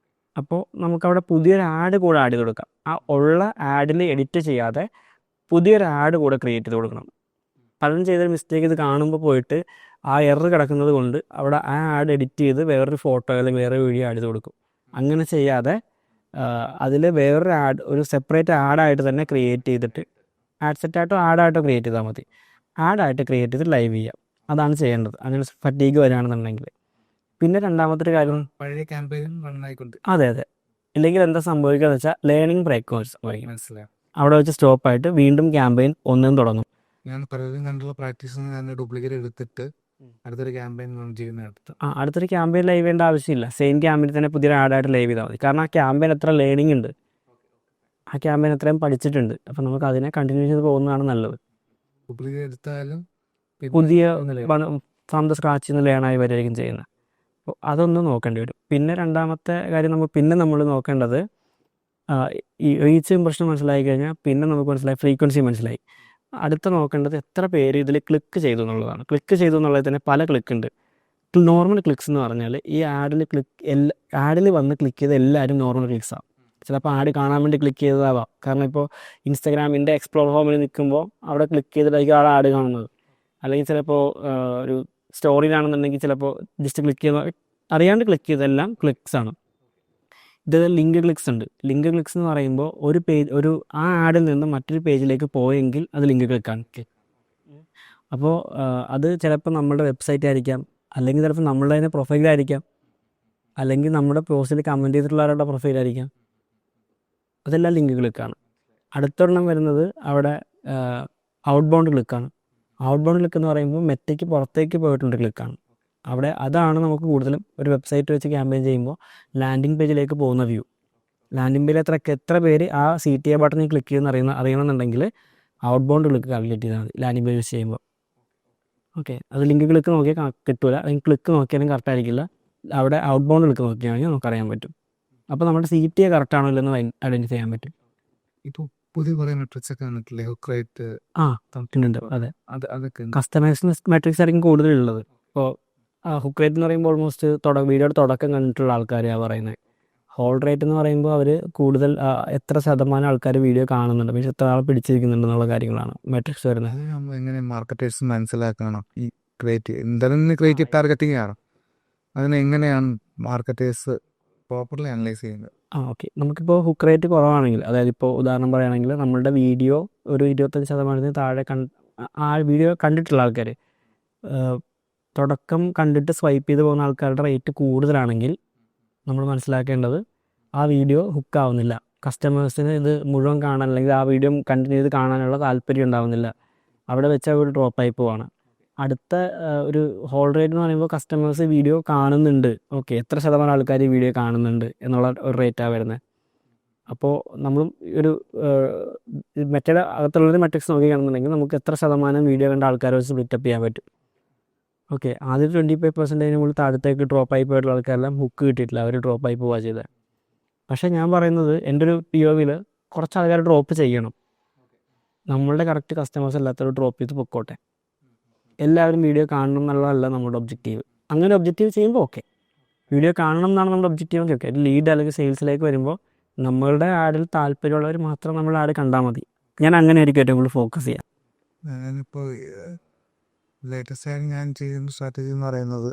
അപ്പോൾ നമുക്കവിടെ പുതിയൊരു ആഡ് കൂടെ ആഡ് ചെയ്ത് കൊടുക്കാം. ആ ഉള്ള ആഡിൽ എഡിറ്റ് ചെയ്യാതെ പുതിയൊരു ആഡ് കൂടെ ക്രിയേറ്റ് ചെയ്ത് കൊടുക്കണം. പലരും ചെയ്തൊരു മിസ്റ്റേക്ക് ഇത് കാണുമ്പോൾ പോയിട്ട് ആ എറർ കിടക്കുന്നത് കൊണ്ട് അവിടെ ആ ആഡ് എഡിറ്റ് ചെയ്ത് വേറൊരു ഫോട്ടോ അല്ലെങ്കിൽ വേറൊരു വീഡിയോ ആഡ് ചെയ്ത് കൊടുക്കും. അങ്ങനെ ചെയ്യാതെ അതിൽ വേറൊരു ആഡ്, ഒരു സെപ്പറേറ്റ് ആഡായിട്ട് തന്നെ ക്രിയേറ്റ് ചെയ്തിട്ട് ആഡ് സെറ്റായിട്ടോ ആഡായിട്ടോ ക്രിയേറ്റ് ചെയ്താൽ മതി. ആഡായിട്ട് ക്രിയേറ്റ് ചെയ്ത് ലൈവ് ചെയ്യാം. അതാണ് ചെയ്യേണ്ടത് അങ്ങനെ ഫറ്റീഗ് വരികയാണെന്നുണ്ടെങ്കിൽ. പിന്നെ രണ്ടാമത്തെ ഒരു കാര്യം, പഴയ ക്യാമ്പയിൻ റൺ ആയിക്കൊണ്ട് അതെ, ഇല്ലെങ്കിൽ എന്താ സംഭവിക്കുക എന്ന് വെച്ചാൽ ലേണിംഗ് ബ്രേക്ക് സംഭവിക്കും. മനസ്സിലായി. അവിടെ വെച്ച് സ്റ്റോപ്പായിട്ട് വീണ്ടും ക്യാമ്പയിൻ ഒന്നും തുടങ്ങും. ഞാൻ പലരും കണ്ടുള്ള പ്രാക്ടീസ് ഞാൻ ഡ്യൂപ്ലിക്കേറ്റ് എടുത്തിട്ട് അടുത്തൊരു ക്യാമ്പയിൻ റൺ ചെയ്യുന്ന അടുത്തൊരു ക്യാമ്പയിൻ ലൈവ് ചെയ്യേണ്ട ആവശ്യമില്ല. സെയിം ക്യാമ്പയിൻ തന്നെ പുതിയൊരു ആഡായിട്ട് ലൈവ് ചെയ്താൽ മതി. കാരണം ആ ക്യാമ്പയിൻ എത്ര ലേണിംഗ് ഉണ്ട്, ആ ക്യാമ്പയിൻ എത്രയും പഠിച്ചിട്ടുണ്ട്. അപ്പം നമുക്ക് അതിനെ കണ്ടിന്യൂ ചെയ്ത് പോകുന്നതാണ് നല്ലത്. ഡ്യൂപ്ലിക്കേറ്റ് എടുത്താലും പുതിയ ഫ്രം ദ സ്ക്രാച്ചിൽ നിന്ന് ലേണായി വരികയും ചെയ്യുന്നത്. അപ്പോൾ അതൊന്ന് നോക്കേണ്ടി വരും. പിന്നെ രണ്ടാമത്തെ കാര്യം നമ്മൾ നോക്കേണ്ടത് ഈ റീച്ച് ഇംപ്രഷൻ മനസ്സിലായി കഴിഞ്ഞാൽ പിന്നെ നമുക്ക് മനസ്സിലായി ഫ്രീക്വൻസി മനസ്സിലായി. അടുത്ത നോക്കേണ്ടത് എത്ര പേര് ഇതിൽ ക്ലിക്ക് ചെയ്തു എന്നുള്ളതാണ്. ക്ലിക്ക് ചെയ്തു എന്നുള്ളത് തന്നെ പല ക്ലിക്ക് ഉണ്ട്. നോർമൽ ക്ലിക്സ് എന്ന് പറഞ്ഞാൽ ഈ ആഡിൽ വന്ന് ക്ലിക്ക് ചെയ്ത എല്ലാവരും നോർമൽ ക്ലിക്സാണ്. ചിലപ്പോൾ ആഡ് കാണാൻ വേണ്ടി ക്ലിക്ക് ചെയ്തതാവാം. കാരണം ഇപ്പോൾ ഇൻസ്റ്റാഗ്രാമിൻ്റെ എക്സ്പ്ലോർ ഹോമിൽ നിൽക്കുമ്പോൾ അവിടെ ക്ലിക്ക് ചെയ്തിട്ടായിരിക്കും ആൾ ആഡ് കാണുന്നത്. അല്ലെങ്കിൽ ചിലപ്പോൾ ഒരു സ്റ്റോറിയിലാണെന്നുണ്ടെങ്കിൽ ചിലപ്പോൾ ജസ്റ്റ് ക്ലിക്ക് ചെയ്ത അറിയാണ്ട് ക്ലിക്ക് ചെയ്തെല്ലാം ക്ലിക്സ് ആണ്. ഇത് ലിങ്ക് ക്ലിക്സ് ഉണ്ട്. ലിങ്ക് ക്ലിക്സ് എന്ന് പറയുമ്പോൾ ഒരു ആ ആഡിൽ നിന്ന് മറ്റൊരു പേജിലേക്ക് പോയെങ്കിൽ അത് ലിങ്ക് ക്ലിക്കാണ്. അപ്പോൾ അത് ചിലപ്പോൾ നമ്മുടെ വെബ്സൈറ്റ് ആയിരിക്കാം, അല്ലെങ്കിൽ ചിലപ്പോൾ നമ്മളുടെ തന്നെ പ്രൊഫൈലായിരിക്കാം, അല്ലെങ്കിൽ നമ്മുടെ പോസ്റ്റിൽ കമൻറ്റ് ചെയ്തിട്ടുള്ളവരുടെ പ്രൊഫൈലായിരിക്കാം. അതെല്ലാം ലിങ്ക് ക്ലിക്കാണ്. അടുത്തൊരെണ്ണം വരുന്നത് അവിടെ ഔട്ട് ബൗണ്ട് ക്ലിക്കാണ്. ഔട്ട് ബൗണ്ട് ക്ലിക്ക് എന്ന് പറയുമ്പോൾ മെറ്റയ്ക്ക് പുറത്തേക്ക് പോയിട്ടുണ്ട് ക്ലിക്കാണ്. അവിടെ അതാണ് നമുക്ക് കൂടുതലും ഒരു വെബ്സൈറ്റ് വെച്ച് ക്യാമ്പയിൻ ചെയ്യുമ്പോൾ ലാൻഡിങ് പേജിലേക്ക് പോകുന്ന വ്യൂ. ലാൻഡിങ് പേജിൽ എത്ര പേര് ആ CTA ബട്ടണിൽ ക്ലിക്ക് ചെയ്യുന്ന അറിയണമെന്നുണ്ടെങ്കിൽ ഔട്ട് ബൗണ്ട് ക്ലിക്ക് കാൽക്കുലേറ്റ് ചെയ്താൽ മതി ലാൻഡിങ് പേജ് യൂസ് ചെയ്യുമ്പോൾ. ഓക്കെ, അത് ലിങ്ക് ക്ലിക്ക് നോക്കിയാൽ കിട്ടില്ല, അല്ലെങ്കിൽ ക്ലിക്ക് നോക്കിയാലും കറക്റ്റ് ആയിരിക്കില്ല. അവിടെ ഔട്ട് ബൗണ്ട് ക്ലിക്ക് നോക്കിയാണെങ്കിൽ നമുക്കറിയാൻ പറ്റും. അപ്പോൾ നമ്മുടെ CTA കറക്റ്റ് ആണോ ഇല്ലെന്ന് ഐഡൻറ്റിഫൈ ചെയ്യാൻ പറ്റും. ഇപ്പോൾ പുതിയ കുറേ മെട്രിക്സ് ഒക്കെ വന്നിട്ടില്ലേ, ഹുക്ക് ഉണ്ട്. അതെ, അതൊക്കെ കസ്റ്റമൈസ് മെട്രിക്സ് ആയിരിക്കും കൂടുതലുള്ളത്. ഇപ്പോൾ ഹുക്ക് റേറ്റ് എന്ന് പറയുമ്പോൾ ഓൾമോസ്റ്റ് വീഡിയോയുടെ തുടക്കം കണ്ടിട്ടുള്ള ആൾക്കാരെയാണ് പറയുന്നത്. ഹോൾ റേറ്റ് എന്ന് പറയുമ്പോൾ അവർ കൂടുതൽ എത്ര ശതമാനം ആൾക്കാർ വീഡിയോ കാണുന്നുണ്ട്, പക്ഷേ എത്ര ആൾ പിടിച്ചിരിക്കുന്നുണ്ട് എന്നുള്ള കാര്യങ്ങളാണ് മെട്രിക്സ് വരുന്നത്. അത് നമ്മൾ എങ്ങനെ മാർക്കറ്റേഴ്സ് മനസ്സിലാക്കണം? ഈ ക്രിയേറ്റീവ് ടാർഗറ്റിംഗ് ആണ്, അതിന് എങ്ങനെയാണ് മാർക്കറ്റേഴ്സ് പ്രോപ്പർലി അനലൈസ് ചെയ്യുന്നത്? ഓക്കെ, നമുക്കിപ്പോൾ ഹുക്ക് റേറ്റ് കുറവാണെങ്കിൽ, അതായത് ഇപ്പോൾ ഉദാഹരണം പറയുകയാണെങ്കിൽ നമ്മളുടെ വീഡിയോ ഒരു 25% താഴെ ആ വീഡിയോ കണ്ടിട്ടുള്ള ആൾക്കാർ തുടക്കം കണ്ടിട്ട് സ്വൈപ്പ് ചെയ്ത് പോകുന്ന ആൾക്കാരുടെ റേറ്റ് കൂടുതലാണെങ്കിൽ നമ്മൾ മനസ്സിലാക്കേണ്ടത് ആ വീഡിയോ ഹുക്കാവുന്നില്ല. കസ്റ്റമേഴ്സിന് ഇത് മുഴുവൻ കാണാൻ, അല്ലെങ്കിൽ ആ വീഡിയോ കണ്ടിന്യൂ ചെയ്ത് കാണാനുള്ള താല്പര്യം ഉണ്ടാവുന്നില്ല. അവിടെ വെച്ചാൽ ഒരു ഡ്രോപ്പായി പോവാണ്. അടുത്ത ഒരു ഹോൾ റേറ്റ് എന്ന് പറയുമ്പോൾ കസ്റ്റമേഴ്സ് വീഡിയോ കാണുന്നുണ്ട്, ഓക്കെ, എത്ര ശതമാനം ആൾക്കാർ ഈ വീഡിയോ കാണുന്നുണ്ട് എന്നുള്ള ഒരു റേറ്റാണ് വരുന്നത്. അപ്പോൾ നമ്മൾ ഒരു മറ്റേ അകത്തുള്ളൊരു മെട്രിക്സ് നോക്കുകയാണെന്നുണ്ടെങ്കിൽ നമുക്ക് എത്ര ശതമാനം വീഡിയോ കണ്ട ആൾക്കാരെ വെച്ച് സ്പ്ലിറ്റപ്പ് ചെയ്യാൻ പറ്റും. ഓക്കെ, ആദ്യം 25% മുകളിൽ താഴത്തേക്ക് ഡ്രോപ്പായി പോയിട്ടുള്ള ആൾക്കാരെല്ലാം ഹുക്ക് കിട്ടിയിട്ടില്ല, അവർ ഡ്രോപ്പായി പോവുക ചെയ്തത്. പക്ഷേ ഞാൻ പറയുന്നത് എൻ്റെ ഒരു POV കുറച്ച് ആൾക്കാർ ഡ്രോപ്പ് ചെയ്യണം. നമ്മളുടെ കറക്റ്റ് കസ്റ്റമേഴ്സ് എല്ലാത്തവരും ഡ്രോപ്പ് ചെയ്ത് പൊക്കോട്ടെ. എല്ലാവരും വീഡിയോ കാണണം എന്നുള്ളതല്ല നമ്മുടെ ഒബ്ജക്റ്റീവ്. അങ്ങനെ ഒബ്ജക്റ്റീവ് ചെയ്യുമ്പോൾ ഓക്കെ, വീഡിയോ കാണണം എന്നാണ് നമ്മുടെ ഒബ്ജക്റ്റീവ്. ഓക്കെ, ലീഡ് അല്ലെങ്കിൽ സെയിൽസിലേക്ക് വരുമ്പോൾ നമ്മളുടെ ആഡിൽ താല്പര്യമുള്ളവർ മാത്രം നമ്മുടെ ആഡ് കണ്ടാൽ മതി. ഞാൻ അങ്ങനെ ആയിരിക്കും ഏറ്റവും കൂടുതൽ ഫോക്കസ് ചെയ്യാം. ഞാനിപ്പോൾ ലേറ്റസ്റ്റ് ആയിട്ട് ഞാൻ ചെയ്യുന്ന സ്ട്രാറ്റജി എന്ന് പറയുന്നത്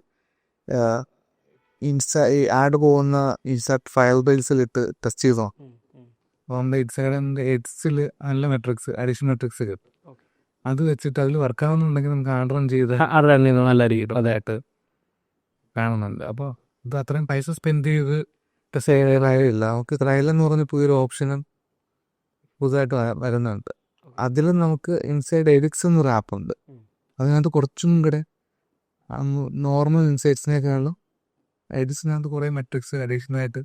ആഡ് പോകുന്ന ഇൻസർട്ട് ഫയൽ ബേസിലിട്ട് ടെസ്റ്റ് ചെയ്തോ. അപ്പോൾ നമ്മുടെ ഇൻസ്റ്റാഗ്രാമിൻ്റെ എഡ്സിൽ നല്ല മെട്രിക്സ്, അഡീഷണൽ മെട്രിക്സ് കിട്ടും. അത് വെച്ചിട്ട് അതിൽ വർക്കാവുന്നുണ്ടെങ്കിൽ നമുക്ക് ആഡ് റൺ ചെയ്ത് നല്ല രീതിയിൽ അതായിട്ട് കാണുന്നുണ്ട്. അപ്പോൾ ഇത് അത്രയും പൈസ സ്പെൻഡ് ചെയ്ത് ടെസ്റ്റ് ചെയ്യാറില്ല. നമുക്ക് ട്രയൽ എന്ന് പറഞ്ഞ പുതിയൊരു ഓപ്ഷനും പുതുതായിട്ട് വരുന്നുണ്ട്. അതിൽ നമുക്ക് ഇൻസൈഡ് എഡിക്സ് എന്നൊരു ആപ്പുണ്ട്. അതിനകത്ത് കുറച്ചും കൂടെ നോർമൽ ഇൻസൈറ്റ്സിനേക്കാളും എഡിറ്റ്സിനകത്ത് കുറേ മെട്രിക്സ് അഡീഷണലായിട്ട്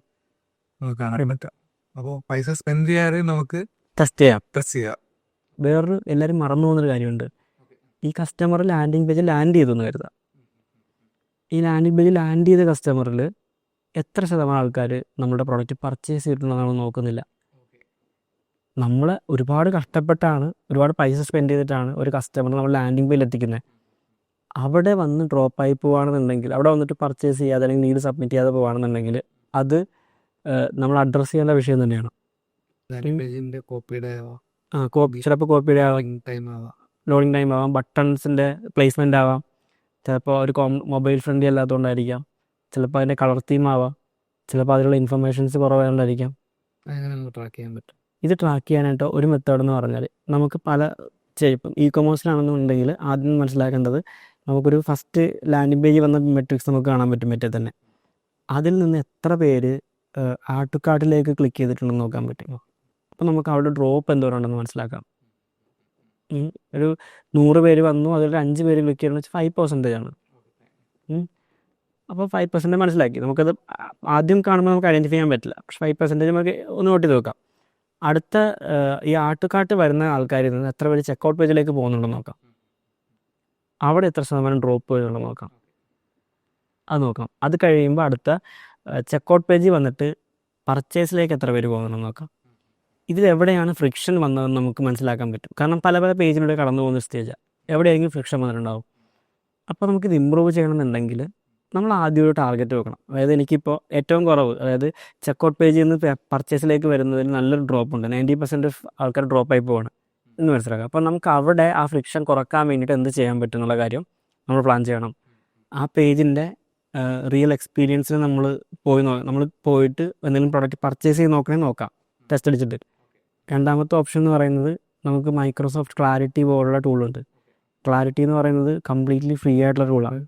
നമുക്ക് കാണാൻ പറ്റാം. അപ്പോൾ പൈസ സ്പെൻഡ് ചെയ്യാതെ നമുക്ക് ടെസ്റ്റ് ചെയ്യാം. വേറൊരു എല്ലാവരും മറന്നു പോകുന്നൊരു കാര്യമുണ്ട്. ഈ കസ്റ്റമർ ലാൻഡിങ് പേജിൽ ലാൻഡ് ചെയ്തു എന്ന് കരുതാം. ഈ ലാൻഡിങ് പേജിൽ ലാൻഡ് ചെയ്ത കസ്റ്റമറിൽ എത്ര ശതമാനം ആൾക്കാർ നമ്മുടെ പ്രോഡക്റ്റ് പർച്ചേസ് ചെയ്തിട്ടുണ്ടെന്ന് നമ്മൾ നോക്കുന്നില്ല. നമ്മൾ ഒരുപാട് കഷ്ടപ്പെട്ടാണ്, ഒരുപാട് പൈസ സ്പെൻഡ് ചെയ്തിട്ടാണ് ഒരു കസ്റ്റമർ നമ്മൾ ലാൻഡിങ് പേജിൽ എത്തിക്കുന്നത്. അവിടെ വന്ന് ഡ്രോപ്പായി പോവുകയാണെന്നുണ്ടെങ്കിൽ, അവിടെ വന്നിട്ട് പർച്ചേസ് ചെയ്യാതെ അല്ലെങ്കിൽ നീഡ് സബ്മിറ്റ് ചെയ്യാതെ പോവുകയാണെന്നുണ്ടെങ്കിൽ അത് നമ്മൾ അഡ്രസ്സ് ചെയ്യേണ്ട വിഷയം തന്നെയാണ്. ചിലപ്പോൾ കോപ്പിയുടെ ലോഡിങ് ടൈം ആവാം, ബട്ടൺസിൻ്റെ പ്ലേസ്മെൻ്റ് ആവാം, ചിലപ്പോൾ ഒരു മൊബൈൽ ഫ്രണ്ട്ലി അല്ലാത്തതുകൊണ്ടായിരിക്കാം, ചിലപ്പോൾ അതിൻ്റെ കളർ തീം ആവാം, ചിലപ്പോൾ അതിലുള്ള ഇൻഫർമേഷൻസ് കുറവായതുകൊണ്ടായിരിക്കാം. ട്രാക്ക് ചെയ്യാൻ പറ്റും. ഇത് ട്രാക്ക് ചെയ്യാനായിട്ട് ഒരു മെത്തേഡ് എന്ന് പറഞ്ഞാൽ നമുക്ക് ഇപ്പം ഇ-കൊമേഴ്സിലാണെന്നുണ്ടെങ്കിൽ ആദ്യം മനസ്സിലാക്കേണ്ടത് നമുക്കൊരു ഫസ്റ്റ് ലാൻഡിങ് പേജ് വന്ന മെട്രിക്സ് നമുക്ക് കാണാൻ പറ്റും മറ്റേ തന്നെ. അതിൽ നിന്ന് എത്ര പേര് ആഡ് ടു കാർട്ടിലേക്ക് ക്ലിക്ക് ചെയ്തിട്ടുണ്ടെന്ന് നോക്കാൻ പറ്റും. അപ്പോൾ നമുക്ക് അവിടെ ഡ്രോപ്പ് എന്തോരം ഉണ്ടെന്ന് മനസ്സിലാക്കാം. ഒരു 100 പേര് വന്നു, അതിൽ 5 പേര് ക്ലിക്ക് ചെയ്യണമെന്ന് വെച്ചാൽ 5% ആണ്. അപ്പോൾ 5% മനസ്സിലാക്കി. നമുക്കത് ആദ്യം കാണുമ്പോൾ നമുക്ക് ഐഡൻറ്റിഫൈ ചെയ്യാൻ പറ്റില്ല, പക്ഷേ 5% നമുക്ക് ഒന്ന് നോട്ട് ചെയ്ത് നോക്കാം. അടുത്ത ഈ ആഡ് ടു കാർട്ട് വരുന്ന ആൾക്കാരിൽ നിന്ന് എത്ര പേര് ചെക്കൗട്ട് പേജിലേക്ക് പോകുന്നുണ്ടെന്ന് നോക്കാം. അവിടെ എത്ര ശതമാനം ഡ്രോപ്പ് വരുന്നുണ്ടെന്ന് നോക്കാം. അത് നോക്കാം. അത് കഴിയുമ്പോൾ അടുത്ത ചെക്കൗട്ട് പേജിൽ വന്നിട്ട് പർച്ചേസിലേക്ക് എത്ര പേര് പോകുന്നുണ്ടെന്ന് നോക്കാം. ഇതിലെവിടെയാണ് ഫ്രിക്ഷൻ വന്നതെന്ന് നമുക്ക് മനസ്സിലാക്കാൻ പറ്റും. കാരണം പല പേജിലൂടെ കടന്നു പോകുന്ന സ്റ്റേജാണ്, എവിടെയെങ്കിലും ഫ്രിക്ഷൻ വന്നിട്ടുണ്ടാവും. അപ്പോൾ നമുക്കിത് ഇമ്പ്രൂവ് ചെയ്യണമെന്നുണ്ടെങ്കിൽ നമ്മൾ ആദ്യം ഒരു ടാർഗറ്റ് വെക്കണം. അതായത് എനിക്കിപ്പോൾ ഏറ്റവും കുറവ്, അതായത് ചെക്കൗട്ട് പേജിൽ നിന്ന് പർച്ചേസിലേക്ക് വരുന്നതിന് നല്ലൊരു ഡ്രോപ്പ് ഉണ്ട്, 90% ആൾക്കാർ ഡ്രോപ്പായി പോവാണ് എന്ന് മനസ്സിലാക്കാം. അപ്പോൾ നമുക്ക് അവിടെ ആ ഫ്രിക്ഷൻ കുറക്കാൻ വേണ്ടിയിട്ട് എന്ത് ചെയ്യാൻ പറ്റും എന്നുള്ള കാര്യം നമ്മൾ പ്ലാൻ ചെയ്യണം. ആ പേജിൻ്റെ റിയൽ എക്സ്പീരിയൻസിന് നമ്മൾ പോയിട്ട് എന്തെങ്കിലും പ്രോഡക്റ്റ് പർച്ചേസ് ചെയ്ത് നോക്കാം ടെസ്റ്റ് അടിച്ചിട്ട്. രണ്ടാമത്തെ ഓപ്ഷൻ എന്ന് പറയുന്നത് നമുക്ക് മൈക്രോസോഫ്റ്റ് ക്ലാരിറ്റി പോലുള്ള ടൂളുണ്ട്. ക്ലാരിറ്റി എന്ന് പറയുന്നത് കംപ്ലീറ്റ്ലി ഫ്രീ ആയിട്ടുള്ള ടൂളാണ്.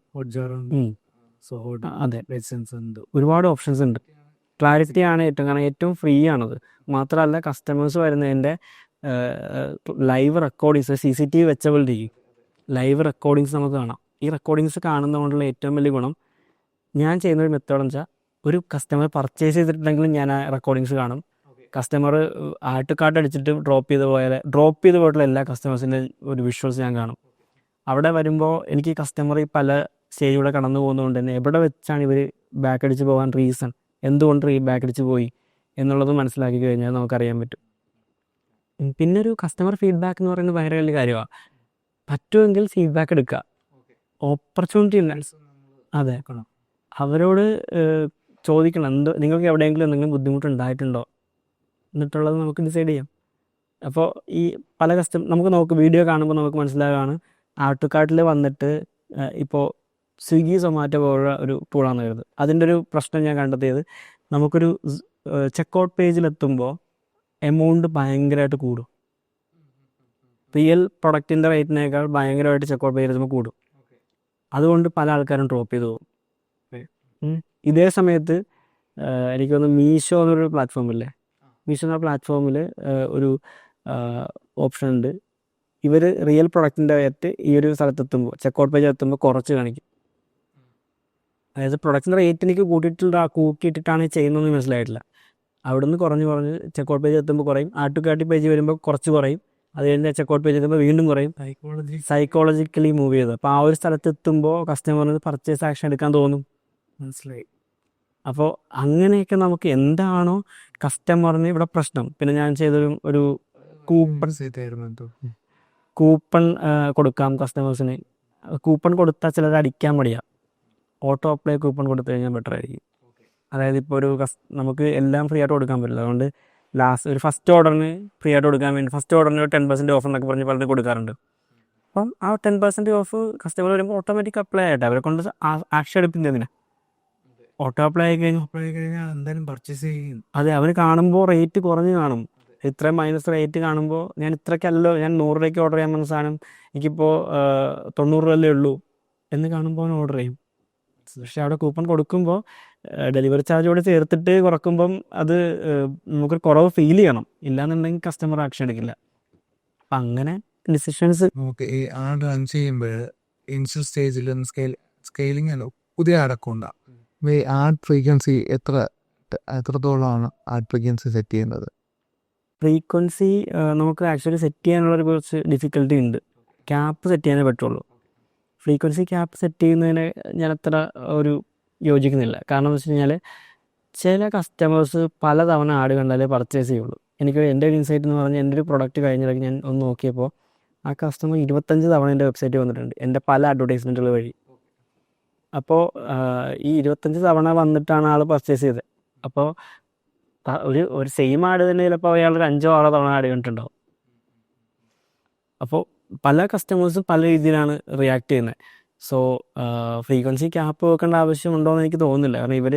അതെ, ഒരുപാട് ഓപ്ഷൻസ് ഉണ്ട്. ക്ലാരിറ്റി ആണ് ഏറ്റവും ഫ്രീ ആണത്. മാത്രമല്ല കസ്റ്റമേഴ്സ് വരുന്നതിൻ്റെ ലൈവ് റെക്കോർഡിങ്സ്, CCTV വെച്ചബിലിറ്റി ലൈവ് റെക്കോർഡിങ്സ് നമുക്ക് കാണാം. ഈ റെക്കോർഡിങ്സ് കാണുന്നതുകൊണ്ടുള്ള ഏറ്റവും വലിയ ഗുണം, ഞാൻ ചെയ്യുന്നൊരു മെത്തേഡ് എന്ന് വെച്ചാൽ, ഒരു കസ്റ്റമർ പർച്ചേസ് ചെയ്തിട്ടുണ്ടെങ്കിലും ഞാൻ ആ റെക്കോർഡിങ്സ് കാണും. കസ്റ്റമർ ആഡ് ടു കാർട്ട് അടിച്ചിട്ട് ഡ്രോപ്പ് ചെയ്ത് പോയിട്ടുള്ള എല്ലാ കസ്റ്റമേഴ്സിൻ്റെ ഒരു വിഷ്വൽസ് ഞാൻ കാണും. അവിടെ വരുമ്പോൾ എനിക്ക് കസ്റ്റമർ പല സ്റ്റേജിലൂടെ കടന്നു പോകുന്നതുകൊണ്ട് തന്നെ എവിടെ വെച്ചാണ് ഇവർ ബാക്ക് അടിച്ച് പോകാൻ റീസൺ, എന്തുകൊണ്ട് ബാക്ക് അടിച്ച് പോയി എന്നുള്ളത് മനസ്സിലാക്കി കഴിഞ്ഞാൽ നമുക്കറിയാൻ പറ്റും. പിന്നെ ഒരു കസ്റ്റമർ ഫീഡ്ബാക്ക് എന്ന് പറയുന്നത് ഭയങ്കര വലിയ കാര്യമാണ്. പറ്റുമെങ്കിൽ ഫീഡ്ബാക്ക് എടുക്കുക. ഓപ്പർച്യൂണിറ്റി ഇല്ല. അതെ, അവരോട് ചോദിക്കണം, നിങ്ങൾക്ക് എവിടെയെങ്കിലും എന്തെങ്കിലും ബുദ്ധിമുട്ടുണ്ടായിട്ടുണ്ടോ എന്നിട്ടുള്ളത് നമുക്ക് ഡിസൈഡ് ചെയ്യാം. അപ്പോൾ ഈ പല നമുക്ക് വീഡിയോ കാണുമ്പോൾ നമുക്ക് മനസ്സിലാവുകയാണ്, ആഡ് ടു കാർട്ടിൽ വന്നിട്ട് ഇപ്പോൾ സ്വിഗ്ഗി സൊമാറ്റോ പോലുള്ള ഒരു ടൂളാണ് വരുന്നത്. അതിൻ്റെ ഒരു പ്രശ്നം ഞാൻ കണ്ടെത്തിയത്, നമുക്കൊരു ചെക്കൗട്ട് പേജിലെത്തുമ്പോൾ എമൗണ്ട് ഭയങ്കരമായിട്ട് കൂടും. റിയൽ പ്രൊഡക്റ്റിൻ്റെ റേറ്റിനേക്കാൾ ഭയങ്കരമായിട്ട് ചെക്കൗട്ട് പേജിൽ കൂടും. അതുകൊണ്ട് പല ആൾക്കാരും ഡ്രോപ്പ് ചെയ്ത് പോകും. ഇതേ സമയത്ത് എനിക്ക് തോന്നുന്നു മീഷോ എന്നൊരു പ്ലാറ്റ്ഫോമില്ലേ, മീഷോ എന്ന പ്ലാറ്റ്ഫോമിൽ ഒരു ഓപ്ഷൻ ഉണ്ട്. ഇവർ റിയൽ പ്രൊഡക്റ്റിൻ്റെ റേറ്റ് ഈ ഒരു സ്ഥലത്തെത്തുമ്പോൾ, ചെക്കൗട്ട് പേജിൽ എത്തുമ്പോൾ കുറച്ച് കാണിക്കും. അതായത് പ്രൊഡക്റ്റിൻ്റെ റേറ്റ് എനിക്ക് കൂട്ടിയിട്ടിട്ടാണ് ചെയ്യുന്നതെന്ന് മനസ്സിലായിട്ടില്ല. അവിടുന്ന് കുറഞ്ഞ് ചെക്കൗട്ട് പേജിൽ എത്തുമ്പോൾ കുറയും, ആഡ് ടു കാർട്ട് പേജ് വരുമ്പോൾ കുറച്ച് കുറയും, അത് കഴിഞ്ഞ് ചെക്കൗട്ട് പേജ് എത്തുമ്പോൾ വീണ്ടും കുറയും. സൈക്കോളജിക്കലി മൂവ് ചെയ്ത് അപ്പോൾ ആ ഒരു സ്ഥലത്ത് എത്തുമ്പോൾ കസ്റ്റമറിന് പർച്ചേസ് ആക്ഷൻ എടുക്കാൻ തോന്നും. മനസ്സിലായി. അപ്പോൾ അങ്ങനെയൊക്കെ നമുക്ക് എന്താണോ കസ്റ്റമറിന് ഇവിടെ പ്രശ്നം. പിന്നെ ഞാൻ ചെയ്തൊരു കൂപ്പൺ കൊടുക്കാം കസ്റ്റമേഴ്സിന്. കൂപ്പൺ കൊടുത്താൽ ചിലർ അടിക്കാൻ മടിയാ. ഓട്ടോ അപ്ലൈ കൂപ്പൺ കൊടുത്തു കഴിഞ്ഞാൽ ബെറ്റർ ആയിരിക്കും. അതായത് ഇപ്പോൾ നമുക്ക് എല്ലാം ഫ്രീ ആയിട്ട് കൊടുക്കാൻ പറ്റില്ല. അതുകൊണ്ട് ഒരു ഫസ്റ്റ് ഓർഡറിന് ഫ്രീ ആയിട്ട് കൊടുക്കാൻ വേണ്ടി ഫസ്റ്റ് ഓർഡറിന് 10% ഓഫ് എന്നൊക്കെ പറഞ്ഞ് പലരും കൊടുക്കാറുണ്ട്. അപ്പം ആ 10% ഓഫ് കസ്റ്റമർ വരുമ്പോൾ ഓട്ടോമാറ്റിക് അപ്ലൈ ആയിട്ട് അവരെ കൊണ്ട് ആക്ഷൻ എടുപ്പിക്കുന്നതിന് ഓട്ടോ അപ്ലൈ ആയി കഴിഞ്ഞാൽ എന്തായാലും പർച്ചേസ് ചെയ്യും. അതെ, അവർ കാണുമ്പോൾ റേറ്റ് കുറഞ്ഞ് കാണും. ഇത്രയും മൈനസ് റേറ്റ് കാണുമ്പോൾ, ഞാൻ ഇത്രയ്ക്കല്ലോ, ഞാൻ 100 രൂപയ്ക്ക് ഓർഡർ ചെയ്യാൻ പോകുന്ന സാധനം എനിക്കിപ്പോൾ 90 രൂപയല്ലേ ഉള്ളൂ എന്ന് കാണുമ്പോൾ അവൻ ഓർഡർ ചെയ്യും. പക്ഷെ അവിടെ കൂപ്പൺ കൊടുക്കുമ്പോൾ ഡെലിവറി ചാർജ് കൂടെ ചേർത്തിട്ട് കുറക്കുമ്പം അത് നമുക്കൊരു കുറവ് ഫീൽ ചെയ്യണം. ഇല്ലാന്നുണ്ടെങ്കിൽ കസ്റ്റമർ ആക്ഷൻ എടുക്കില്ല. അപ്പം അങ്ങനെ ഡിസിഷൻസ്. ഈ ആഡ് റൺ ചെയ്യുമ്പോൾ ഇനിഷ്യൽ സ്റ്റേജിൽ സ്കെയിലിംഗ് അല്ല, പുതിയ ആഡൊക്കെ ഉണ്ടാകും. ഈ ആഡ് ഫ്രീക്വൻസി എത്രത്തോളമാണ് ആഡ് ഫ്രീക്വൻസി സെറ്റ് ചെയ്യുന്നത്? ഫ്രീക്വൻസി നമുക്ക് ആക്ച്വലി സെറ്റ് ചെയ്യാനുള്ളൊരു കുറച്ച് ഡിഫിക്കൽട്ടി ഉണ്ട്. ക്യാപ്പ് സെറ്റ് ചെയ്യാനേ പറ്റുള്ളൂ. ഫ്രീക്വൻസി ക്യാപ്പ് സെറ്റ് ചെയ്യുന്നതിന് ഞാൻ അത്ര യോജിക്കുന്നില്ല. കാരണം എന്ന് വെച്ച് കഴിഞ്ഞാൽ ചില കസ്റ്റമേഴ്സ് പലതവണ ആഡ് കണ്ടാലേ പർച്ചേസ് ചെയ്യുള്ളൂ. എൻ്റെ ഒരു ഇൻസൈറ്റ് എന്ന് പറഞ്ഞാൽ, എൻ്റെ ഒരു പ്രൊഡക്റ്റ് കഴിഞ്ഞിടയ്ക്ക് ഞാൻ ഒന്ന് നോക്കിയപ്പോൾ ആ കസ്റ്റമർ 25 തവണ എൻ്റെ വെബ്സൈറ്റിൽ വന്നിട്ടുണ്ട്, എൻ്റെ പല അഡ്വർടൈസ്മെൻറ്റുകൾ വഴി. അപ്പോൾ ഈ 25 തവണ വന്നിട്ടാണ് ആൾ പർച്ചേസ് ചെയ്തത്. അപ്പോൾ ഒരു സെയിം ആഡ് തന്നെ ചിലപ്പോൾ അയാൾ ഒരു 5-6 തവണ ആഡ് കണ്ടിട്ടുണ്ടാവും. അപ്പോൾ പല കസ്റ്റമേഴ്സും പല രീതിയിലാണ് റിയാക്ട് ചെയ്യുന്നത്. സോ ഫ്രീക്വൻസി ക്യാപ്പ് വെക്കേണ്ട ആവശ്യമുണ്ടോ എന്ന് എനിക്ക് തോന്നുന്നില്ല. കാരണം ഇവർ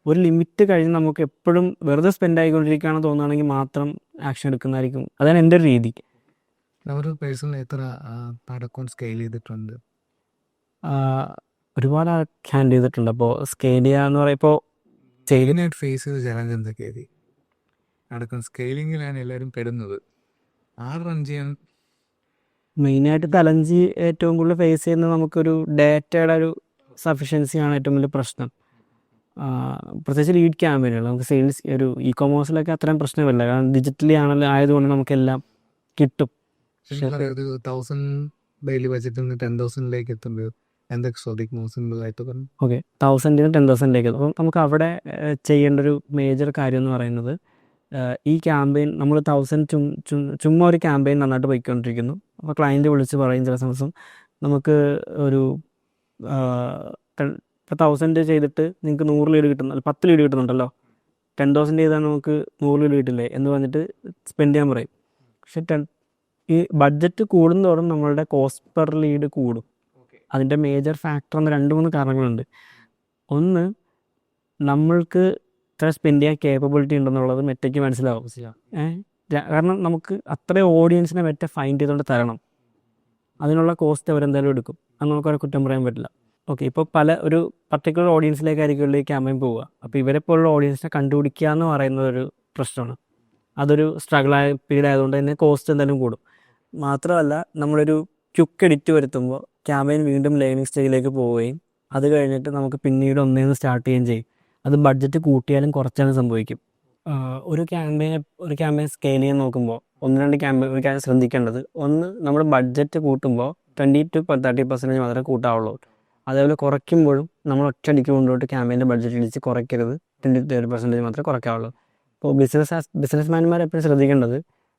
ഒരു ലിമിറ്റ് കഴിഞ്ഞ് നമുക്ക് എപ്പോഴും വെറുതെ സ്പെൻഡ് ആയിക്കൊണ്ടിരിക്കുകയാണെന്ന് തോന്നുകയാണെങ്കിൽ മാത്രം ആക്ഷൻ എടുക്കുന്നതായിരിക്കും. അതാണ് എൻ്റെ ഒരു രീതി. ഒരു പേഴ്സണൽ എത്ര അക്കൗണ്ട് സ്കെയിൽ ചെയ്തിട്ടുണ്ട്? ഒരുപാട് ഹാൻഡിൽ ചെയ്തിട്ടുണ്ട്. അപ്പോൾ സ്കെയിൽ ചെയ്യുക എന്ന് പറയുമ്പോൾ ചെയിനായിട്ട് ഫേസ് ചെയ്ത ചലഞ്ച് എന്തൊക്കെയായി? അടക്കം സ്കെയിലിങ്ങിലാണ് എല്ലാവരും പെടുന്നത്. ആഡ് റൺ ചെയ്യാൻ മെയിനായിട്ട് ചലഞ്ച് ഏറ്റവും കൂടുതൽ ഫേസ് ചെയ്യുന്നത് നമുക്കൊരു ഡേറ്റയുടെ ഒരു സഫിഷ്യൻസിയാണ് ഏറ്റവും വലിയ പ്രശ്നം. പ്രത്യേകിച്ച് ലീഡ് ക്യാമ്പയിനുകൾ. നമുക്ക് സെയിൽസ് ഒരു ഇ-കൊമേഴ്സിലൊക്കെ അത്രയും പ്രശ്നമില്ല. കാരണം ഡിജിറ്റലി ആയതുകൊണ്ട് നമുക്കെല്ലാം കിട്ടും. 1000 ഡെയിലി ബഡ്ജറ്റിൽ നിന്ന് 10,000 എത്തുമ്പോൾ എന്തൊക്കെ ശ്രദ്ധിക്കും? സിമ്പിളായിട്ട് പറഞ്ഞു. ഓക്കെ, 1000 10,000 അപ്പം നമുക്ക് അവിടെ ചെയ്യേണ്ട ഒരു മേജർ കാര്യം എന്ന് പറയുന്നത്, ഈ ക്യാമ്പയിൻ നമ്മൾ 1000 ചുമ്മാ ഒരു ക്യാമ്പയിൻ നന്നായിട്ട് പോയിക്കൊണ്ടിരിക്കുന്നു. അപ്പോൾ ക്ലയൻറ്റ് വിളിച്ച് പറയും ചില ദിവസം, നമുക്ക് ഒരു 1000 ചെയ്തിട്ട് നിങ്ങൾക്ക് 100 ലീഡ് കിട്ടുന്നു, 10 ലീഡ് കിട്ടുന്നുണ്ടല്ലോ, 10,000 ചെയ്താൽ നമുക്ക് 100 ലീഡ് കിട്ടില്ലേ എന്ന് പറഞ്ഞിട്ട് സ്പെൻഡ് ചെയ്യാൻ പറയും. പക്ഷെ ഈ ബഡ്ജറ്റ് കൂടുന്നതോറും നമ്മളുടെ കോസ്റ്റ് പെർ ലീഡ് കൂടും. അതിൻ്റെ മേജർ ഫാക്ടർ എന്ന 2-3 കാരണങ്ങളുണ്ട്. ഒന്ന്, നമ്മൾക്ക് ഇത്ര സ്പെൻഡ് ചെയ്യാൻ കേപ്പബിലിറ്റി ഉണ്ടെന്നുള്ളത് മെറ്റയ്ക്ക് മനസ്സിലാവും. കാരണം നമുക്ക് അത്രയും ഓഡിയൻസിനെ മെറ്റ ഫൈൻഡ് ചെയ്തുകൊണ്ട് തരണം. അതിനുള്ള കോസ്റ്റ് അവരെന്തായാലും എടുക്കും. അത് നമുക്കവരെ കുറ്റം പറയാൻ പറ്റില്ല. ഓക്കെ, ഇപ്പോൾ ഒരു പർട്ടിക്കുലർ ഓഡിയൻസിലേക്കായിരിക്കും ഈ ക്യാമ്പയിൻ പോവുക. അപ്പോൾ ഇവരെ പോലുള്ള ഓഡിയൻസിനെ കണ്ടുപിടിക്കുക എന്ന് പറയുന്നത് ഒരു പ്രശ്നമാണ്. അതൊരു സ്ട്രഗിളായ പീരീഡ് ആയതുകൊണ്ട് തന്നെ കോസ്റ്റ് എന്തായാലും കൂടും. മാത്രമല്ല, നമ്മളൊരു ക്വിക്ക് എഡിറ്റ് വരുത്തുമ്പോൾ ക്യാമ്പയിൻ വീണ്ടും ലേണിംഗ് സ്റ്റേജിലേക്ക് പോവുകയും അത് കഴിഞ്ഞിട്ട് നമുക്ക് പിന്നീട് ഒന്നേന്ന് സ്റ്റാർട്ട് ചെയ്യുകയും ചെയ്യും. അത് ബഡ്ജറ്റ് കൂട്ടിയാലും കുറച്ചാലും സംഭവിക്കും. ഒരു ക്യാമ്പയിൻ സ്കെയിൽ ചെയ്യാൻ നോക്കുമ്പോൾ 1-2 ക്യാമ്പയിൻ ശ്രദ്ധിക്കേണ്ടത്, ഒന്ന്, നമ്മൾ ബഡ്ജറ്റ് കൂട്ടുമ്പോൾ 20-30% മാത്രമേ കൂട്ടാവുള്ളൂ. അതേപോലെ കുറയ്ക്കുമ്പോഴും നമ്മൾ ഒറ്റയടിക്ക് കൊണ്ടുപോയിട്ട് ക്യാമ്പയിൻ്റെ ബഡ്ജറ്റ് ഇടിച്ച് കുറയ്ക്കരുത്. 20-30% മാത്രമേ കുറയ്ക്കാവുള്ളൂ. ഇപ്പോൾ ബിസിനസ്മാൻമാർ എപ്പോഴും ശ്രദ്ധിക്കേണ്ടത്,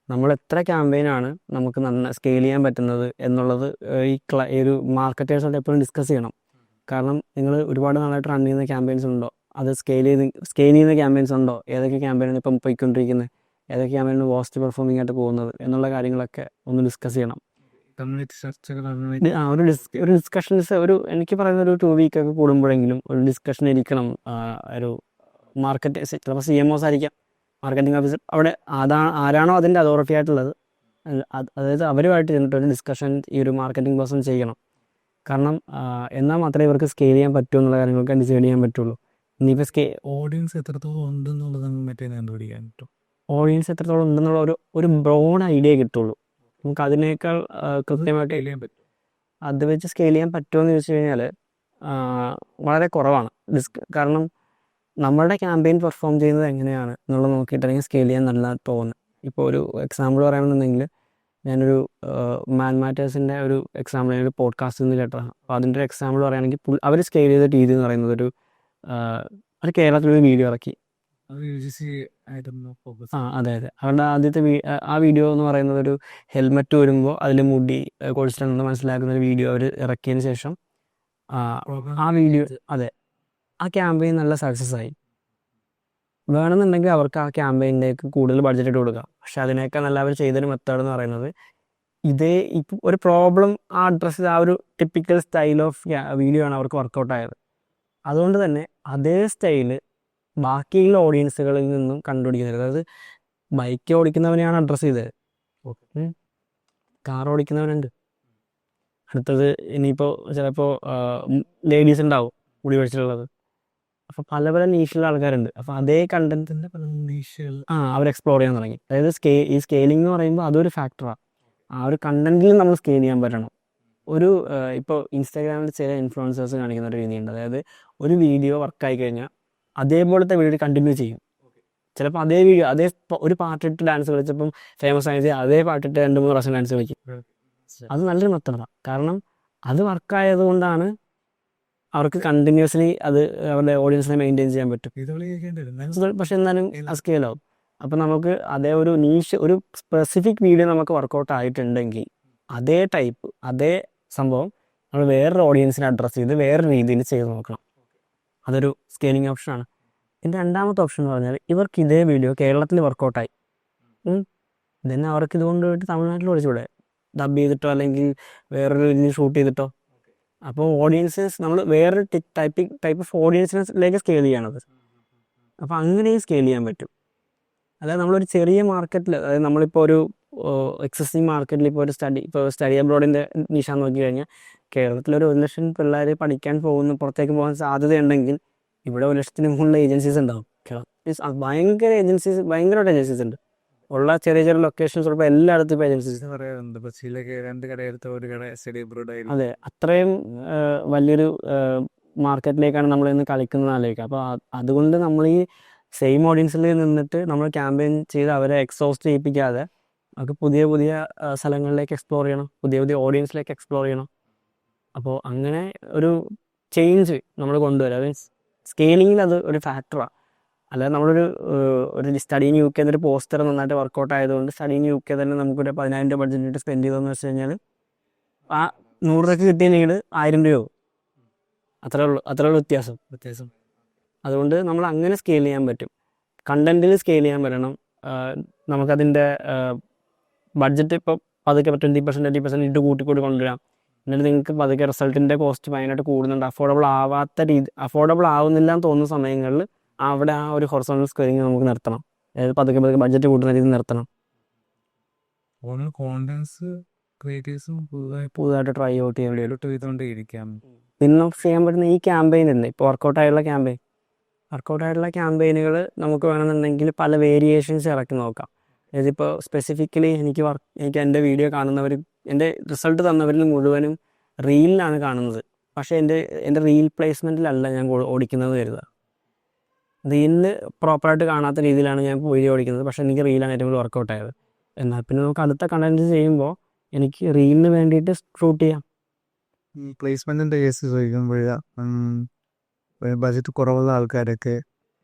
നമ്മൾ എത്ര ക്യാമ്പയിനാണ് നമുക്ക് സ്കെയിൽ ചെയ്യാൻ പറ്റുന്നത് എന്നുള്ളത് ഈ ഒരു മാർക്കറ്റേഴ്സോട് എപ്പോഴും ഡിസ്കസ് ചെയ്യണം. കാരണം നിങ്ങൾ ഒരുപാട് നാളായിട്ട് റൺ ചെയ്യുന്ന ക്യാമ്പയിൻസ് ഉണ്ടോ, അത് സ്കെയിൽ ചെയ്യുന്ന ക്യാമ്പയിൻസ് ഉണ്ടോ, ഏതൊക്കെ ക്യാമ്പയിനാണ് ഇപ്പം പോയിക്കൊണ്ടിരിക്കുന്നത്, ഏതൊക്കെ ക്യാമ്പയിനാണ് പോസ്റ്റ് പെർഫോമിംഗ് ആയിട്ട് പോകുന്നത് എന്നുള്ള കാര്യങ്ങളൊക്കെ ഒന്ന് ഡിസ്കസ് ചെയ്യണം. കമ്മ്യൂണിറ്റി ചർച്ചകൾ ഒരു ഡിസ്കഷൻസ് എനിക്ക് പറയുന്ന ഒരു 2 വീക്കൊക്കെ കൂടുമ്പോഴെങ്കിലും ഒരു ഡിസ്കഷൻ ഇരിക്കണം. ഒരു മാർക്കറ്റ് ചിലപ്പോൾ CMOs ആയിരിക്കാം, മാർക്കറ്റിംഗ് ഓഫീസർ, അവിടെ ആരാണോ അതിൻ്റെ അതോറിറ്റി ആയിട്ടുള്ളത്, അതായത് അവരുമായിട്ട് ചെന്നിട്ട് ഒരു ഡിസ്കഷൻ ഈ ഒരു മാർക്കറ്റിംഗ് പേഴ്സൺ ചെയ്യണം. കാരണം എന്നാൽ മാത്രമേ ഇവർക്ക് സ്കെയിൽ ചെയ്യാൻ പറ്റൂ എന്നുള്ള കാര്യങ്ങളൊക്കെ ഡിസൈഡ് ചെയ്യാൻ പറ്റുള്ളൂ. ഇനിയിപ്പോൾ ഓഡിയൻസ് എത്രത്തോളം ഉണ്ടെന്നുള്ളത് മറ്റേ കണ്ടുപിടിക്കാൻ പറ്റും. ഓഡിയൻസ് എത്രത്തോളം ഉണ്ടെന്നുള്ള ഒരു ബ്രോഡ് ഐഡിയ കിട്ടുള്ളൂ. നമുക്ക് അതിനേക്കാൾ കൃത്യമായിട്ട് അത് വെച്ച് സ്കെയിൽ ചെയ്യാൻ പറ്റുമോ എന്ന് ചോദിച്ചു കഴിഞ്ഞാൽ വളരെ കുറവാണ്. കാരണം നമ്മളുടെ ക്യാമ്പയിൻ പെർഫോം ചെയ്യുന്നത് എങ്ങനെയാണ് എന്നുള്ളത് നോക്കിയിട്ടാണെങ്കിൽ സ്കെയിൽ ചെയ്യാൻ നല്ല തോന്നുന്നത്. ഇപ്പോൾ ഒരു എക്സാമ്പിൾ പറയുകയാണെന്നുണ്ടെങ്കിൽ, ഞാനൊരു മാത്തമാറ്റേഴ്സിൻ്റെ ഒരു എക്സാമ്പിൾ, ഒരു പോഡ്കാസ്റ്റിൽ നിന്ന് കേട്ടതാണ്. അപ്പോൾ അതിൻ്റെ ഒരു എക്സാമ്പിൾ പറയുകയാണെങ്കിൽ, അവർ സ്കെയിൽ ചെയ്ത രീതി എന്ന് പറയുന്നത് ഒരു കേരളത്തിലൊരു വീഡിയോ ഇറക്കി. അതെ. അവരുടെ ആദ്യത്തെ ആ വീഡിയോ എന്ന് പറയുന്നത് ഒരു ഹെൽമെറ്റ് വരുമ്പോൾ അതിൽ മുടി കൊഴിച്ചിട്ടുണ്ടെന്ന് മനസ്സിലാക്കുന്ന ഒരു വീഡിയോ അവർ ഇറക്കിയതിന് ശേഷം ആ വീഡിയോ, അതെ, ആ ക്യാമ്പയിൻ നല്ല സക്സസ് ആയി. വേണമെന്നുണ്ടെങ്കിൽ അവർക്ക് ആ ക്യാമ്പയിനിലേക്ക് കൂടുതൽ ബഡ്ജറ്റ് ഇട്ട് കൊടുക്കാം. പക്ഷെ അതിനേക്കാൾ നല്ല അവർ ചെയ്തൊരു മെത്തേഡ് എന്ന് പറയുന്നത്, ഇപ്പം ഒരു പ്രോബ്ലം അഡ്രസ്സ് ചെയ്ത ആ ഒരു ടിപ്പിക്കൽ സ്റ്റൈൽ ഓഫ് വീഡിയോ ആണ് അവർക്ക് വർക്കൗട്ട് ആയത്. അതുകൊണ്ട് തന്നെ അതേ സ്റ്റൈല് ബാക്കിയുള്ള ഓഡിയൻസുകളിൽ നിന്നും കണ്ടുപിടിക്കുന്നത്. അതായത് ബൈക്ക് ഓടിക്കുന്നവനെയാണ് അഡ്രസ്സ് ചെയ്തത്, കാർ ഓടിക്കുന്നവനുണ്ട്, അടുത്തത് ഇനിയിപ്പോൾ ചിലപ്പോൾ ലേഡീസ് ഉണ്ടാവും മുടി വെച്ചിട്ടുള്ളത്. അപ്പോൾ പല പല നീഷിലുള്ള ആൾക്കാരുണ്ട്. അപ്പോൾ അതേ കണ്ടന്റിൻ്റെ പല നീഷുകൾ അവർ എക്സ്പ്ലോർ ചെയ്യാൻ തുടങ്ങി. അതായത് ഈ സ്കെയിലിംഗ് എന്ന് പറയുമ്പോൾ അതൊരു ഫാക്ടറാണ്. ആ ഒരു കണ്ടന്റിൽ നമ്മൾ സ്കെയിൽ ചെയ്യാൻ പറ്റണം. ഇപ്പോൾ ഇൻസ്റ്റാഗ്രാമിൽ ചില ഇൻഫ്ലുവൻസേഴ്സ് കാണിക്കുന്ന ഒരു രീതിയുണ്ട്. അതായത് ഒരു വീഡിയോ വർക്കായി കഴിഞ്ഞാൽ അതേപോലത്തെ വീഡിയോ കണ്ടിന്യൂ ചെയ്യും. ചിലപ്പോൾ അതേ വീഡിയോ ഒരു പാട്ടിട്ട് ഡാൻസ് കളിച്ചപ്പം ഫേമസ് ആയത് അതേ പാട്ടിട്ട് 2-3 പ്രാവശ്യം ഡാൻസ് കളിക്കും. അത് നല്ലൊരു മെത്തേഡാണ്. കാരണം അത് വർക്കായത് കൊണ്ടാണ് അവർക്ക് കണ്ടിന്യൂസ്ലി അത് അവരുടെ ഓഡിയൻസിനെ മെയിൻറ്റെയിൻ ചെയ്യാൻ പറ്റും. പക്ഷെ എന്നാലും സ്കെയിൽ ആവും. അപ്പം നമുക്ക് ഒരു നീഷ്, ഒരു സ്പെസിഫിക് വീഡിയോ നമുക്ക് വർക്കൗട്ട് ആയിട്ടുണ്ടെങ്കിൽ അതേ സംഭവം നമ്മൾ വേറൊരു ഓഡിയൻസിനെ അഡ്രസ്സ് ചെയ്ത് വേറൊരു രീതിയിൽ ചെയ്ത് നോക്കണം. അതൊരു സ്കെയിലിംഗ് ഓപ്ഷനാണ്. എൻ്റെ രണ്ടാമത്തെ ഓപ്ഷൻ എന്ന് പറഞ്ഞാൽ, ഇവർക്ക് ഇതേ വീഡിയോ കേരളത്തിൽ വർക്കൗട്ടായി, then അവർക്ക് ഇതുകൊണ്ട് പോയിട്ട് തമിഴ്നാട്ടിൽ ഓടിച്ചൂടെ, ഡബ് ചെയ്തിട്ടോ അല്ലെങ്കിൽ വേറൊരു രീതിയിൽ ഷൂട്ട് ചെയ്തിട്ടോ. അപ്പോൾ ഓഡിയൻസസ് നമ്മൾ വേറൊരു ടൈപ്പ് ഓഫ് ഓഡിയൻസിലേക്ക് സ്കെയിൽ ചെയ്യണത്. അപ്പോൾ അങ്ങനെയും സ്കെയിൽ ചെയ്യാൻ പറ്റും. അതായത് നമ്മളൊരു ചെറിയ മാർക്കറ്റിൽ, അതായത് നമ്മളിപ്പോൾ ഒരു എക്സിസ്റ്റിംഗ് മാർക്കറ്റിൽ ഇപ്പോൾ സ്റ്റഡി അബ്രോഡിൻ്റെ നിശ നോക്കി കഴിഞ്ഞാൽ, കേരളത്തിലൊരു 1 ലക്ഷം പിള്ളേർ പഠിക്കാൻ പുറത്തേക്ക് പോകാൻ സാധ്യതയുണ്ടെങ്കിൽ ഇവിടെ 1 ലക്ഷത്തിന് മുകളിൽ ഏജൻസീസ് ഉണ്ടാവും. ഭയങ്കരമായിട്ട് ഏജൻസീസ് ഉണ്ട്. ഉള്ള ചെറിയ ചെറിയ ലൊക്കേഷൻസ് ഉള്ളപ്പോൾ എല്ലായിടത്തും ഇപ്പോൾ ഏജൻസീസ് പറയാറുണ്ട്. അതെ, അത്രയും വലിയൊരു മാർക്കറ്റിലേക്കാണ് നമ്മൾ ഇന്ന് കളിക്കുന്നത് ആലോചിക്കുക. അപ്പോൾ അതുകൊണ്ട് നമ്മൾ ഈ സെയിം ഓഡിയൻസിൽ നിന്നിട്ട് നമ്മൾ ക്യാമ്പയിൻ ചെയ്ത് അവരെ എക്സോസ്റ്റ് ചെയ്യിപ്പിക്കാതെ അവർക്ക് പുതിയ പുതിയ സ്ഥലങ്ങളിലേക്ക് എക്സ്പ്ലോർ ചെയ്യണം, പുതിയ പുതിയ ഓഡിയൻസിലേക്ക് എക്സ്പ്ലോർ ചെയ്യണം. അപ്പോൾ അങ്ങനെ ഒരു ചേഞ്ച് നമ്മൾ കൊണ്ടുവരാം. അത് സ്കെയിലിങ്ങിൽ അത് ഒരു ഫാക്ടറാണ്. അല്ലാതെ ഒരു സ്റ്റഡി ഇൻ UK എന്നൊരു പോസ്റ്റർ നന്നായിട്ട് വർക്കൗട്ട് ആയതുകൊണ്ട് സ്റ്റഡി ഇൻ UK തന്നെ നമുക്കൊരു 10,000 രൂപ ബഡ്ജറ്റ് സ്പെൻഡ് ചെയ്തതെന്ന് വെച്ച് കഴിഞ്ഞാൽ ആ 100 രൂപയ്ക്ക് കിട്ടിയില്ലെങ്കിൽ 1000 രൂപയോ, അത്രേ ഉള്ളൂ വ്യത്യാസം. അതുകൊണ്ട് നമ്മൾ അങ്ങനെ സ്കെയിൽ ചെയ്യാൻ പറ്റും. കണ്ടന്റിൽ സ്കെയിൽ ചെയ്യാൻ പറ്റണം. നമുക്കതിൻ്റെ ബഡ്ജറ്റ് ഇപ്പോൾ പതുക്കെ 20% 80% ഇട്ട് കൂട്ടിക്കൂട്ടി കൊണ്ടുവരാം. എന്നിട്ട് നിങ്ങൾക്ക് പതുക്കെ റിസൾട്ടിൻ്റെ കോസ്റ്റ് ഭയങ്കരമായിട്ട് കൂടുന്നുണ്ട്, അഫോർഡബിൾ ആവുന്നില്ല എന്ന് തോന്നുന്ന സമയങ്ങളിൽ അവിടെ ആ ഒരു ഹൊറിസോണ്ടൽ സ്കെയിലിംഗ് നമുക്ക് നിർത്തണം. അതായത് പതുക്കെ പതുക്കെ ബഡ്ജറ്റ് കൂട്ടുന്ന രീതിയിൽ നിർത്തണം. കോണ്ടൻസ് ക്രിയേറ്റേഴ്സും പുതുതായിട്ട് ട്രൈ ഔട്ട് ചെയ്യാൻ വേണ്ടി ചെയ്തുകൊണ്ടേയിരിക്കാം. പിന്നെ നമുക്ക് ചെയ്യാൻ പറ്റുന്ന ഈ ക്യാമ്പയിൻ ഇല്ലേ, ഇപ്പോൾ വർക്കൗട്ടായിട്ടുള്ള ക്യാമ്പയിനുകൾ നമുക്ക് വേണമെന്നുണ്ടെങ്കിൽ പല വേരിയേഷൻസ് ഇറക്കി നോക്കാം. അതായത് ഇപ്പോൾ സ്പെസിഫിക്കലി എനിക്ക് എൻ്റെ വീഡിയോ കാണുന്നവർ, എൻ്റെ റിസൾട്ട് തന്നവരിൽ മുഴുവനും റീലിലാണ് കാണുന്നത്. പക്ഷേ എൻ്റെ റീൽ പ്ലേസ്മെൻറ്റിലല്ല ഞാൻ ഓടിക്കുന്നത് കരുതുക. റീലിൽ പ്രോപ്പറായിട്ട് കാണാത്ത രീതിയിലാണ് ഞാൻ വീഡിയോ ഓടിക്കുന്നത്, പക്ഷേ എനിക്ക് റീലാണ് ഏറ്റവും കൂടുതൽ വർക്കൗട്ടായത്. എന്നാൽ പിന്നെ നമുക്ക് അടുത്ത കണ്ടൻറ്റ് ചെയ്യുമ്പോൾ എനിക്ക് റീലിന് വേണ്ടിയിട്ട് ഷൂട്ട് ചെയ്യാം. പ്ലേസ്മെൻറ്റിൻ്റെ കേസ് ചോദിക്കുമ്പോഴാണ് ബഡ്ജറ്റ് കുറവുള്ള ആൾക്കാരൊക്കെ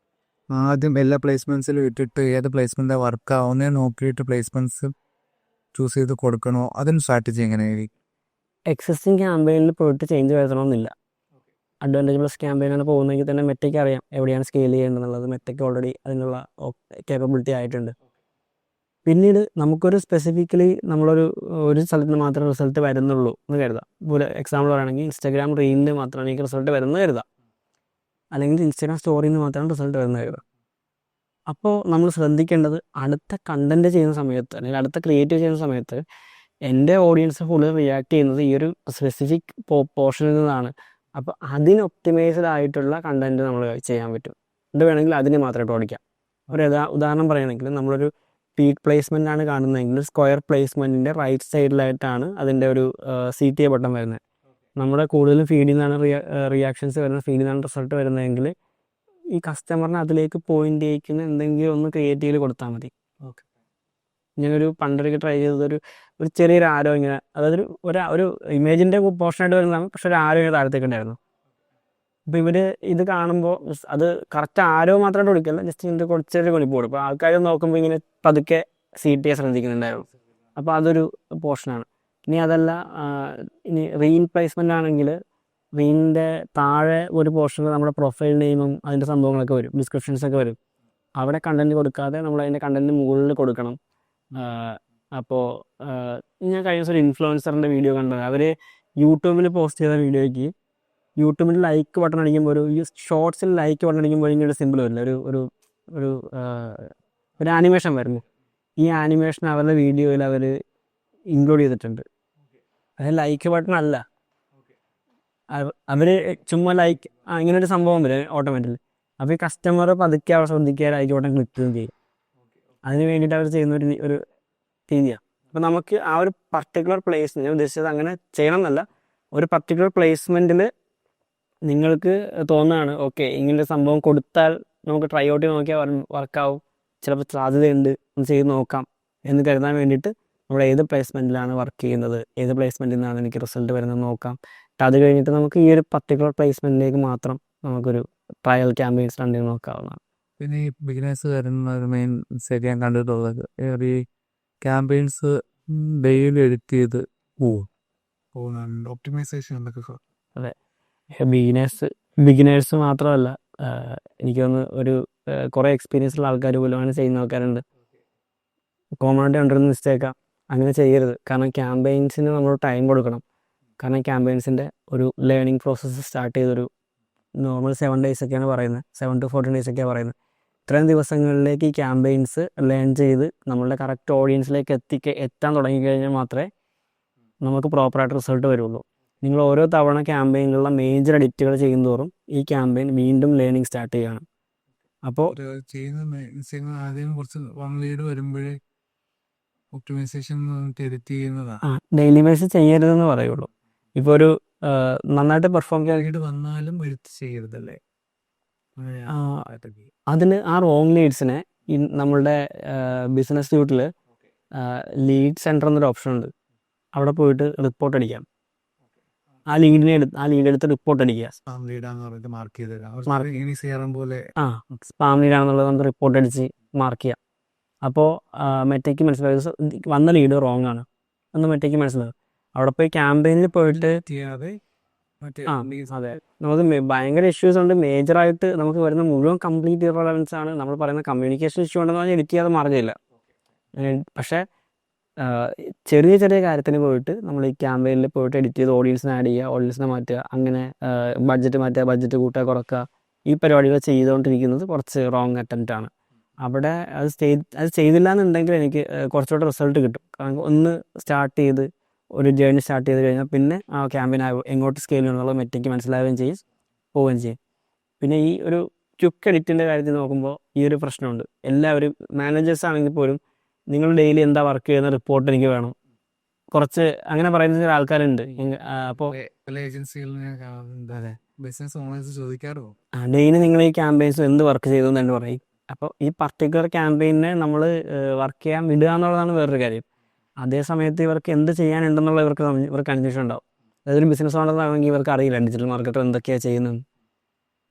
ആദ്യം എല്ലാ പ്ലേസ്മെൻറ്റ്സിലും ഇട്ടിട്ട് ഏത് പ്ലേസ്മെൻറ്റ് വർക്ക് ആവുന്നേ നോക്കിയിട്ട് പ്ലേസ്മെൻറ്റ്സ് ചൂസ് ചെയ്ത് കൊടുക്കണോ? അതിന് സ്ട്രാറ്റജി എങ്ങനെയായിരിക്കും? എക്സിസ്റ്റിംഗ് ക്യാമ്പയിനിൽ പോയിട്ട് ചേഞ്ച് വരുത്തണമെന്നില്ല. അഡ്വാൻറ്റേജ് പ്ലസ് ക്യാമ്പയിനാണ് പോകുന്നതെങ്കിൽ തന്നെ മെറ്റയ്ക്ക് അറിയാം എവിടെയാണ് സ്കെയിൽ ചെയ്യേണ്ടതെന്നുള്ളത്. മെറ്റയ്ക്ക് ഓൾറെഡി അതിനുള്ള കേപ്പബിലിറ്റി ആയിട്ടുണ്ട്. പിന്നീട് നമുക്കൊരു സ്പെസിഫിക്കലി ഒരു സ്ഥലത്ത് നിന്ന് മാത്രമേ റിസൾട്ട് വരുന്നുള്ളൂ എന്ന് കരുതാം. ഇപ്പോൾ എക്സാമ്പിൾ പറയുകയാണെങ്കിൽ ഇൻസ്റ്റാഗ്രാം റീലിൽ മാത്രമാണ് എനിക്ക് റിസൾട്ട് വരുന്നത് കരുതാം, അല്ലെങ്കിൽ ഇൻസ്റ്റാഗ്രാം സ്റ്റോറിയിൽ നിന്ന് മാത്രമാണ് റിസൾട്ട് വരുന്നത് കരുതാം. അപ്പോൾ നമ്മൾ ശ്രദ്ധിക്കേണ്ടത് അടുത്ത കണ്ടൻറ്റ് ചെയ്യുന്ന സമയത്ത് അല്ലെങ്കിൽ അടുത്ത ക്രിയേറ്റീവ് ചെയ്യുന്ന സമയത്ത് എൻ്റെ ഓഡിയൻസ് ഫുള്ള് റിയാക്ട് ചെയ്യുന്നത് ഈ ഒരു സ്പെസിഫിക് പോർഷനിൽ നിന്നാണ്. അപ്പോൾ അതിന് ഒപ്റ്റിമൈസ്ഡ് ആയിട്ടുള്ള കണ്ടൻറ്റ് നമ്മൾ ചെയ്യാൻ പറ്റും. ഇത് വേണമെങ്കിൽ അതിന് മാത്രമായിട്ട് ഓടിക്കാം. ഒരു ഉദാഹരണം പറയുകയാണെങ്കിൽ നമ്മളൊരു ഫീഡ് പ്ലേസ്മെൻ്റ് ആണ് കാണുന്നതെങ്കിൽ സ്ക്വയർ പ്ലേസ്മെൻറ്റിൻ്റെ റൈറ്റ് സൈഡിലായിട്ടാണ് അതിൻ്റെ ഒരു CTA ബട്ടൺ വരുന്നത്. നമ്മുടെ കൂടുതലും ഫീഡിൽ നിന്നാണ് റിയാക്ഷൻസ് വരുന്നത്, ഫീഡിൽ നിന്നാണ് റിസൾട്ട് വരുന്നതെങ്കിൽ ഈ കസ്റ്റമറിനെ അതിലേക്ക് പോയിൻ്റ് ചെയ്യിക്കുന്ന എന്തെങ്കിലും ഒന്ന് ക്രിയേറ്റീവിൽ കൊടുത്താൽ മതി. ഓക്കെ. ഞാനൊരു പണ്ടൊക്കെ ട്രൈ ചെയ്തതൊരു ചെറിയൊരു ആരോ ഇങ്ങനെ, അതായത് ഒരു ഇമേജിൻ്റെ പോർഷനായിട്ട് വരുന്നതാണ്, പക്ഷെ ഒരു ആരോ ഇങ്ങനെ താഴത്തേക്ക് ഉണ്ടായിരുന്നു. അപ്പോൾ ഇവർ ഇത് കാണുമ്പോൾ അത് കറക്റ്റ് ആരോ മാത്രമായിട്ട് കൊടുക്കില്ല, ജസ്റ്റ് ഇതിൻ്റെ കുറച്ചൊരു കൊണിപ്പ് കൊടുക്കും. അപ്പോൾ ആൾക്കാർ നോക്കുമ്പോൾ ഇങ്ങനെ പതുക്കെ CTA ശ്രദ്ധിക്കുന്നുണ്ടായിരുന്നു. അപ്പോൾ അതൊരു പോർഷനാണ്. ഇനി അതല്ല, ഇനി റീൽ പ്ലേസ്മെൻ്റ് ആണെങ്കിൽ റീലിൻ്റെ താഴെ ഒരു പോർഷനിൽ നമ്മുടെ പ്രൊഫൈൽ നെയിമും അതിൻ്റെ സംഭവങ്ങളൊക്കെ വരും, ഡിസ്ക്രിപ്ഷൻസൊക്കെ വരും. അവിടെ കണ്ടൻറ്റ് കൊടുക്കാതെ നമ്മൾ അതിൻ്റെ കണ്ടൻറ്റ് മുകളിൽ കൊടുക്കണം. അപ്പോൾ ഞാൻ കഴിഞ്ഞ ദിവസം ഒരു ഇൻഫ്ലുവൻസറിൻ്റെ വീഡിയോ കണ്ടത്, അവർ യൂട്യൂബിൽ പോസ്റ്റ് ചെയ്ത വീഡിയോയ്ക്ക് യൂട്യൂബിൽ ലൈക്ക് ബട്ടൺ അടിക്കുമ്പോൾ ഈ ഷോർട്സിൽ ലൈക്ക് ബട്ടൺ അടിക്കുമ്പോൾ ഇങ്ങനെ സിമ്പിൾ വരില്ല, ഒരു ആനിമേഷൻ വരുന്നു. ഈ ആനിമേഷൻ അവരുടെ വീഡിയോയിൽ അവർ ഇൻക്ലൂഡ് ചെയ്തിട്ടുണ്ട്. അത് ലൈക്ക് ബട്ടൺ അല്ല, അവർ ചുമ്മാ ലൈക്ക് ഇങ്ങനൊരു സംഭവം വരും ഓട്ടോമാറ്റിക്കലി. അപ്പോൾ ഈ കസ്റ്റമർ പതുക്കെ അവർ ശ്രദ്ധിക്കുക, ലൈക്ക് ബട്ടൺ ക്ലിക്ക് ചെയ്യും. അതിന് വേണ്ടിയിട്ട് അവർ ചെയ്യുന്ന ഒരു രീതിയാണ്. അപ്പോൾ നമുക്ക് ആ ഒരു പർട്ടിക്കുലർ പ്ലേസ്, ഞാൻ ഉദ്ദേശിച്ചത് അങ്ങനെ ചെയ്യണം എന്നല്ല, ഒരു പർട്ടിക്കുലർ പ്ലേസ്മെൻറ്റിൽ നിങ്ങൾക്ക് തോന്നുകയാണ് ഓക്കെ ഇങ്ങനൊരു സംഭവം കൊടുത്താൽ നമുക്ക് ട്രൈ ഔട്ട് ചെയ്ത് നോക്കിയാൽ വർക്കാവും, ചിലപ്പോൾ സാധ്യതയുണ്ട്, ഒന്ന് ചെയ്ത് നോക്കാം എന്ന് കരുതാൻ വേണ്ടിയിട്ട് നമ്മൾ ഏത് പ്ലേസ്മെൻറ്റിലാണ് വർക്ക് ചെയ്യുന്നത്, ഏത് പ്ലേസ്മെൻറ്റിൽ നിന്നാണ് എനിക്ക് റിസൾട്ട് വരുന്നത് നോക്കാം. അത് കഴിഞ്ഞിട്ട് നമുക്ക് ഈ ഒരു പർട്ടിക്കുലർ പ്ലേസ്മെൻറ്റിലേക്ക് മാത്രം നമുക്കൊരു ട്രയൽ ക്യാമ്പയിൻസ് റൺ ചെയ്ത് നോക്കാവുന്നതാണ്. പിന്നെ ഈ ബിഗിനേഴ്സ് വരുന്ന ഒരു മെയിൻ ശരി ഞാൻ കണ്ടിട്ടുള്ളത് ഈ ക്യാമ്പയിൻസ് ഡെയിലി എഡിറ്റ് ചെയ്ത് പോകുന്നുണ്ട്, ഒപ്റ്റിമൈസേഷൻ എന്തൊക്കെ. അതെ, ബിഗിനേഴ്സ് മാത്രമല്ല, എനിക്ക് തോന്നുന്നു ഒരു കുറേ എക്സ്പീരിയൻസ് ഉള്ള ആൾക്കാർ പോലും അങ്ങനെ ചെയ്യുന്ന ആൾക്കാരുണ്ട്. കോമണായിട്ട് കണ്ടിരുന്ന മിസ്റ്റേക്കാണ്, അങ്ങനെ ചെയ്യരുത്. കാരണം ക്യാമ്പയിൻസിന് നമ്മൾ ടൈം കൊടുക്കണം. കാരണം ക്യാമ്പയിൻസിൻ്റെ ഒരു ലേണിംഗ് പ്രോസസ്സ് സ്റ്റാർട്ട് ചെയ്തൊരു നോർമൽ 7 days ഒക്കെയാണ് പറയുന്നത്, 7 to 14 days ഒക്കെയാണ് പറയുന്നത്. ഇത്രയും ദിവസങ്ങളിലേക്ക് ഈ ക്യാമ്പയിൻസ് ലേൺ ചെയ്ത് നമ്മളുടെ കറക്റ്റ് ഓഡിയൻസിലേക്ക് എത്താൻ തുടങ്ങിക്കഴിഞ്ഞാൽ മാത്രമേ നമുക്ക് പ്രോപ്പറായിട്ട് റിസൾട്ട് വരുള്ളൂ. നിങ്ങൾ ഓരോ തവണ ക്യാമ്പയിനിലുള്ള മേജർ എഡിറ്റുകൾ ചെയ്യുന്നതോറും ഈ ക്യാമ്പയിൻ വീണ്ടും ലേണിംഗ് സ്റ്റാർട്ട് ചെയ്യുകയാണ്. അപ്പോൾ ആദ്യം കുറച്ച് വരുമ്പോഴേ ഒപ്റ്റിമൈസേഷൻ എഡിറ്റ് ചെയ്യുന്നതാണ്. ഡെയിലി ബേസ് ചെയ്യരുതെന്ന് പറയുള്ളൂ. ഇപ്പോൾ ഒരു നന്നായിട്ട് പെർഫോം ചെയ്യാനായിട്ട് വന്നാലും എഡിറ്റ് ചെയ്യരുതല്ലേ. അതിന് ആ റോങ് ലീഡ്സിനെ നമ്മളുടെ ബിസിനസ് സ്യൂട്ടിൽ ലീഡ് സെൻറ്റർ എന്നൊരു ഓപ്ഷൻ ഉണ്ട്. അവിടെ പോയിട്ട് റിപ്പോർട്ട് അടിക്കാം. ആ ലീഡ് എടുത്ത് റിപ്പോർട്ട് അടിക്കുക. സ്പാം ലീഡാന്ന് മാർക്ക് ചെയ്ത് സ്പാം ലീഡാണെന്നുള്ളത് നമുക്ക് റിപ്പോർട്ട് അടിച്ച് മാർക്ക് ചെയ്യാം. അപ്പോൾ മെറ്റയ്ക്ക് മനസ്സിലായത് വന്ന ലീഡ് റോങ് ആണ് എന്ന് മെറ്റയ്ക്ക് മനസ്സിലാവും. അവിടെ പോയി ക്യാമ്പയിനിൽ പോയിട്ട് അതെ, നമുക്ക് ഭയങ്കര ഇഷ്യൂസ് ഉണ്ട്. മേജറായിട്ട് നമുക്ക് വരുന്ന മുഴുവൻ കംപ്ലീറ്റ് ഇറലവൻസ് ആണ്. നമ്മൾ പറയുന്ന കമ്മ്യൂണിക്കേഷൻ ഇഷ്യൂ ഉണ്ടെന്ന് പറഞ്ഞാൽ എഡിറ്റ് ചെയ്യാതെ മാർഗ്ഗമില്ല. പക്ഷേ ചെറിയ ചെറിയ കാര്യത്തിന് പോയിട്ട് നമ്മൾ ഈ ക്യാമ്പയിനിൽ പോയിട്ട് എഡിറ്റ് ചെയ്ത് ഓഡിയൻസിനെ ആഡ് ചെയ്യുക, ഓഡിയൻസിനെ മാറ്റുക, അങ്ങനെ ബഡ്ജറ്റ് മാറ്റുക, ബഡ്ജറ്റ് കൂട്ടുക കുറക്കുക, ഈ പരിപാടികൾ ചെയ്തുകൊണ്ടിരിക്കുന്നത് കുറച്ച് റോങ് അറ്റംപ്റ്റ് ആണ്. അവിടെ അത് ചെയ്തില്ല എന്നുണ്ടെങ്കിൽ എനിക്ക് കുറച്ചുകൂടെ റിസൾട്ട് കിട്ടും. കാരണം ഒന്ന് സ്റ്റാർട്ട് ചെയ്ത് ഒരു ജേർണി സ്റ്റാർട്ട് ചെയ്ത് കഴിഞ്ഞാൽ പിന്നെ ആ ക്യാമ്പയിൻ എങ്ങോട്ട് സ്കെയിൽ ചെയ്യണമെന്നുള്ള മെറ്റയ്ക്ക് മനസ്സിലാവുകയും ചെയ്യും, പോവുകയും ചെയ്യും. പിന്നെ ഈ ഒരു ക്വിക്ക് എഡിറ്റിൻ്റെ കാര്യത്തിൽ നോക്കുമ്പോൾ ഈ ഒരു പ്രശ്നമുണ്ട്. എല്ലാവരും മാനേജേഴ്സ് ആണെങ്കിൽ പോലും നിങ്ങൾ ഡെയിലി എന്താ വർക്ക് ചെയ്യുന്ന റിപ്പോർട്ട് എനിക്ക് വേണം, കുറച്ച് അങ്ങനെ പറയുന്ന ചില ആൾക്കാരുണ്ട്. അപ്പോൾ ബിസിനസ് ഓണേഴ്സ് ചോദിക്കാറോ ഡെയിലി നിങ്ങൾ ഈ ക്യാമ്പയിൻസ് എന്ത് വർക്ക് ചെയ്തു എന്ന് തന്നെ പറയും. അപ്പോൾ ഈ പർട്ടിക്കുലർ ക്യാമ്പയിനെ നമ്മൾ വർക്ക് ചെയ്യാൻ വിടുക എന്നുള്ളതാണ് വേറൊരു കാര്യം. അതേ സമയത്ത് ഇവർക്ക് എന്ത് ചെയ്യാനുണ്ടെന്നുള്ള ഇവർക്ക് കൺഫ്യൂഷൻ ഉണ്ടാവും. അതായത് ഒരു ബിസിനസ് ഓണറാണെങ്കിൽ ഇവർക്ക് അറിയില്ല ഡിജിറ്റൽ മാർക്കറ്റർ എന്തൊക്കെയാണ് ചെയ്യുന്നത്.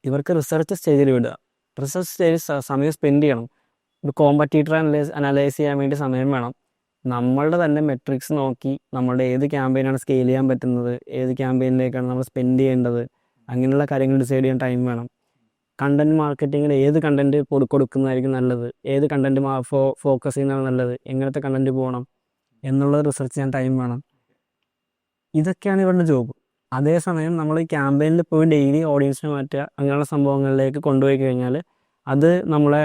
ഇവർക്ക് റിസർച്ച് സ്റ്റേജിൽ വിടുക. റിസർച്ച് സ്റ്റേജിൽ സമയം സ്പെൻഡ് ചെയ്യണം. ഒരു കോമ്പറ്റീറ്റർ അനലൈസ് ചെയ്യാൻ വേണ്ടി സമയം വേണം. നമ്മളുടെ തന്നെ മെട്രിക്സ് നോക്കി നമ്മളുടെ ഏത് ക്യാമ്പയിനാണ് സ്കെയിൽ ചെയ്യാൻ പറ്റുന്നത്, ഏത് ക്യാമ്പയിനിലേക്കാണ് നമ്മൾ സ്പെൻഡ് ചെയ്യേണ്ടത്, അങ്ങനെയുള്ള കാര്യങ്ങൾ ഡിസൈഡ് ചെയ്യാൻ ടൈം വേണം. കണ്ടൻറ് മാർക്കറ്റിങ്ങിൽ ഏത് കണ്ടൻറ്റ് കൊടുക്കുന്നതായിരിക്കും നല്ലത്, ഏത് കണ്ടൻറ്റ് ഫോക്കസ് ചെയ്യുന്നതാണ് നല്ലത്, എങ്ങനത്തെ കണ്ടൻറ്റ് പോകണം എന്നുള്ളത് റിസർച്ച് ചെയ്യാൻ ടൈം വേണം. ഇതൊക്കെയാണ് ഇവരുടെ ജോബ്. അതേസമയം നമ്മൾ ഈ ക്യാമ്പയിനിൽ പോയി ഡെയിലി ഓഡിയൻസിനെ മാറ്റുക, അങ്ങനെയുള്ള സംഭവങ്ങളിലേക്ക് കൊണ്ടുപോയി കഴിഞ്ഞാൽ അത് നമ്മളെ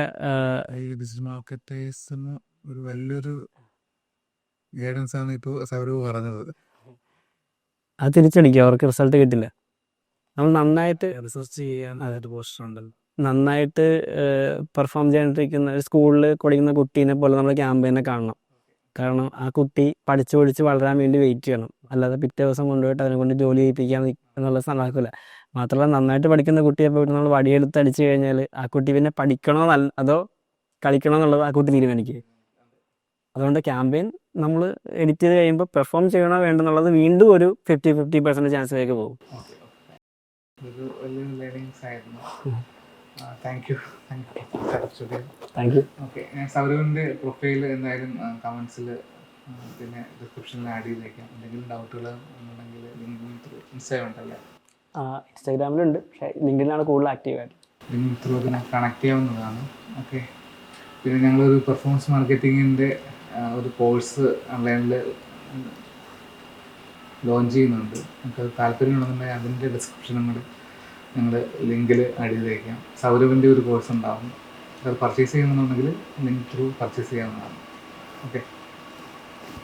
ഈ ഡിജിറ്റൽ മാർക്കറ്റേഴ്സിന് ഒരു വലിയൊരു ഗൈഡൻസ് ആണ് ഇപ്പോൾ സൗരവ് പറഞ്ഞത്. അത് തിരിച്ചടിക്കുക, അവർക്ക് റിസൾട്ട് കിട്ടില്ല. നമ്മൾ നന്നായിട്ട് റിസർച്ച് ചെയ്യാൻ അതായത് പോസ്റ്റർ ഉണ്ടല്ലോ, നന്നായിട്ട് പെർഫോം ചെയ്യാണ്ടിരിക്കുന്ന സ്കൂളിൽ പഠിക്കുന്ന കുട്ടീനെ പോലെ നമ്മൾ ക്യാമ്പയിനെ കാണണം. കാരണം ആ കുട്ടി പഠിച്ച് വളരാൻ വേണ്ടി വെയിറ്റ് ചെയ്യണം. അല്ലാതെ പിറ്റേ ദിവസം കൊണ്ടുപോയിട്ട് അതിനെ കൊണ്ട് ജോലി ചെയ്യിപ്പിക്കാൻ എന്നുള്ളത് നടക്കില്ല. മാത്രമല്ല നന്നായിട്ട് പഠിക്കുന്ന കുട്ടിയെ പോയിട്ട് നമ്മൾ വടിയെടുത്ത് അടിച്ചു കഴിഞ്ഞാൽ ആ കുട്ടി പിന്നെ പഠിക്കണോ അതോ കളിക്കണോ എന്നുള്ളത് ആ കുട്ടി തീരുമാനിക്കുക. അതുകൊണ്ട് ക്യാമ്പയിൻ നമ്മൾ എഡിറ്റ് ചെയ്ത് കഴിയുമ്പോൾ പെർഫോം ചെയ്യണോ വേണ്ടെന്നുള്ളത് വീണ്ടും ഒരു 50% ചാൻസിലേക്ക് പോകും. ഒരു വലിയൊരു ലേണിങ്സ് ആയിരുന്നു. Thank you. ഓക്കെ, ഞാൻ സൗരവിൻ്റെ പ്രൊഫൈൽ എന്തായാലും കമൻസിൽ പിന്നെ ഡിസ്ക്രിപ്ഷനിൽ ആഡ് ചെയ്തേക്കാം. എന്തെങ്കിലും ഡൗട്ടുകൾ ഉണ്ടെങ്കിൽ ഇൻസ്റ്റാഗ്രാം ഉണ്ടല്ലേ? ഇൻസ്റ്റാഗ്രാമിലുണ്ട്, പക്ഷേ ലിങ്കിലാണ് കൂടുതൽ ആക്റ്റീവായിട്ട്. ലിങ്ക് ത്രൂ അതിനെ കണക്ട് ചെയ്യാവുന്നതാണ്. ഓക്കെ, പിന്നെ ഞങ്ങളൊരു പെർഫോമൻസ് മാർക്കറ്റിങ്ങിൻ്റെ ഒരു കോഴ്സ് ഓൺലൈനിൽ ലോഞ്ച് ചെയ്യുന്നുണ്ട്. നമുക്ക് താല്പര്യമുണ്ടെന്നുണ്ടെങ്കിൽ അതിൻ്റെ ഡിസ്ക്രിപ്ഷനും കൂടി ഞങ്ങൾ ലിങ്കിൽ ആഡ് ചെയ്തേക്കാം. സൗരവിൻ്റെ ഒരു കോഴ്സ് ഉണ്ടാകും, അത് പർച്ചേസ് ചെയ്യുന്നുണ്ടെങ്കിൽ ലിങ്ക് ത്രൂ പർച്ചേസ് ചെയ്യാവുന്നതാണ്. ഓക്കെ.